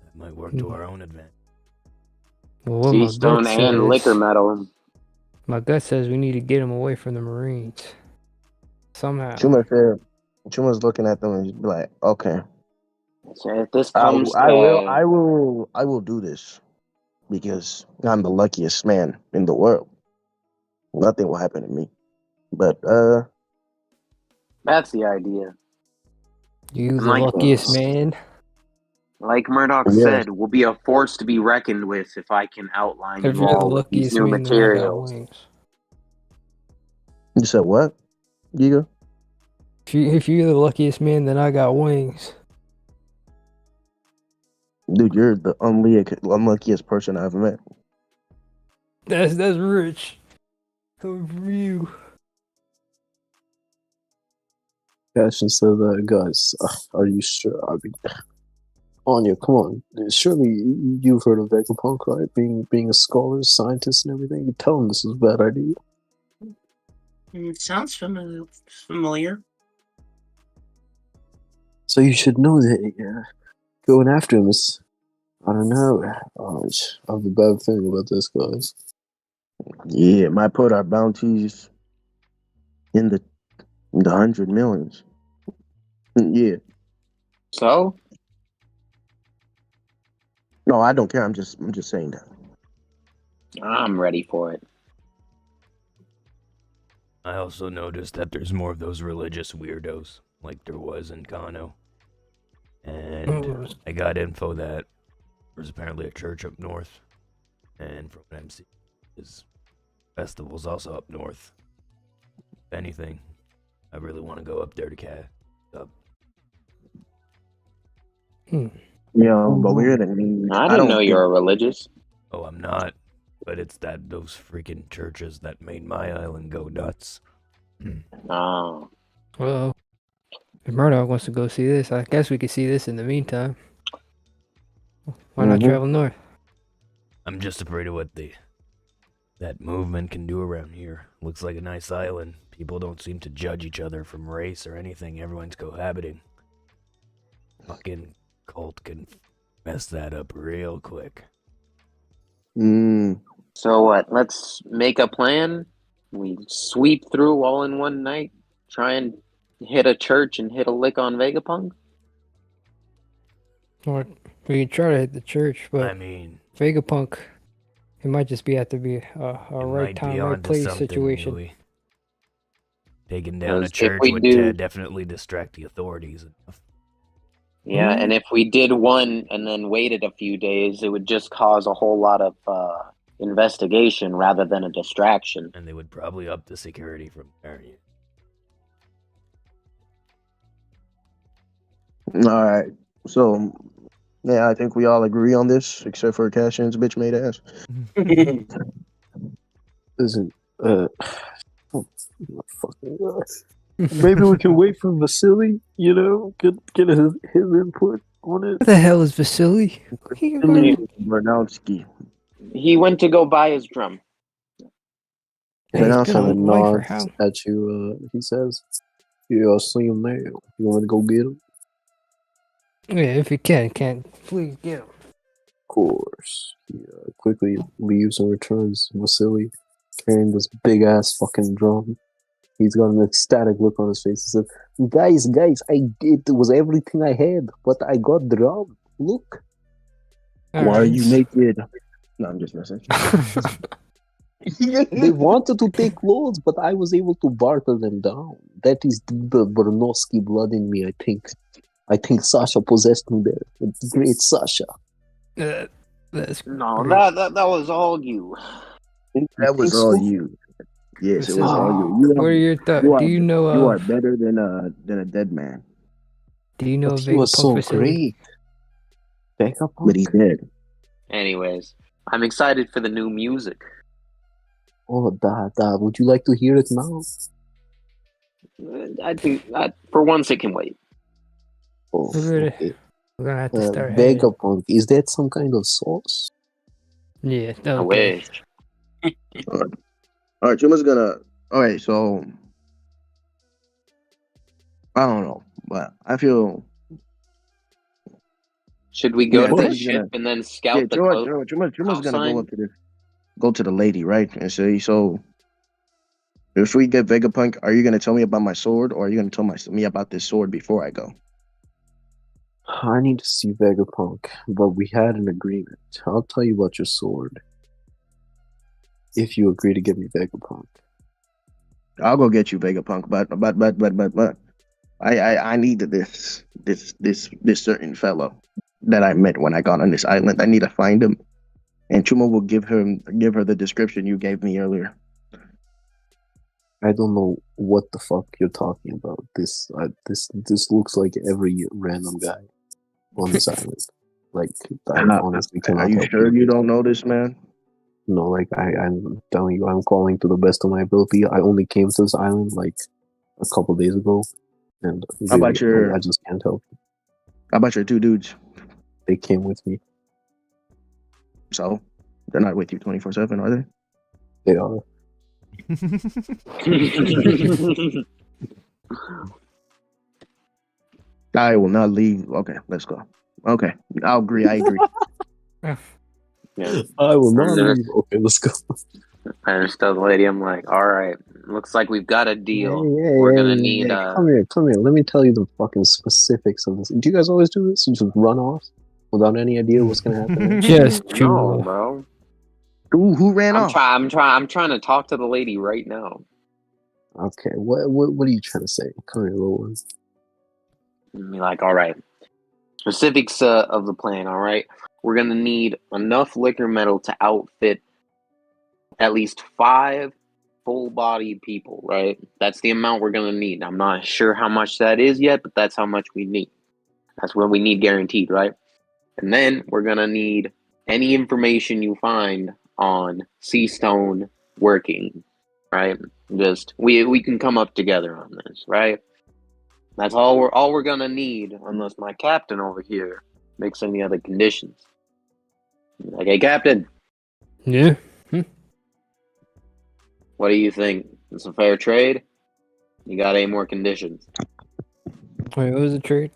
that might work to our own advantage. Well, what my Sea stone gut and says- liquor metal. My gut says we need to get him away from the Marines. Somehow. Chuma's looking at them and he's like, "Okay, So if this I comes, will do this because I'm the luckiest man in the world. Nothing will happen to me." But That's the idea. You And the luckiest man. like Murdoch yeah. said, will be a force to be reckoned with if I can outline If you you're the all with these luckiest new man, then I got materials. wings. You said what? Yiga? If you're the luckiest man, then I got wings. Dude, you're the unluckiest person I've met. That's rich. Coming from you. Cashin said, guys, are you sure? I mean, Onya, come on. Surely you've heard of Vegapunk, right? Being a scholar, scientist, and everything. You tell him this is a bad idea. It sounds familiar. So you should know that going after him is, I don't know. I have a bad feeling about this, guys. Yeah, it might put our bounties in the 100 millions. Yeah. So? No, I don't care. I'm just saying that. I'm ready for it. I also noticed that there's more of those religious weirdos, like there was in Kano. And I got info that there's apparently a church up north, and from what I'm seeing, his festival's also up north. If anything, I really want to go up there to catch up. Yeah, but we're the I didn't know you were religious. Oh, I'm not. But it's those freaking churches that made my island go nuts. Oh. Well, if Murdoch wants to go see this, I guess we could see this in the meantime. Why not travel north? I'm just afraid of what that movement can do around here. Looks like a nice island. People don't seem to judge each other from race or anything. Everyone's cohabiting. Fucking cult can mess that up real quick. So what? Let's make a plan. We sweep through all in one night. Try and hit a church and hit a lick on Vegapunk. Or we can try to hit the church, but I mean, Vegapunk, it might just have to be a right time, right place situation. Louis. Taking down a If church we would do- definitely distract the authorities enough. Yeah, and if we did one and then waited a few days, it would just cause a whole lot of investigation rather than a distraction. And they would probably up the security from there. All right. So, yeah, I think we all agree on this, except for Cashin's bitch made ass. Listen, fucking maybe we can wait for Vasily, get his input on it. What the hell is Vasily? Bernowski. He went to go buy his drum. Bernowski nods at you, he says, yeah, I'll see him there. You want to go get him? Yeah, if you can please get him. Of course. He quickly leaves and returns Vasily carrying this big ass fucking drum. He's got an ecstatic look on his face. He said, guys, it was everything I had, but I got drum. Look. Why are you naked? No, I'm just messing. They wanted to take clothes, but I was able to barter them down. That is the Bernosky blood in me, I think. I think Sasha possessed me there. The great Sasha. That's No, great. that was all you. That was all you. Yes, it was all you. What are your thoughts? Do you know you are better than a dead man. Do you know he was so Vasily? great. But he's dead. Anyways, I'm excited for the new music. Oh, da. Would you like to hear it now? I think for once it can wait. Oh, We're okay. gonna have to start. Vegapunk, is that some kind of sauce? Yeah, okay. I wish. All right, Chuma's gonna. All right, so I don't know, but I feel. Should we go to the Chuma's ship and then scout the Chuma's gonna go to the lady, right? And say, so if we get Vegapunk, are you gonna tell me about my sword, or are you gonna tell me about this sword before I go? I need to see Vegapunk, but we had an agreement. I'll tell you about your sword if you agree to give me Vegapunk. I'll go get you, Vegapunk. But I need this certain fellow that I met when I got on this island. I need to find him, and Chuma will give her the description you gave me earlier. I don't know what the fuck you're talking about. This looks like every random guy on this island. Like, I honestly cannot. Are you help sure you don't know this man? No, like I'm telling you, I'm calling to the best of my ability. I only came to this island like a couple days ago, and How about your? I just can't help you. How about your two dudes? They came with me. So they're not with you 24/7, are they? They are. I will not leave. Okay, let's go. Okay, I agree. Yeah. I will not leave. Okay, let's go. I understood the lady. I'm like, all right, looks like we've got a deal. Yeah, We're gonna need. Come here. Let me tell you the fucking specifics of this. Do you guys always do this? You just run off without any idea what's gonna happen? Just No, Chuma. bro. Who ran off? I'm trying to talk to the lady right now. Okay, what are you trying to say? Come here, little one. And be like, all right, specifics of the plan. All right, we're gonna need enough liquor metal to outfit at least 5 full-bodied people. Right, that's the amount we're gonna need. I'm not sure how much that is yet, but that's how much we need. That's what we need guaranteed, right? And then we're gonna need any information you find on Seastone working, right? Just we can come up together on this, right? That's all we're gonna need, unless my captain over here makes any other conditions. Like, hey, Captain, Yeah. what do you think? It's a fair trade? You got any more conditions? Wait, what was the trade?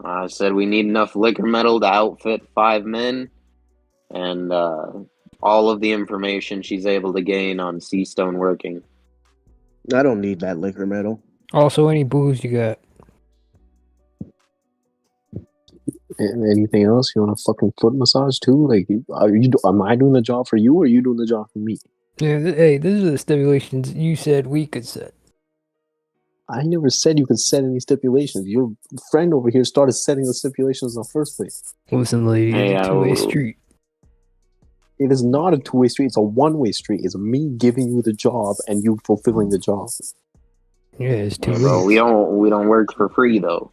I said we need enough liquor metal to outfit 5 men, and all of the information she's able to gain on Seastone working. I don't need that liquor metal. Also, any booze you got? Anything else? You want a fucking foot massage too? Like, am I doing the job for you, or are you doing the job for me? Yeah, hey, these are the stipulations you said we could set. I never said you could set any stipulations. Your friend over here started setting the stipulations in the first place. Listen, lady, Hey, it's a two-way street. It is not a two-way street. It's a one-way street. It's me giving you the job and you fulfilling the job. Yeah, it's two ways. Bro, we don't work for free though.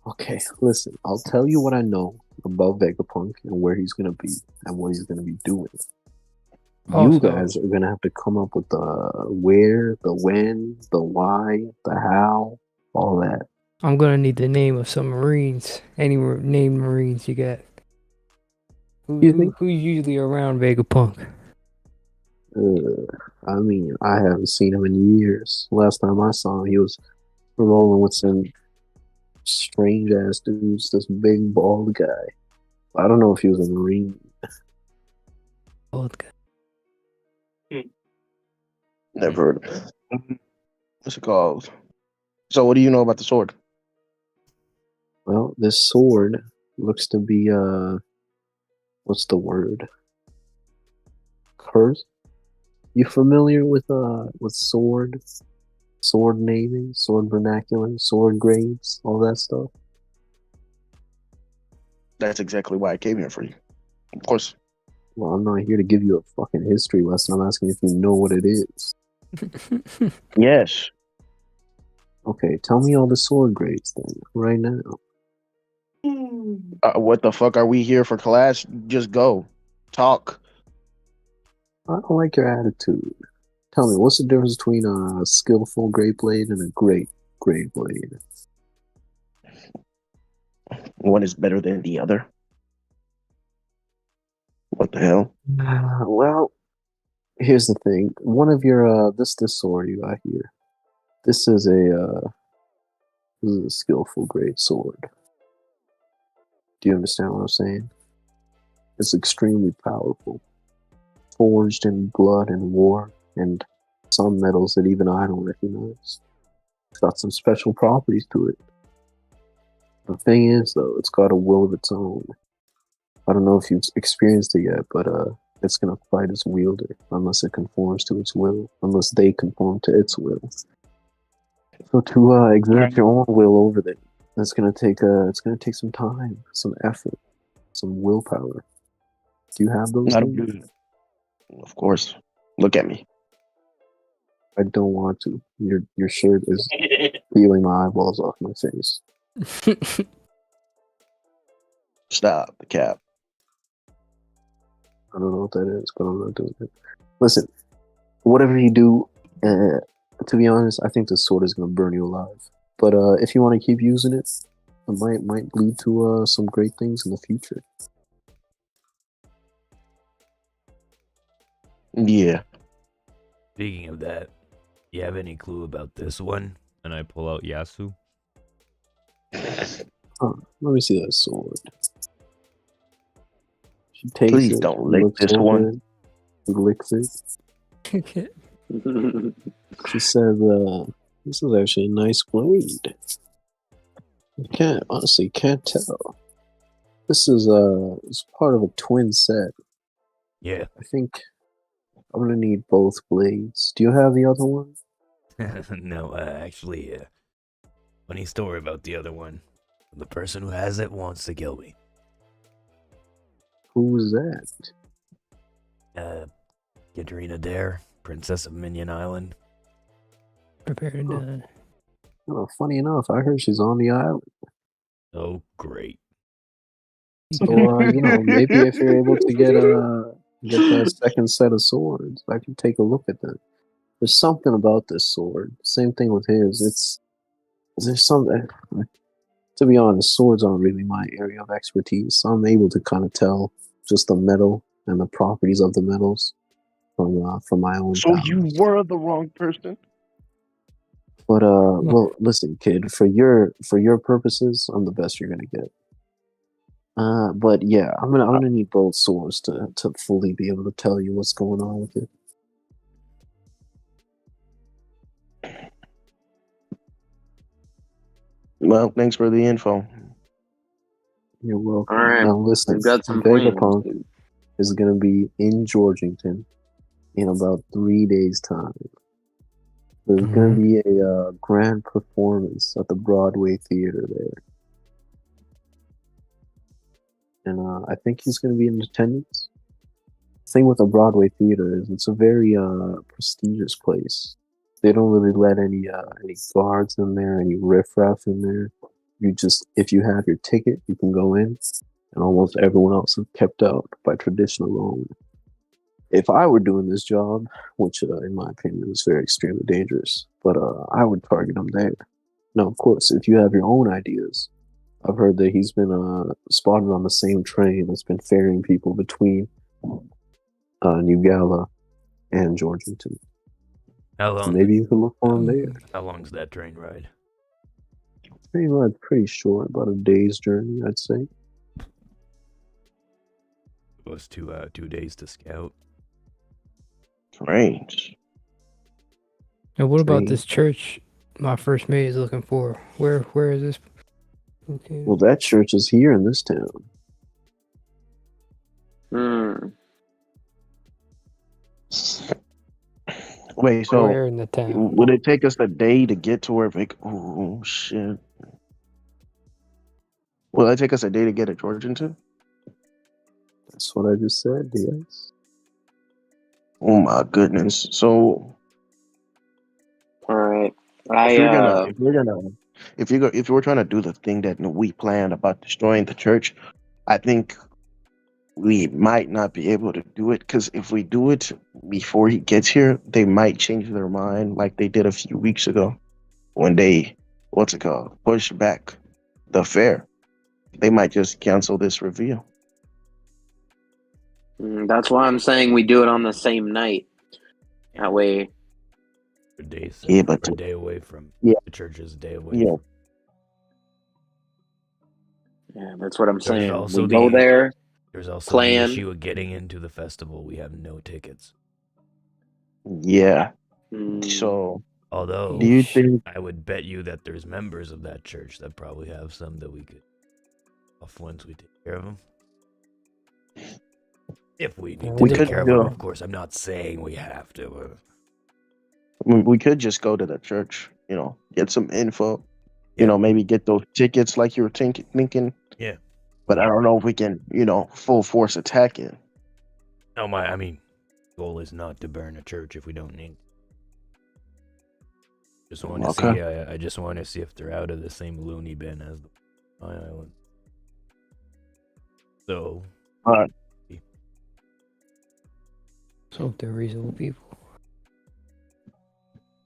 Okay, listen. I'll tell you what I know about Vegapunk and where he's gonna be and what he's gonna be doing. Also, You guys are gonna have to come up with the where, the when, the why, the how, all that. I'm gonna need the name of some Marines. Any named Marines you got? Who's usually around Vegapunk? I mean, I haven't seen him in years. Last time I saw him, he was rolling with some strange ass dudes. This big bald guy. I don't know if he was a Marine. Bald guy. Never heard of it. What's it called? So, what do you know about the sword? Well, this sword looks to be what's the word? Curse. You familiar with sword naming, sword vernacular, sword grades, all that stuff? That's exactly why I came here for you. Of course. Well, I'm not here to give you a fucking history lesson. I'm asking if you know what it is. Yes. Okay, tell me all the sword grades then, right now. What the fuck are we here for class? Just go. Talk. I don't like your attitude. Tell me, what's the difference between a skillful great blade and a great blade? One is better than the other. What the hell? Well, here's the thing. One of your this sword you got here. This is a skillful great sword. Do you understand what I'm saying? It's extremely powerful. Forged in blood and war, and some metals that even I don't recognize. It's got some special properties to it. The thing is, though, it's got a will of its own. I don't know if you've experienced it yet, but it's gonna fight its wielder unless it conforms to its will, unless they conform to its will. So to exert your own will over them, it's gonna take some time, some effort, some willpower. Do you have those Not a things? dude. Of course. Look at me. I don't want to. Your shirt is peeling my eyeballs off my face. Stop the cap. I don't know what that is, but I'm not doing it. Listen, whatever you do, to be honest, I think this sword is gonna burn you alive. But if you want to keep using it, it might lead to some great things in the future. Yeah. Speaking of that, you have any clue about this one? And I pull out Yasu. Huh, let me see that sword. She takes Please it, don't lick looks this over one. it, licks it. She says, "This is actually a nice blade. Can't tell. This is it's part of a twin set. Yeah. I think I'm gonna need both blades. Do you have the other one? No, actually, funny story about the other one. The person who has it wants to kill me. Who was that? Katarina Dare, Princess of Minion Island. Prepare to die. Oh, funny enough, I heard she's on the island. Oh, great. So maybe if you're able to get that second set of swords, I can take a look at them. There's something about this sword. Same thing with his. There's something. To be honest, swords aren't really my area of expertise. So I'm able to kind of tell just the metal and the properties of the metals from my own. So you were the wrong person. But well, listen, kid. For your purposes, I'm the best you're gonna get. But yeah, I'm gonna need both swords to fully be able to tell you what's going on with it. Well, thanks for the info. You're welcome. All right, Now listen, we've got some plans. Vegapunk is gonna be in Georgington in about 3 days' time. There's gonna be a grand performance at the Broadway Theater there. And I think he's going to be in attendance. The thing with the Broadway Theater is it's a very prestigious place. They don't really let any guards in there, any riffraff in there. If you have your ticket, you can go in, and almost everyone else is kept out by tradition alone. If I were doing this job, which in my opinion is very extremely dangerous, but I would target them there. Now, of course, if you have your own ideas, I've heard that he's been spotted on the same train that's been ferrying people between New Gala and Georgington. How long? So maybe you can look for him there. How long's that train ride? Pretty short, about a day's journey, I'd say. It was 2 days to scout. Strange. And what about this church my first mate is looking for? Where is this? Okay. Well, that church is here in this town. Wait, so Where in the town? would it take us a day to get to where oh shit. Will it take us a day to get to Georgington? That's what I just said, yes. Oh my goodness. So All right. if you were trying to do the thing that we planned about destroying the church, I think we might not be able to do it, because if we do it before he gets here, they might change their mind like they did a few weeks ago when they pushed back the fair. They might just cancel this reveal. That's why I'm saying we do it on the same night. That way. A day, but a day away from the church is a day away. Yeah. Yeah, that's what I'm saying. Also we go there. There's also plan. the issue of getting into the festival. We have no tickets. Yeah. So, although, do you think I would bet you that there's members of that church that probably have some that we could off once we take care of them? If we need to We take could care of do- them, of course. I'm not saying we have to. We could just go to the church, get some info, Yeah. maybe get those tickets like you were thinking. Yeah. But I don't know if we can, full force attack it. No, goal is not to burn a church if we don't need. Just want to see. I just want to see if they're out of the same loony bin as my island. So. All right. So they're reasonable people.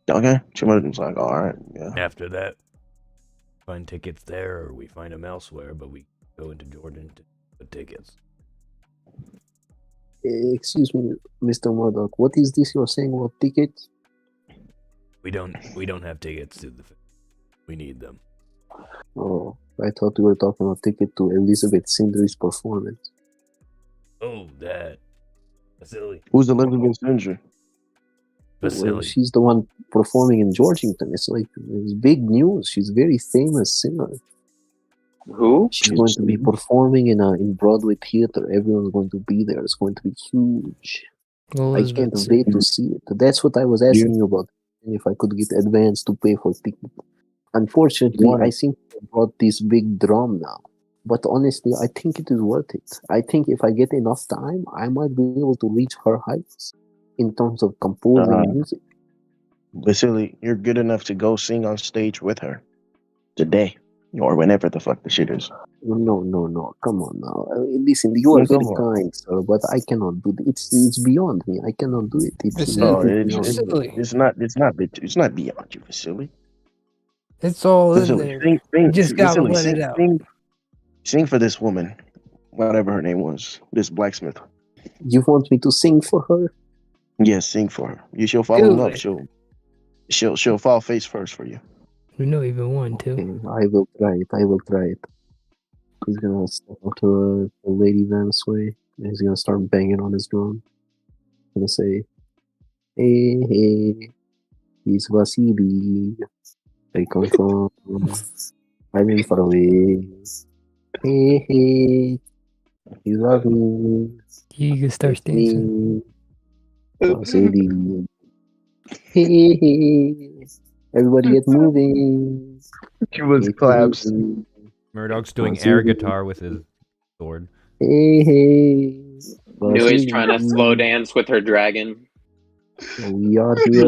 Okay. Chuma was like, all right, yeah. After that, find tickets there, or we find them elsewhere. But we go into Jordan to get tickets. Excuse me, Mr. Murdoch. What is this you're saying about tickets? We don't have tickets to the. We need them. Oh, I thought we were talking about ticket to Elizabeth Sindri's performance. Oh, that. Vasily. Who's Elizabeth Sindri? Vasily. Well, she's the one performing in Georgington. It's big news. She's a very famous singer. Who? She's going to be performing in Broadway theater. Everyone's going to be there. It's going to be huge. Well, I can't wait to see it. That's what I was asking you about. If I could get advance to pay for ticket. Unfortunately, I seem to have brought this big drum now. But honestly, I think it is worth it. I think if I get enough time, I might be able to reach her heights in terms of composing music. Vasily, you're good enough to go sing on stage with her today or whenever the fuck the shit is. No. Come on now. Listen, you are very kind, sir, but I cannot do it. It's beyond me. I cannot do it. It's not beyond you, Vasily. It's all Vasily, in there. You just gotta let it out. Sing for this woman, whatever her name was, this blacksmith. You want me to sing for her? Yes, sing for her. She'll fall in love. She'll fall face first for you. We know even one too. Okay, I will try it. He's gonna step up to a Lady Van's way, and he's gonna start banging on his drum. He's gonna say, hey, it's Vasily. I come from island far away. Hey, you love me. Yiga starts dancing. Vasily. Hey, everybody get moving. Chuma's claps. Murdoch's doing air guitar with his sword. Hey. Nui's trying to slow dance with her dragon. We are here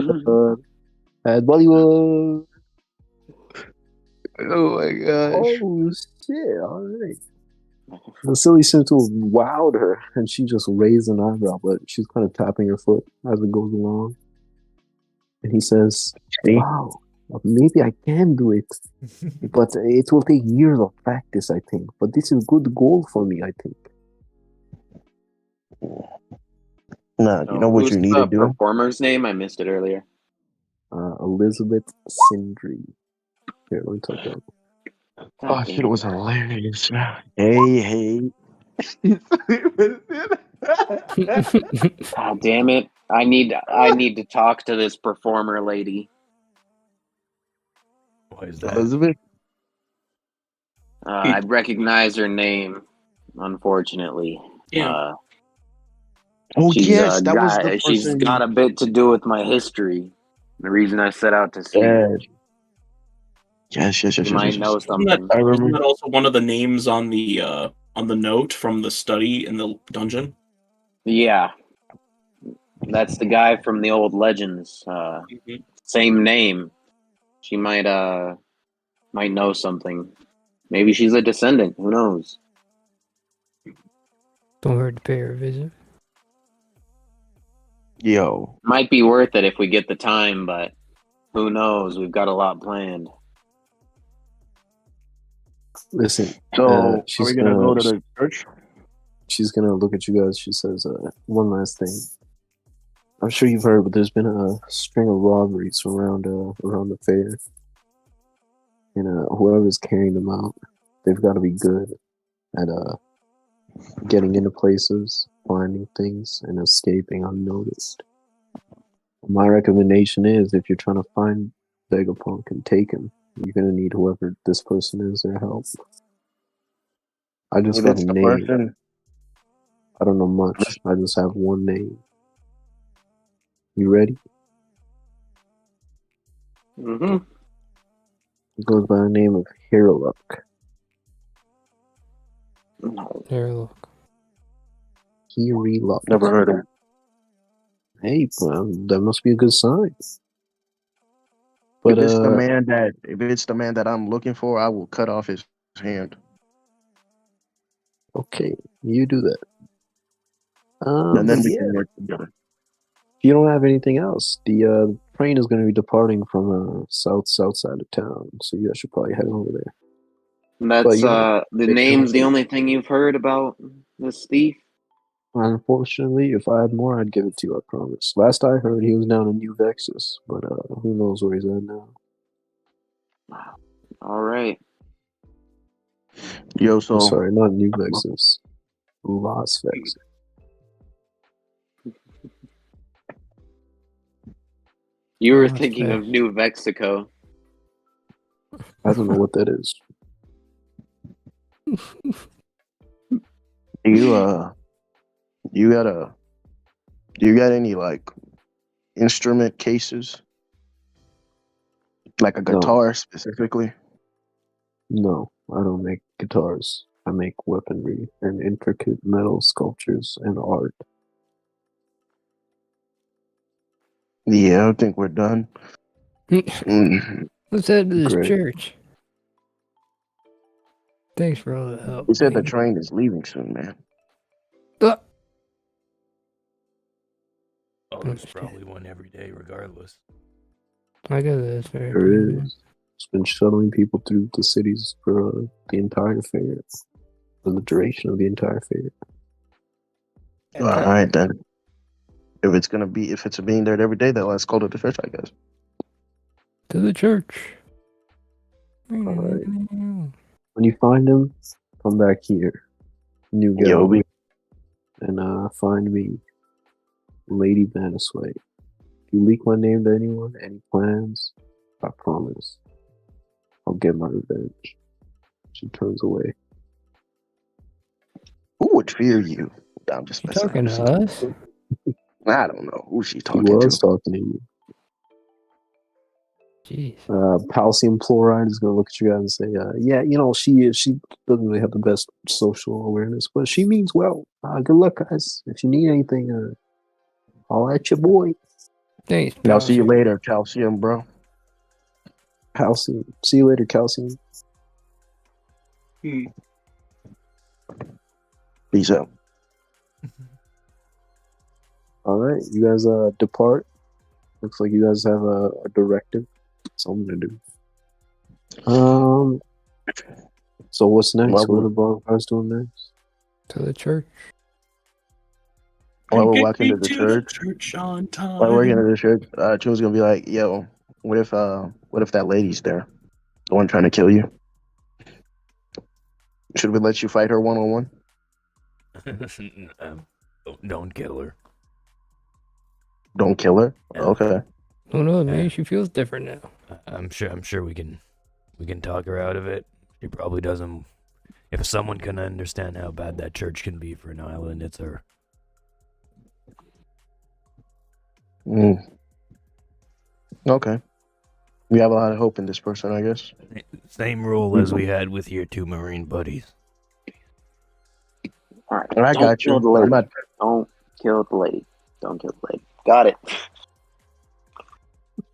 at Bollywood. Oh my gosh. Oh shit, alright. Vasily seems to have wowed her, and she just raised an eyebrow, but she's kind of tapping her foot as it goes along. And he says, wow, maybe I can do it. But it will take years of practice, I think. But this is a good goal for me, I think. Nah, you know what you need to do? Performer's name? I missed it earlier. Elizabeth Sindri. Here, let me talk about it. Oh, shit, it was hilarious. Hey. God damn it. I need to talk to this performer lady. Why is that? Elizabeth? I recognize her name, unfortunately. Yeah. Yes, that was the person. She's got a bit to do with my history. The reason I set out to see her. Yes. You might know something. Isn't that also one of the names on the note from the study in the dungeon? Yeah. That's the guy from the old legends. Same name. She might know something. Maybe she's a descendant. Who knows? Don't hurt to pay her a visit. Yo. Might be worth it if we get the time, but who knows? We've got a lot planned. Listen, so are we gonna go to the church? She's gonna look at you guys. She says, one last thing. I'm sure you've heard, but there's been a string of robberies around the fair. And whoever's carrying them out, they've got to be good at getting into places, finding things, and escaping unnoticed. My recommendation is, if you're trying to find Vegapunk and take him, you're gonna need whoever this person is their help. I just got a name. I don't know much. I just have one name. You ready? Mm-hmm. It goes by the name of Hiraluk. Here, look. Hiraluk. Never heard of him. Hey, well, that must be a good sign. But If it's the man that I'm looking for, I will cut off his hand. okay, you do that. And then But we yeah, can work together. if you don't have anything else, the train is going to be departing from south side of town, so you guys should probably head over there. That's yeah, the take name's the care. only thing you've heard about this thief. Unfortunately, if I had more, I'd give it to you. I promise. Last I heard, he was down in New Vexus, but who knows where he's at now? All right. Yo, Oh, so sorry, not New Vexus. Las Vexus. You were Las thinking of Vegas. New Mexico. I don't know what that is. do you got any like instrument cases? Like a No. guitar specifically? No, I don't make guitars. I make weaponry and intricate metal sculptures and art. Yeah, I think we're done. Mm. Let's head to this Great. church. Thanks for all the help. He said the man. train is leaving soon, man. Uh, Oh, there's probably one every day, regardless. I guess that's fair. There is. It's been shuttling people through the cities for the entire fair. For the duration of the entire fair. All right then. If it's being there every day, then let's go to the church, I guess. To the church. Alright. When you find him, come back here. New Yo, Gal. And find me, Lady Vanisway. If you leak my name to anyone, any plans, I promise, I'll get my revenge. She turns away. Who would fear you? I'm just You messing talking up. to us? I don't know who she's She talking was to. talking to you. Jeez. Calcium chloride is going to look at you guys and say, yeah, she doesn't really have the best social awareness, but she means well. Good luck, guys. If you need anything, I'll at your boy. Thanks, I'll see you Calcium. later, Calcium, bro. Calcium. See you later, Calcium. Peace out. All right, you guys depart. Looks like you guys have a directive. Something to do. So what's next? Well, What are the Barbarians doing next? To the church. While we're Get walking me to the to church, church on time. while we're getting to the church, Chuma's gonna be like, "Yo, what if that lady's there, the one trying to kill you? Should we let you fight her 1-on-1? Don't kill her. Don't kill her. Yeah. Okay. Who knows? Maybe she feels different now. I'm sure we can talk her out of it. She probably doesn't. If someone can understand how bad that church can be for an island, it's her. Okay. We have a lot of hope in this person, I guess. Same rule as we had with your two Marine buddies. All right. I Don't got kill you. the lady. I'm not- Don't kill the lady. Don't kill the lady. Got it.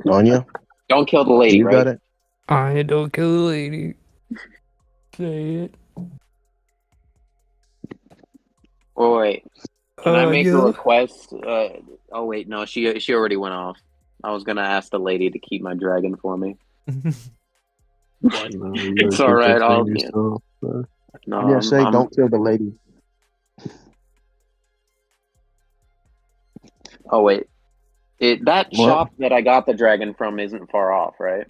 Onya, Don't kill the lady, you right? got it. I don't kill the lady. Say it. Oh wait. Can I make a yeah. request? Oh wait, no, she already went off. I was gonna ask the lady to keep my dragon for me. It's all right. I'll. No, Yeah, say I'm- don't kill the lady. Oh wait, that What? shop that I got the dragon from isn't far off, right?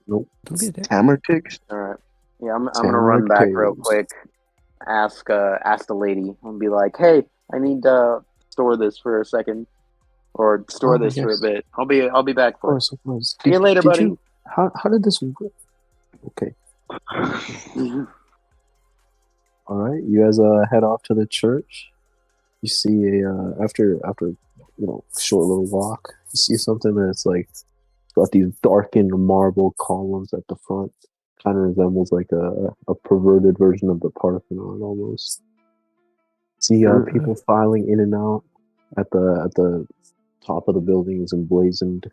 Nope. Don't get that. Hammer ticks. All right. Yeah, I'm gonna run back real Tales. quick. Ask the lady and be like, "Hey, I need to store this for a second, or store Oh, this for a yes. bit. I'll be back Of for it. course, of course. See you later, buddy." How did this work? Okay. All right, you guys head off to the church. you see after short little walk, you see something that's like got these darkened marble columns at the front. Kind of resembles like a perverted version of the Parthenon almost. See people filing in and out at the top of the buildings emblazoned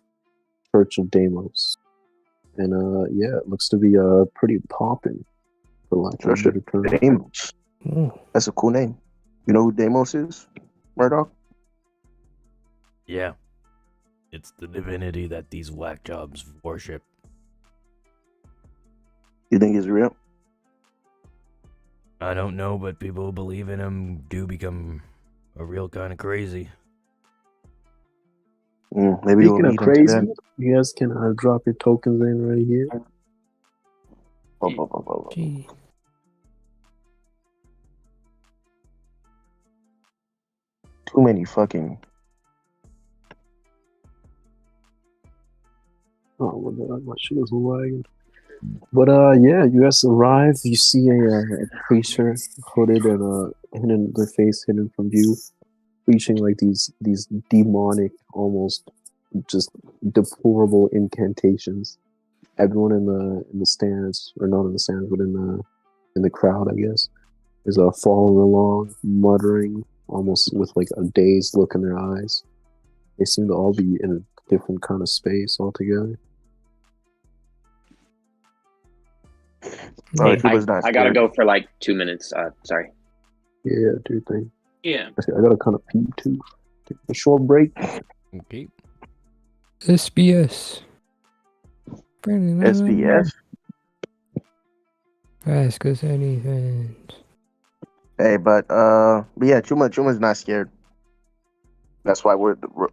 Church of Deimos. And yeah, it looks to be pretty poppin', for lack of a better term. Deimos. That's a cool name. You know who Deimos is, Murdoch? Yeah. It's the divinity that these whack jobs worship. You think he's real? I don't know, but people who believe in him do become a real kind of crazy. Maybe Speaking we'll of crazy, you guys can drop your tokens in right here. Gee. Too many fucking. Oh my god, my shit is lagging. But yeah, you guys arrive. You see a preacher hooded and hidden, their face hidden from view, preaching like these demonic, almost just deplorable incantations. Everyone in the stands, or not in the stands, but in the crowd, I guess, is following along, muttering, almost with like a dazed look in their eyes. They seem to all be in a different kind of space altogether. Hey, I gotta go for like 2 minutes. Sorry. Yeah, do your thing. Yeah. I gotta kind of pee too. Take a short break. Okay. SBS. SBS? Ask us anything. Hey, but yeah, Chuma's not scared. That's why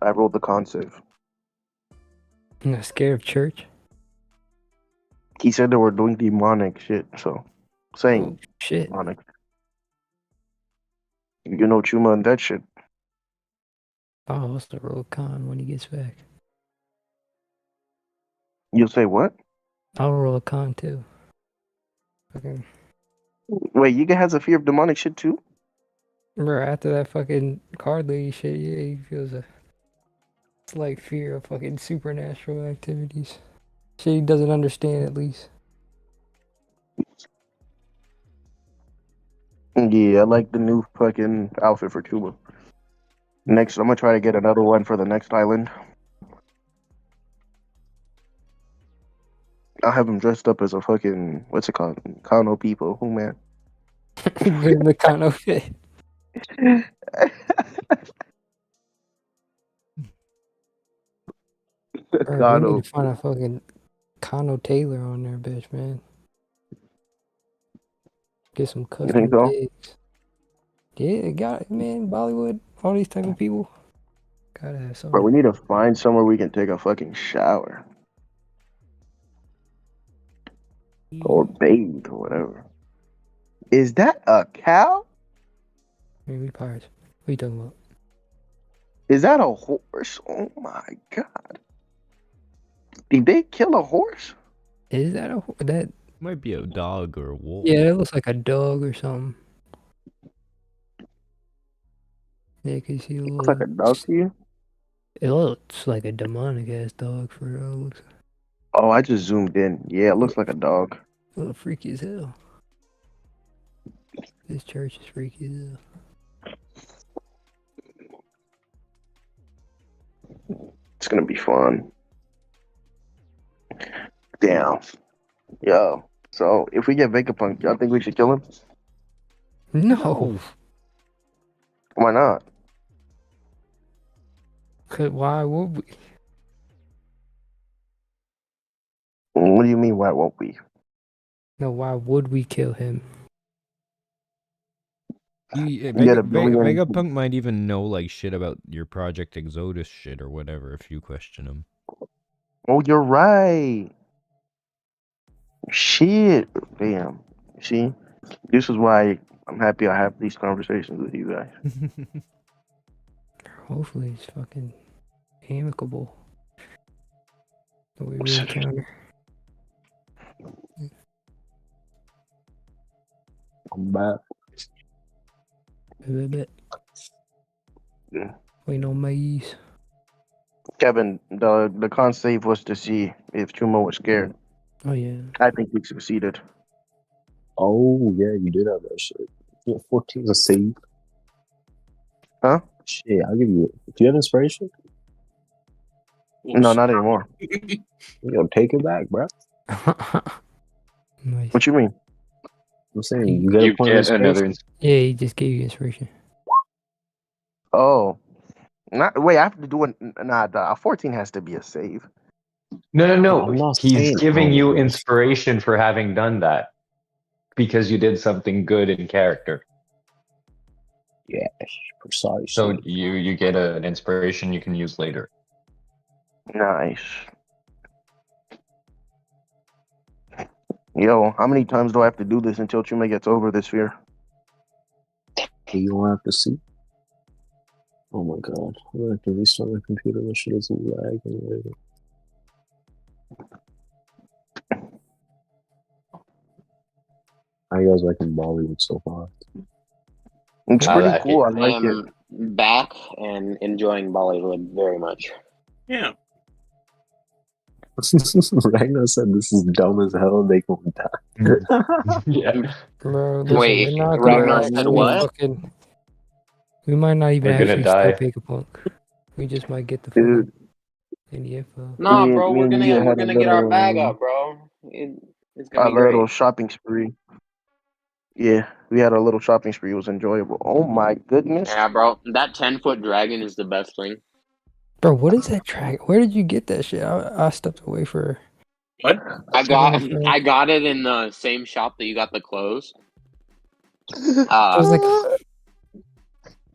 I rolled the con save. I'm not scared of church. He said they were doing demonic shit, so saying shit. Demonic. You know Chuma and that shit. Oh, what's the roll con when he gets back? You'll say what? I'll roll a con too. Okay. Wait, Yiga has a fear of demonic shit too? Remember after that fucking card lady shit, yeah, he feels a slight fear of fucking supernatural activities. Shit he doesn't understand at least. Yeah, I like the new fucking outfit for Chuma. Next, I'm gonna try to get another one for the next island. I'll have him dressed up as a fucking, what's it called? Kano people. Who, man? The Kano fit. Bro, we need to find a fucking Kano Taylor on there, bitch, man. Get some custom so? gigs. Yeah, got it, man. Bollywood, all these type of people. Gotta have something. Bro, we need to find somewhere we can take a fucking shower. Or bathe or whatever. Is that a cow? Man, we pirates. What are you talking about? Is that a horse? Oh my god. Did they kill a horse? Is that a that? Might be a dog or a wolf. Yeah, it looks like a dog or something. Yeah, cause he looks like a dog to you? It looks like a demonic ass dog for real. Oh, I just zoomed in. Yeah, it looks like a dog. A little freaky as hell. This church is freaky as hell. It's gonna be fun. Damn. Yo. So if we get Vegapunk, y'all think we should kill him? No. Why not? Cause why would we? What do you mean? Why won't we? No, why would we kill him? Vegapunk might even know like shit about your Project Exodus shit or whatever if you question him. Oh, you're right. Shit. Damn. See? This is why I'm happy I have these conversations with you guys. Hopefully it's fucking amicable. The way we encounter. I'm back. Waiting on maize. Kevin, the con save was to see if Chuma was scared. Oh yeah. I think we succeeded. Oh yeah, you did have that shit. Yeah, 14 is a save. Huh? Shit, I'll give you. Do you have inspiration? No, not anymore. Yo, take it back, bro. Nice. What you mean? I'm saying you get a You point of get another. inspiration. Yeah, he just gave you inspiration. Oh, not wait. I have to do it. Nah, the 14 has to be a save. No, I'm no. not He's saying- giving oh, you my God. inspiration for having done that because you did something good in character. Yeah, precisely. So you get an inspiration you can use later. Nice. Yo, how many times do I have to do this until Chuma gets over this fear? You don't have to see. Oh my god. I'm gonna have to restart my computer. This shit is lagging. How you guys liking Bollywood so far? It's I pretty like cool. it. I like it. am back and enjoying Bollywood very much. Yeah. Ragnar said this is dumb as hell. They gonna die. Yeah. Bro, listen, Wait, we're not Ragnar gonna said actually what? fucking. We might not even They're gonna actually die. steal Pegapunk. We just might get the Dude. fucking info. Nah, Me- bro, me we're and gonna Yiga we're had a gonna get our little, bag up, bro. It's gonna a be great. little shopping spree. Yeah, we had a little shopping spree. It was enjoyable. Oh my goodness. Yeah, bro, that 10-foot dragon is the best thing. Bro, what is that track? Where did you get that shit? I stepped away for. What? I got Yeah, bro. I got it in the same shop that you got the clothes. I was like,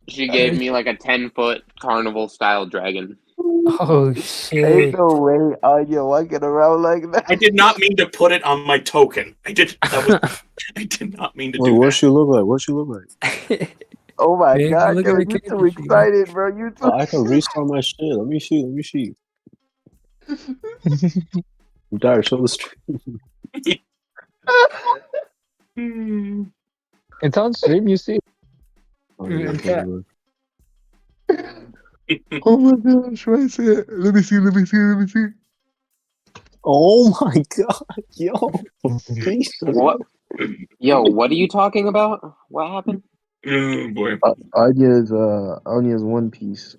She gave me like a 10-foot carnival style dragon. oh Ain't shit. no way Onya walking around like that. I did not mean to put it on my token. I did not mean to Wait, do what that. she look like? What she look like? Oh my Man, god, look at Kevin, her you kicking too this shit, man. excited, bro. You too. I can restart my shit. Let me see. Dire, show the stream. Hmm. It's on stream, you see. Oh, yeah, Okay. Oh my gosh, right there. Let me see. Oh my god, yo. What? Yo, what are you talking about? What happened? Oh boy. Onya's One Piece.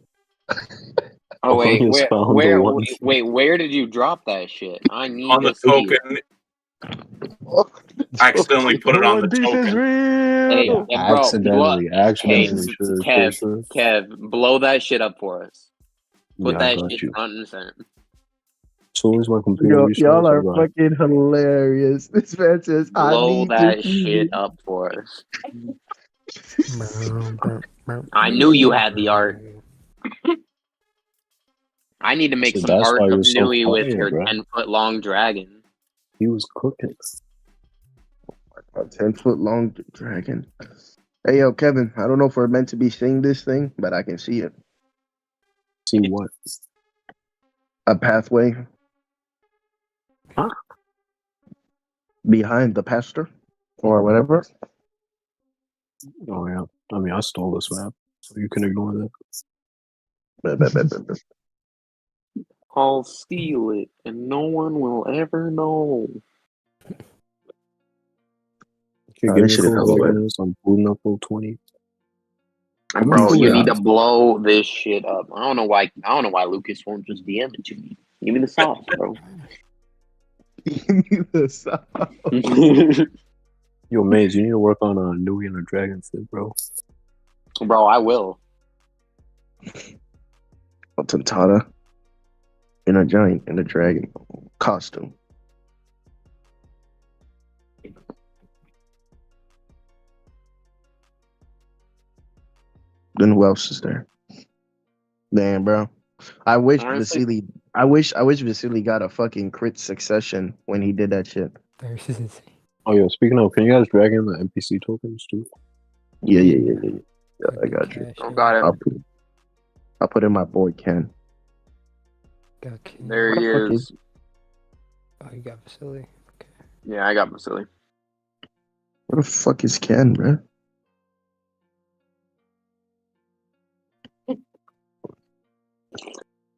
Oh wait, Onya's found the one. where did you drop that shit? I need On the to see it. token. I accidentally put it on the token. Hey, real. hey, bro, Accidentally, hey, sure. Kev, blow that shit up for us. Put Yeah, I that got shit you. front and center. As soon as my computer Yo, restarts, y'all are I'm like, fucking hilarious. This man says, I Blow need that to see shit it. up for us. I knew you had the art. I need to make So some that's art why of you're so Nui with quiet, her bro. 10-foot long dragon. he was cooking. A 10-foot long dragon. Hey, yo, Kevin, I don't know if we're meant to be seeing this thing, but I can see it. See what? A pathway. Huh? Behind the pastor or whatever. Oh yeah. I mean, I stole this map, so you can ignore that. I'll steal it, and no one will ever know. Okay, Oh, give this me a shit is call hella back lit. on this. I'm booting up full 20. And bro, you Yeah. need to blow this shit up. I don't know why Lucas won't just DM it to me. Give me the sauce, bro. Give me the sound. Yo, Maze, you need to work on a Nui and a dragon fit, bro. Bro, I will. A Tantata in a giant in a dragon costume. Then who else is there? Damn, bro. I wish Honestly- Vasily. I wish Vasily got a fucking crit succession when he did that shit. There's his. Oh, yeah, speaking of, can you guys drag in the NPC tokens, too? Yeah. Yeah, I got you. Oh, got it. I'll put in my boy Ken. Got King. There he What the fuck is. Oh, you got Vasily. Yeah, I got Vasily. Where the fuck is Ken, bro?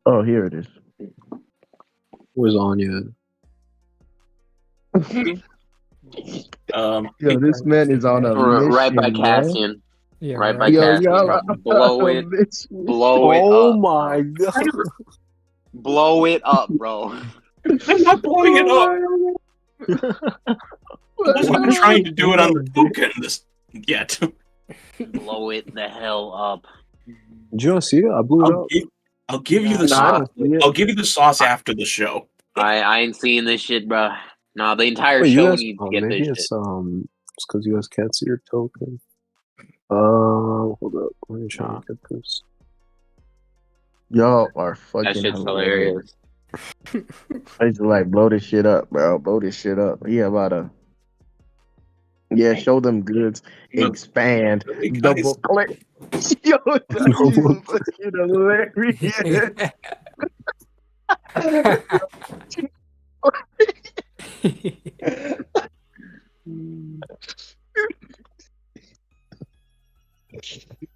Oh, here it is. Where's Onya? Yo, this man is on a Right by mission, bro. Cassian. Yeah, Right by Yo, Cassian, yo, bro. Blow it. Blow it Oh up. my bro. god! Blow it up, bro. I'm not blowing it up. I wasn't even trying to do it on the token yet. Blow it the hell up. Did you not see it? I blew it up. I'll give you the Nah, I sauce. don't see it. I'll give you the sauce after the show. I ain't seeing this shit, bro. Nah, the entire Wait, you show guys, needs oh, to get maybe this it's shit. it's because you guys can't see your token. Hold up. Let me try and get this. Y'all are That fucking shit's hilarious. hilarious. I used to like blow this shit up, bro. Blow this shit up. Yeah, about a. Yeah, show them goods. Expand. Hey, guys. Double click. Yo, that is fucking hilarious.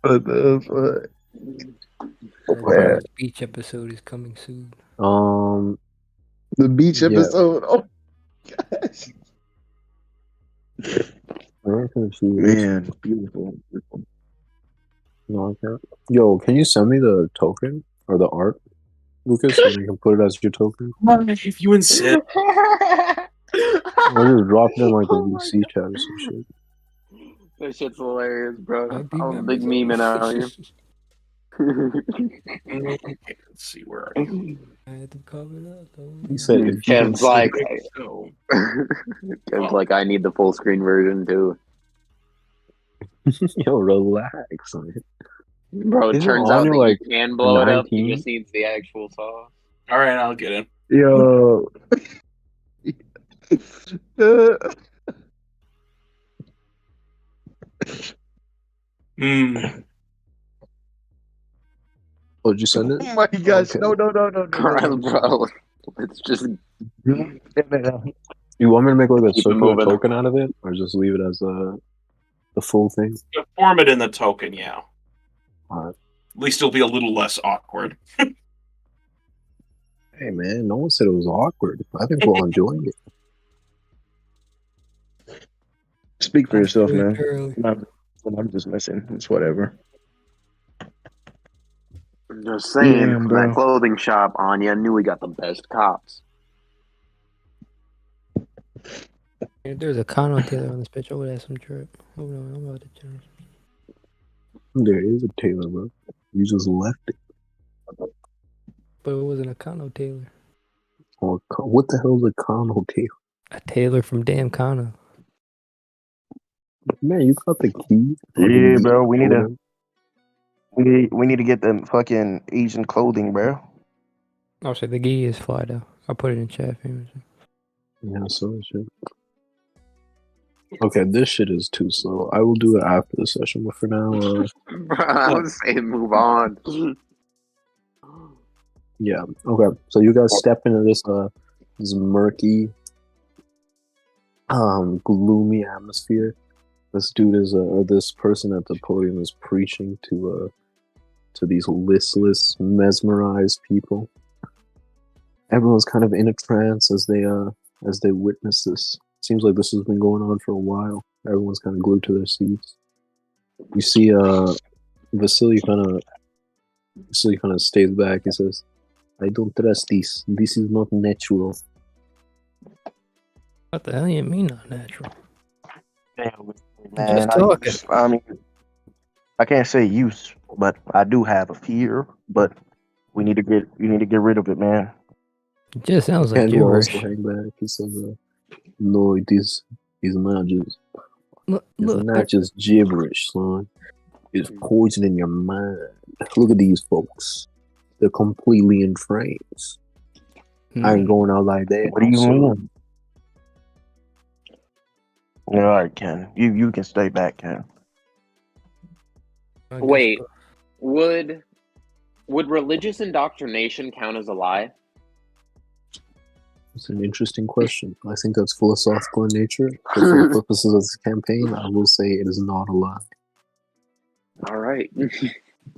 What the fuck? Our beach episode is coming soon. The beach Yeah. episode. Oh gosh. Man, beautiful. No, I can't. Yo, can you send me the token or the art, Lucas, so you can put it as your token? If you insist. Or just drop it in like the Oh my VC chat or some shit. That shit's hilarious, bro. I'd be I'm a big members meme of- out here. Let's see where are you? I had to cover it up though. He said, if you Kev's can like, So, Kev's like, I need the full screen version too. yo, relax. Man. Bro, it Isn't turns out Onya, that like, you can blow it up. 19? He just needs the actual sauce. all right, I'll get in. Yo. Oh, did you send it? Oh my gosh! Okay. No. Alright, bro. Let's just You want me to make like a Keep it circular moving. token out of it, or just leave it as the full thing? Form it in the token, yeah. Alright. At least it'll be a little less awkward. Hey man, no one said it was awkward. I think we're all enjoying it. Speak for yourself, man. Early. I'm just messing. It's whatever. I'm just saying, Yeah, from bro. that clothing shop, Anya knew we got the best cops. If there's a Kano Taylor on this bitch, I would have some drip. Hold on, I'm about to change. There is a Taylor, bro. You just left it. But it wasn't a Kano Taylor. Or what the hell is a Kano Taylor? A Taylor from damn Kano. Man, you got the key. Yeah, bro. We need to get them fucking Asian clothing, bro. Oh, so the gi is fly though. I'll put it in chat for you. Yeah, so shit. Okay, this shit is too slow. I will do it after the session, but for now, I was saying, move on. yeah. Okay, so you guys step into this murky, gloomy atmosphere. This dude is, or this person at the podium is preaching to these listless, mesmerized people. Everyone's kind of in a trance as they witness this. Seems like this has been going on for a while. Everyone's kind of glued to their seats. You see, Vasily kind of stays back. He says, "I don't trust this. This is not natural." What the hell you mean not natural? Man, talking. I mean, I can't say use, but I do have a fear. But we need to get rid of it, man. It just sounds like Andrew gibberish. also hang back. He says, "No, it is. It's not just. Look, It's look, not just gibberish, son. It's poison in your mind. Look at these folks. They're completely in trance. I ain't going out like that. What do you so- mean? All right, Ken. You can stay back, Ken. I guess Wait, so. would religious indoctrination count as a lie? It's an interesting question. I think that's philosophical in nature. But for the purposes of this campaign, I will say it is not a lie. All right.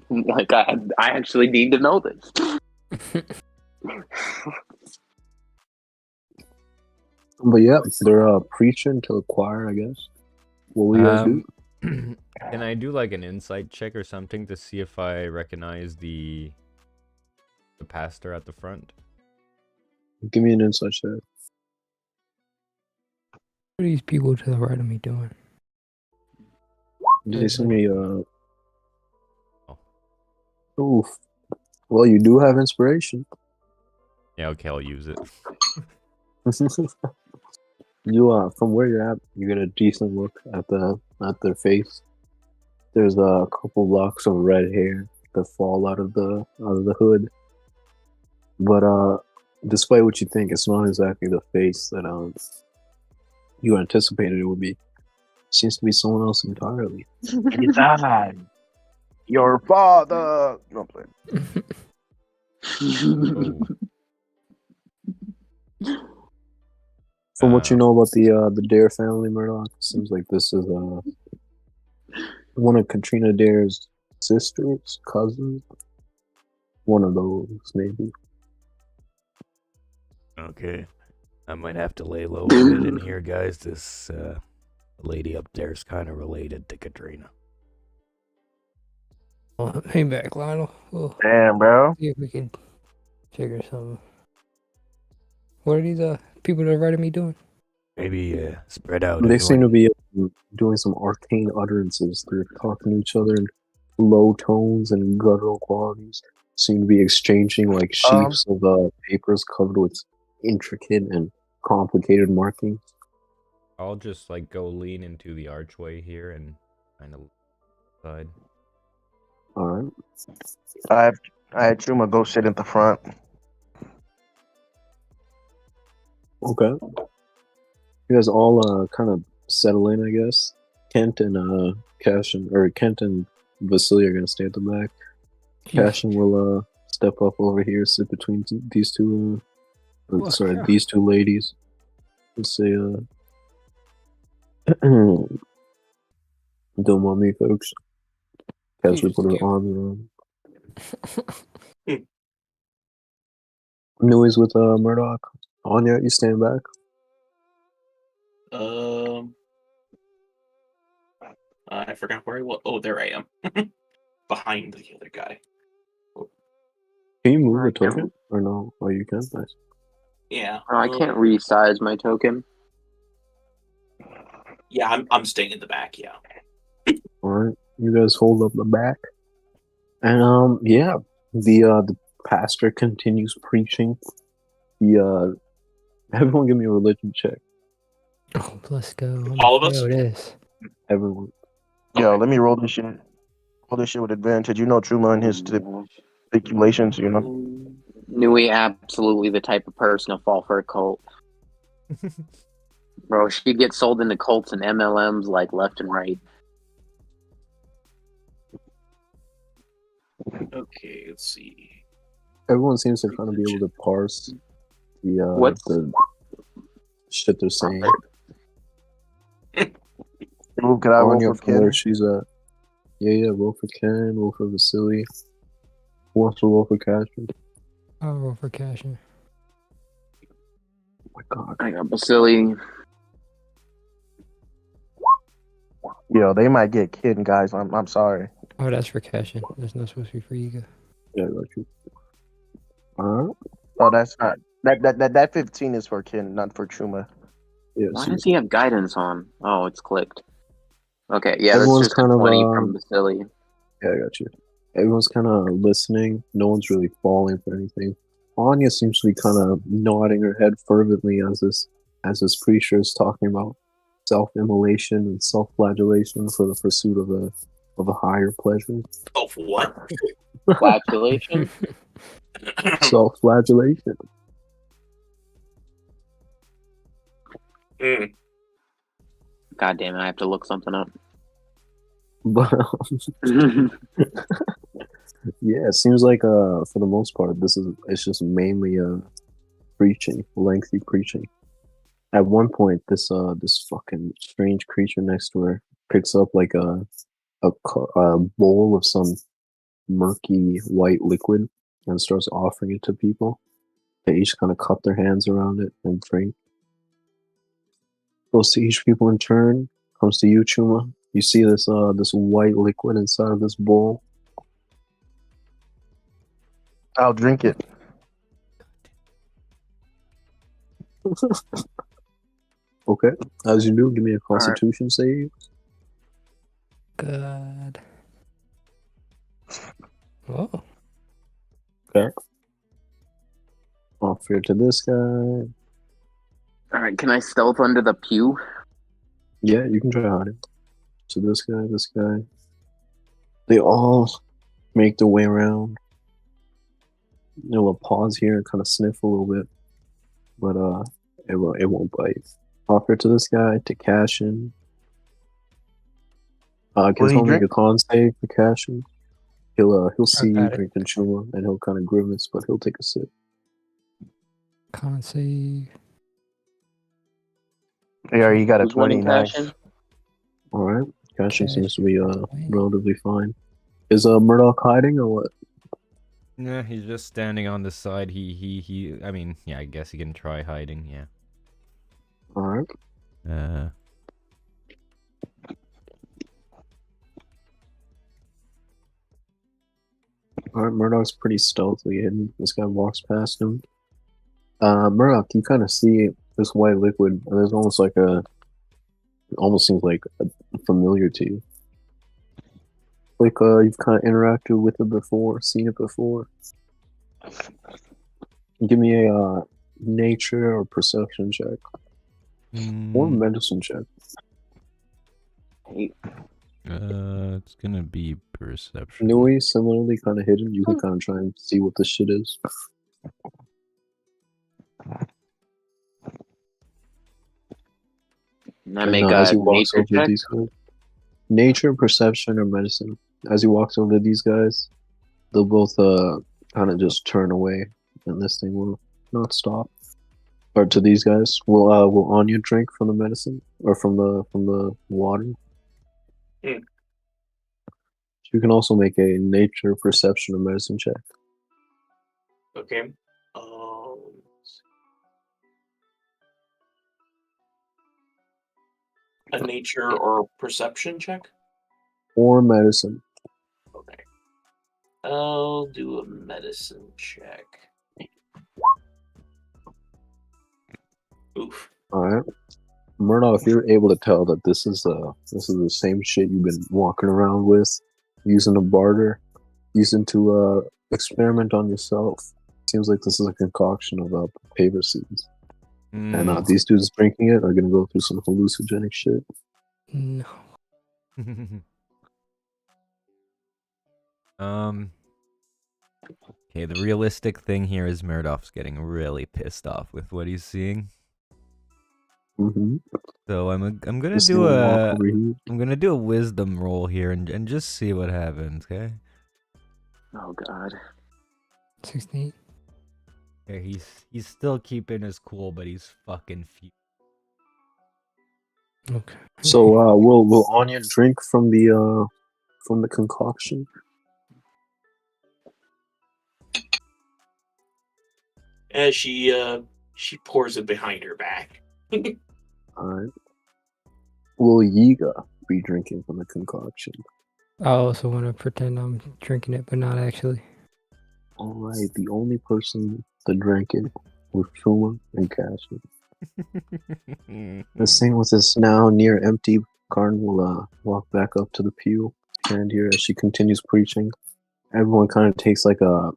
Like I actually need to know this. But yeah, they're preaching to the choir, I guess. What will you guys do? Can I do like an insight check or something to see if I recognize the pastor at the front? Give me an insight check. What are these people to the right of me doing? They send me Oof. Well, you do have inspiration. Yeah, okay, I'll use it. You from where you're at, you get a decent look at their face. There's a couple locks of red hair that fall out of the hood. But despite what you think, it's not exactly the face that you anticipated it would be. Seems to be someone else entirely. It's I, your father. No, I'm playing. From what you know about the Dare family, Murdoch, seems like this is one of Katrina Dare's sisters, cousins. One of those, maybe. Okay. I might have to lay low a bit in here, guys. This lady up there's kind of related to Katrina. Oh, hey back, Lionel. We'll Damn, bro. see if we can figure something. What are these people to the right of me doing? Maybe spread out. They seem to be doing some arcane utterances. They're talking to each other in low tones and guttural qualities. Seem to be exchanging like sheafs of papers covered with intricate and complicated markings. I'll just like go lean into the archway here and kind of side. All right. I had Chuma go sit at the front. Okay. You guys all kind of settle in, I guess. Kent and Kent and Vasily are gonna stay at the back. Cashin will step up over here, sit between these two. These two ladies. Let's say don't mind me, folks. Casually put her arms around. Noise with Murdoch. Onya, you stand back. I forgot where I was. Oh, there I am. Behind the other guy. Can you move a token? Or no? Oh, you can? Nice. Yeah. I can't resize my token. Yeah, I'm staying in the back, yeah. Alright. You guys hold up the back. And yeah. The pastor continues preaching. Everyone give me a religion check. Oh, let's go. All of us? It is. Everyone. Yo, let me roll this shit. Roll this shit with advantage. You know Chuma and his stipulations, you know? Nui absolutely the type of person to fall for a cult. Bro, she gets sold into cults and MLMs like left and right. Okay, let's see. Everyone seems to kind of be able to parse the shit they're saying. Could I roll for Ken? Where she's at. Yeah, roll for Ken, roll for Vasily. Who wants to roll for Cashin? I'll roll for Cashin. Oh my god. I got Vasily. Yo, they might get Ken, guys. I'm sorry. Oh, that's for Cashin. That's not supposed to be for Yiga. Yeah, I got you. Alright. Oh, that's not. That 15 is for Ken, not for Chuma. Yeah, Why does he have guidance on? Oh, it's clicked. Okay, yeah, Everyone's that's just kind of 20 from Vasily. Yeah, I got you. Everyone's kind of listening. No one's really falling for anything. Anya seems to be kind of nodding her head fervently as this preacher is talking about self-immolation and self-flagellation for the pursuit of a higher pleasure. Oh, for what? Flagellation? Self-flagellation. God damn it, I have to look something up. But yeah, it seems like for the most part it's just mainly preaching, lengthy preaching. At one point, this fucking strange creature next to her picks up like a bowl of some murky white liquid and starts offering it to people. They each kind of cup their hands around it and drink. Goes to each people in turn. Comes to you, Chuma. You see this this white liquid inside of this bowl. I'll drink it. Okay. As you do, give me a Constitution save. God. Oh. Okay. Offer it to this guy. Alright, can I stealth under the pew? Yeah, you can try hiding. So this guy. They all make their way around. They'll pause here and kind of sniff a little bit, but it won't bite. Offer it to this guy to cash in. Can someone make a con save for cash in? He'll see you drinking Chuma and he'll kind of grimace, but he'll take a sip. Con save. Yeah, you got a Who's running 29. cash in? All right, cash in seems to be relatively fine. Is Murdoch hiding or what? Yeah, he's just standing on the side. I mean, yeah, I guess he can try hiding, yeah. Alright. Alright, Murdoch's pretty stealthily hidden. This guy walks past him. Murdoch, you kind of see this white liquid, and there's almost like it almost seems like familiar to you. Like you've kind of interacted with it before, seen it before. Give me a nature or perception check. Or medicine check. It's gonna be perception. Nui, similarly kind of hidden. You can kind of try and see what this shit is. I make a nature check? These guys, nature, perception, or medicine. As he walks over to these guys, they'll both kind of just turn away, and this thing will not stop. Or to these guys, will Onya drink from the medicine or from the water? Mm. You can also make a nature, perception, or medicine check. Okay. A nature or perception check? Or medicine. Okay. I'll do a medicine check. Oof. Alright. Murdoch, if you're able to tell that this is the same shit you've been walking around with, using to barter, using to experiment on yourself. Seems like this is a concoction of paper seeds. And these dudes drinking it are gonna go through some hallucinogenic shit. No. Okay, the realistic thing here is Murdoch's getting really pissed off with what he's seeing. So I'm gonna do a wisdom roll here and just see what happens, okay? Oh god. 16. Okay, he's still keeping his cool, but he's fucking fused. Okay. So will Onya drink from the concoction? As she pours it behind her back. Alright. Will Yiga be drinking from the concoction? I also want to pretend I'm drinking it, but not actually. Alright, the only person that drank it was Chuma and Cassie. The same with this now near empty Karn will walk back up to the pew and here as she continues preaching. Everyone kind of takes like it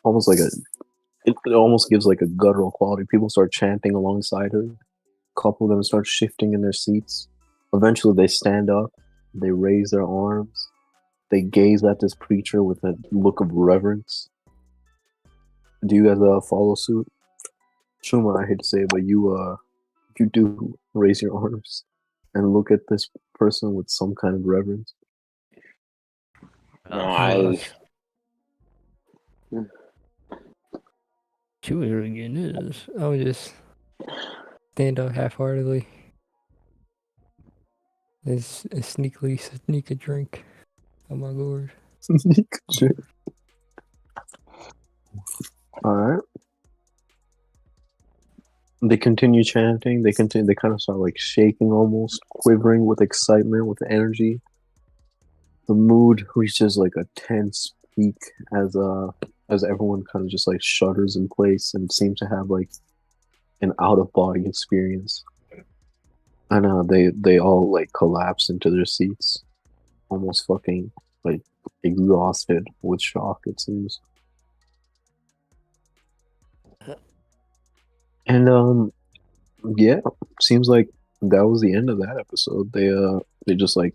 almost gives like a guttural quality. People start chanting alongside her. A couple of them start shifting in their seats. Eventually they stand up, they raise their arms, they gaze at this preacher with a look of reverence. Do you guys follow suit? Chuma, I hate to say it, but you do raise your arms and look at this person with some kind of reverence. No, She was really getting into this. I would just stand up half-heartedly. Sneak a drink. Oh my lord. Sneak a drink. All right. They continue chanting. They kind of start like shaking, almost quivering with excitement, with energy. The mood reaches like a tense peak as everyone kind of just like shudders in place and seems to have like an out of body experience. And they all like collapse into their seats, almost fucking like exhausted with shock, it seems. And yeah, seems like that was the end of that episode. They just like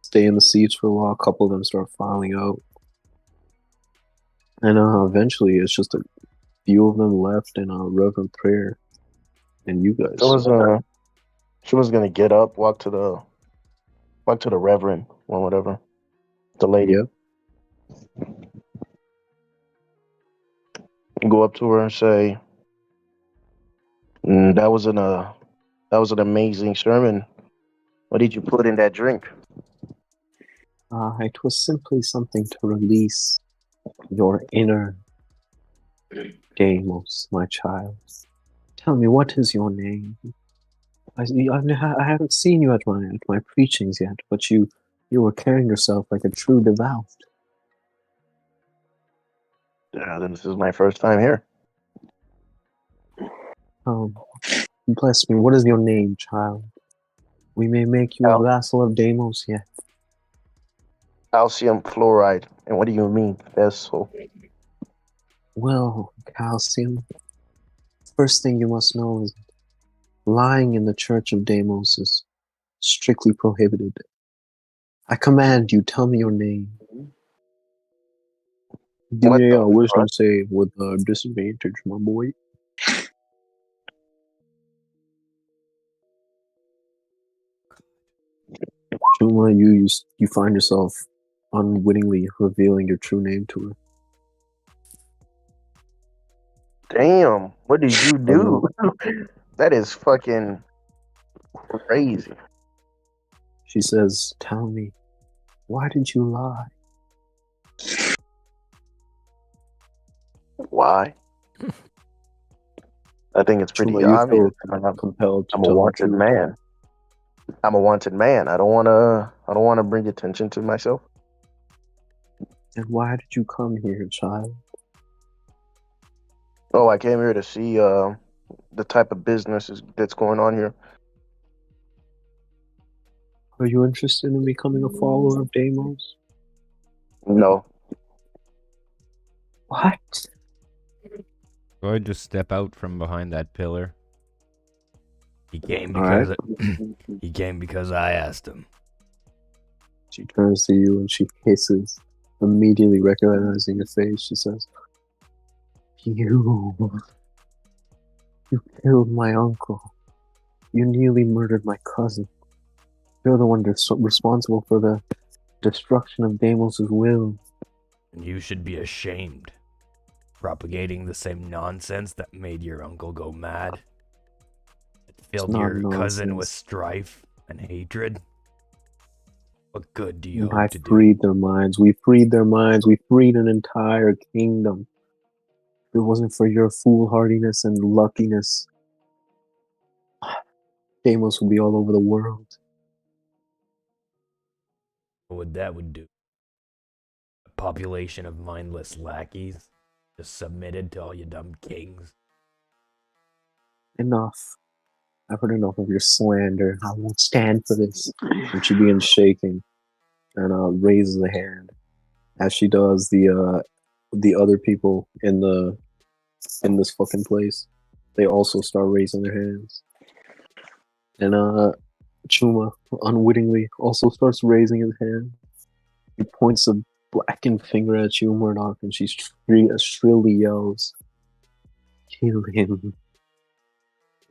stay in the seats for a while. A couple of them start filing out, and eventually it's just a few of them left in a reverent prayer. And you guys, she was gonna get up, walk to the reverend or whatever, the lady. Yeah. Go up to her and say, that was an amazing sermon. What did you put in that drink? It was simply something to release your inner Deimos, my child. Tell me, what is your name? I haven't seen you at my preachings yet, but you were carrying yourself like a true devout. Yeah, this is my first time here. Bless me. What is your name, child? We may make you a vassal of Deimos yet. Calcium fluoride. And what do you mean, vessel? Well, calcium. First thing you must know is lying in the Church of Deimos is strictly prohibited. I command you, tell me your name. Give me a wisdom save with disadvantage, my boy. Chuma, you find yourself unwittingly revealing your true name to her. Damn, what did you do? That is fucking crazy. She says, tell me, why did you lie? Why? I think it's pretty Chuma, obvious. I'm compelled to I'm a wanted man. I'm a wanted man. I don't wanna bring attention to myself. And why did you come here, child? Oh, I came here to see the type of business that's going on here. Are you interested in becoming a follower of Deimos? No. What? Go ahead, just step out from behind that pillar. He came because I asked him. She turns to you and she hisses, immediately recognizing your face. She says, You killed my uncle. You nearly murdered my cousin. You're the one responsible for the destruction of Deimos' will. And you should be ashamed. Propagating the same nonsense that made your uncle go mad. It filled your cousin with strife and hatred. What good do you hope to do? I freed their minds. We freed their minds. We freed an entire kingdom. If it wasn't for your foolhardiness and luckiness, Deimos would be all over the world. What that would do? A population of mindless lackeys just submitted to all you dumb kings. Enough. I've heard enough of your slander. I won't stand for this. And she begins shaking and raises a hand. As she does, the other people in this fucking place, they also start raising their hands. And Chuma, unwittingly, also starts raising his hand. He points a blackened finger at you, Murdoch, and she shrilly yells, "Kill him!"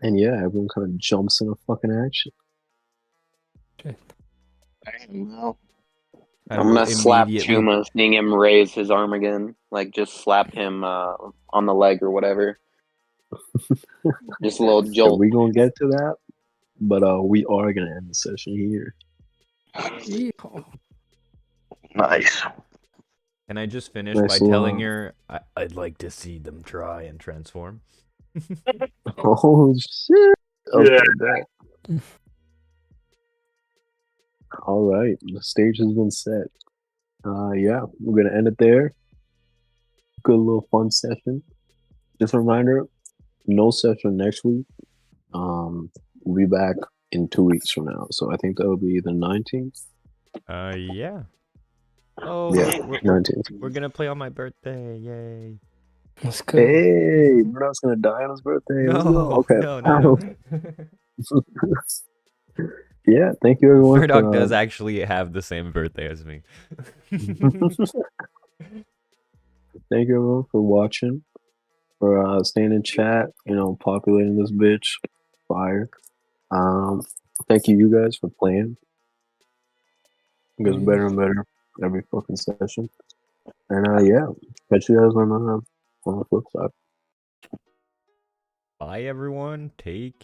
And yeah, everyone kind of jumps into fucking action. I'm gonna slap Chuma, seeing him raise his arm again. Like, just slap him on the leg or whatever. Just a little jolt. We're gonna get to that, but we are gonna end the session here. Nice. Can I just finish Nice by telling one. her I'd like to see them try and transform? Oh shit! Okay, bet. All right, the stage has been set. Yeah, we're gonna end it there. Good little fun session. Just a reminder, no session next week. We'll be back in 2 weeks from now. So I think that will be the 19th. Yeah. Oh, Yeah, we're 19th. gonna play on my birthday! Yay! Let's go. Hey, Bruno's gonna die on his birthday. Let's go. No, Okay. no. Yeah, thank you everyone. Murdoch does actually have the same birthday as me. Thank you everyone for watching, for staying in chat, populating this bitch. Fire. Thank you guys for playing. It gets better and better every fucking session. And yeah, catch you guys on the flip side. Bye everyone. Take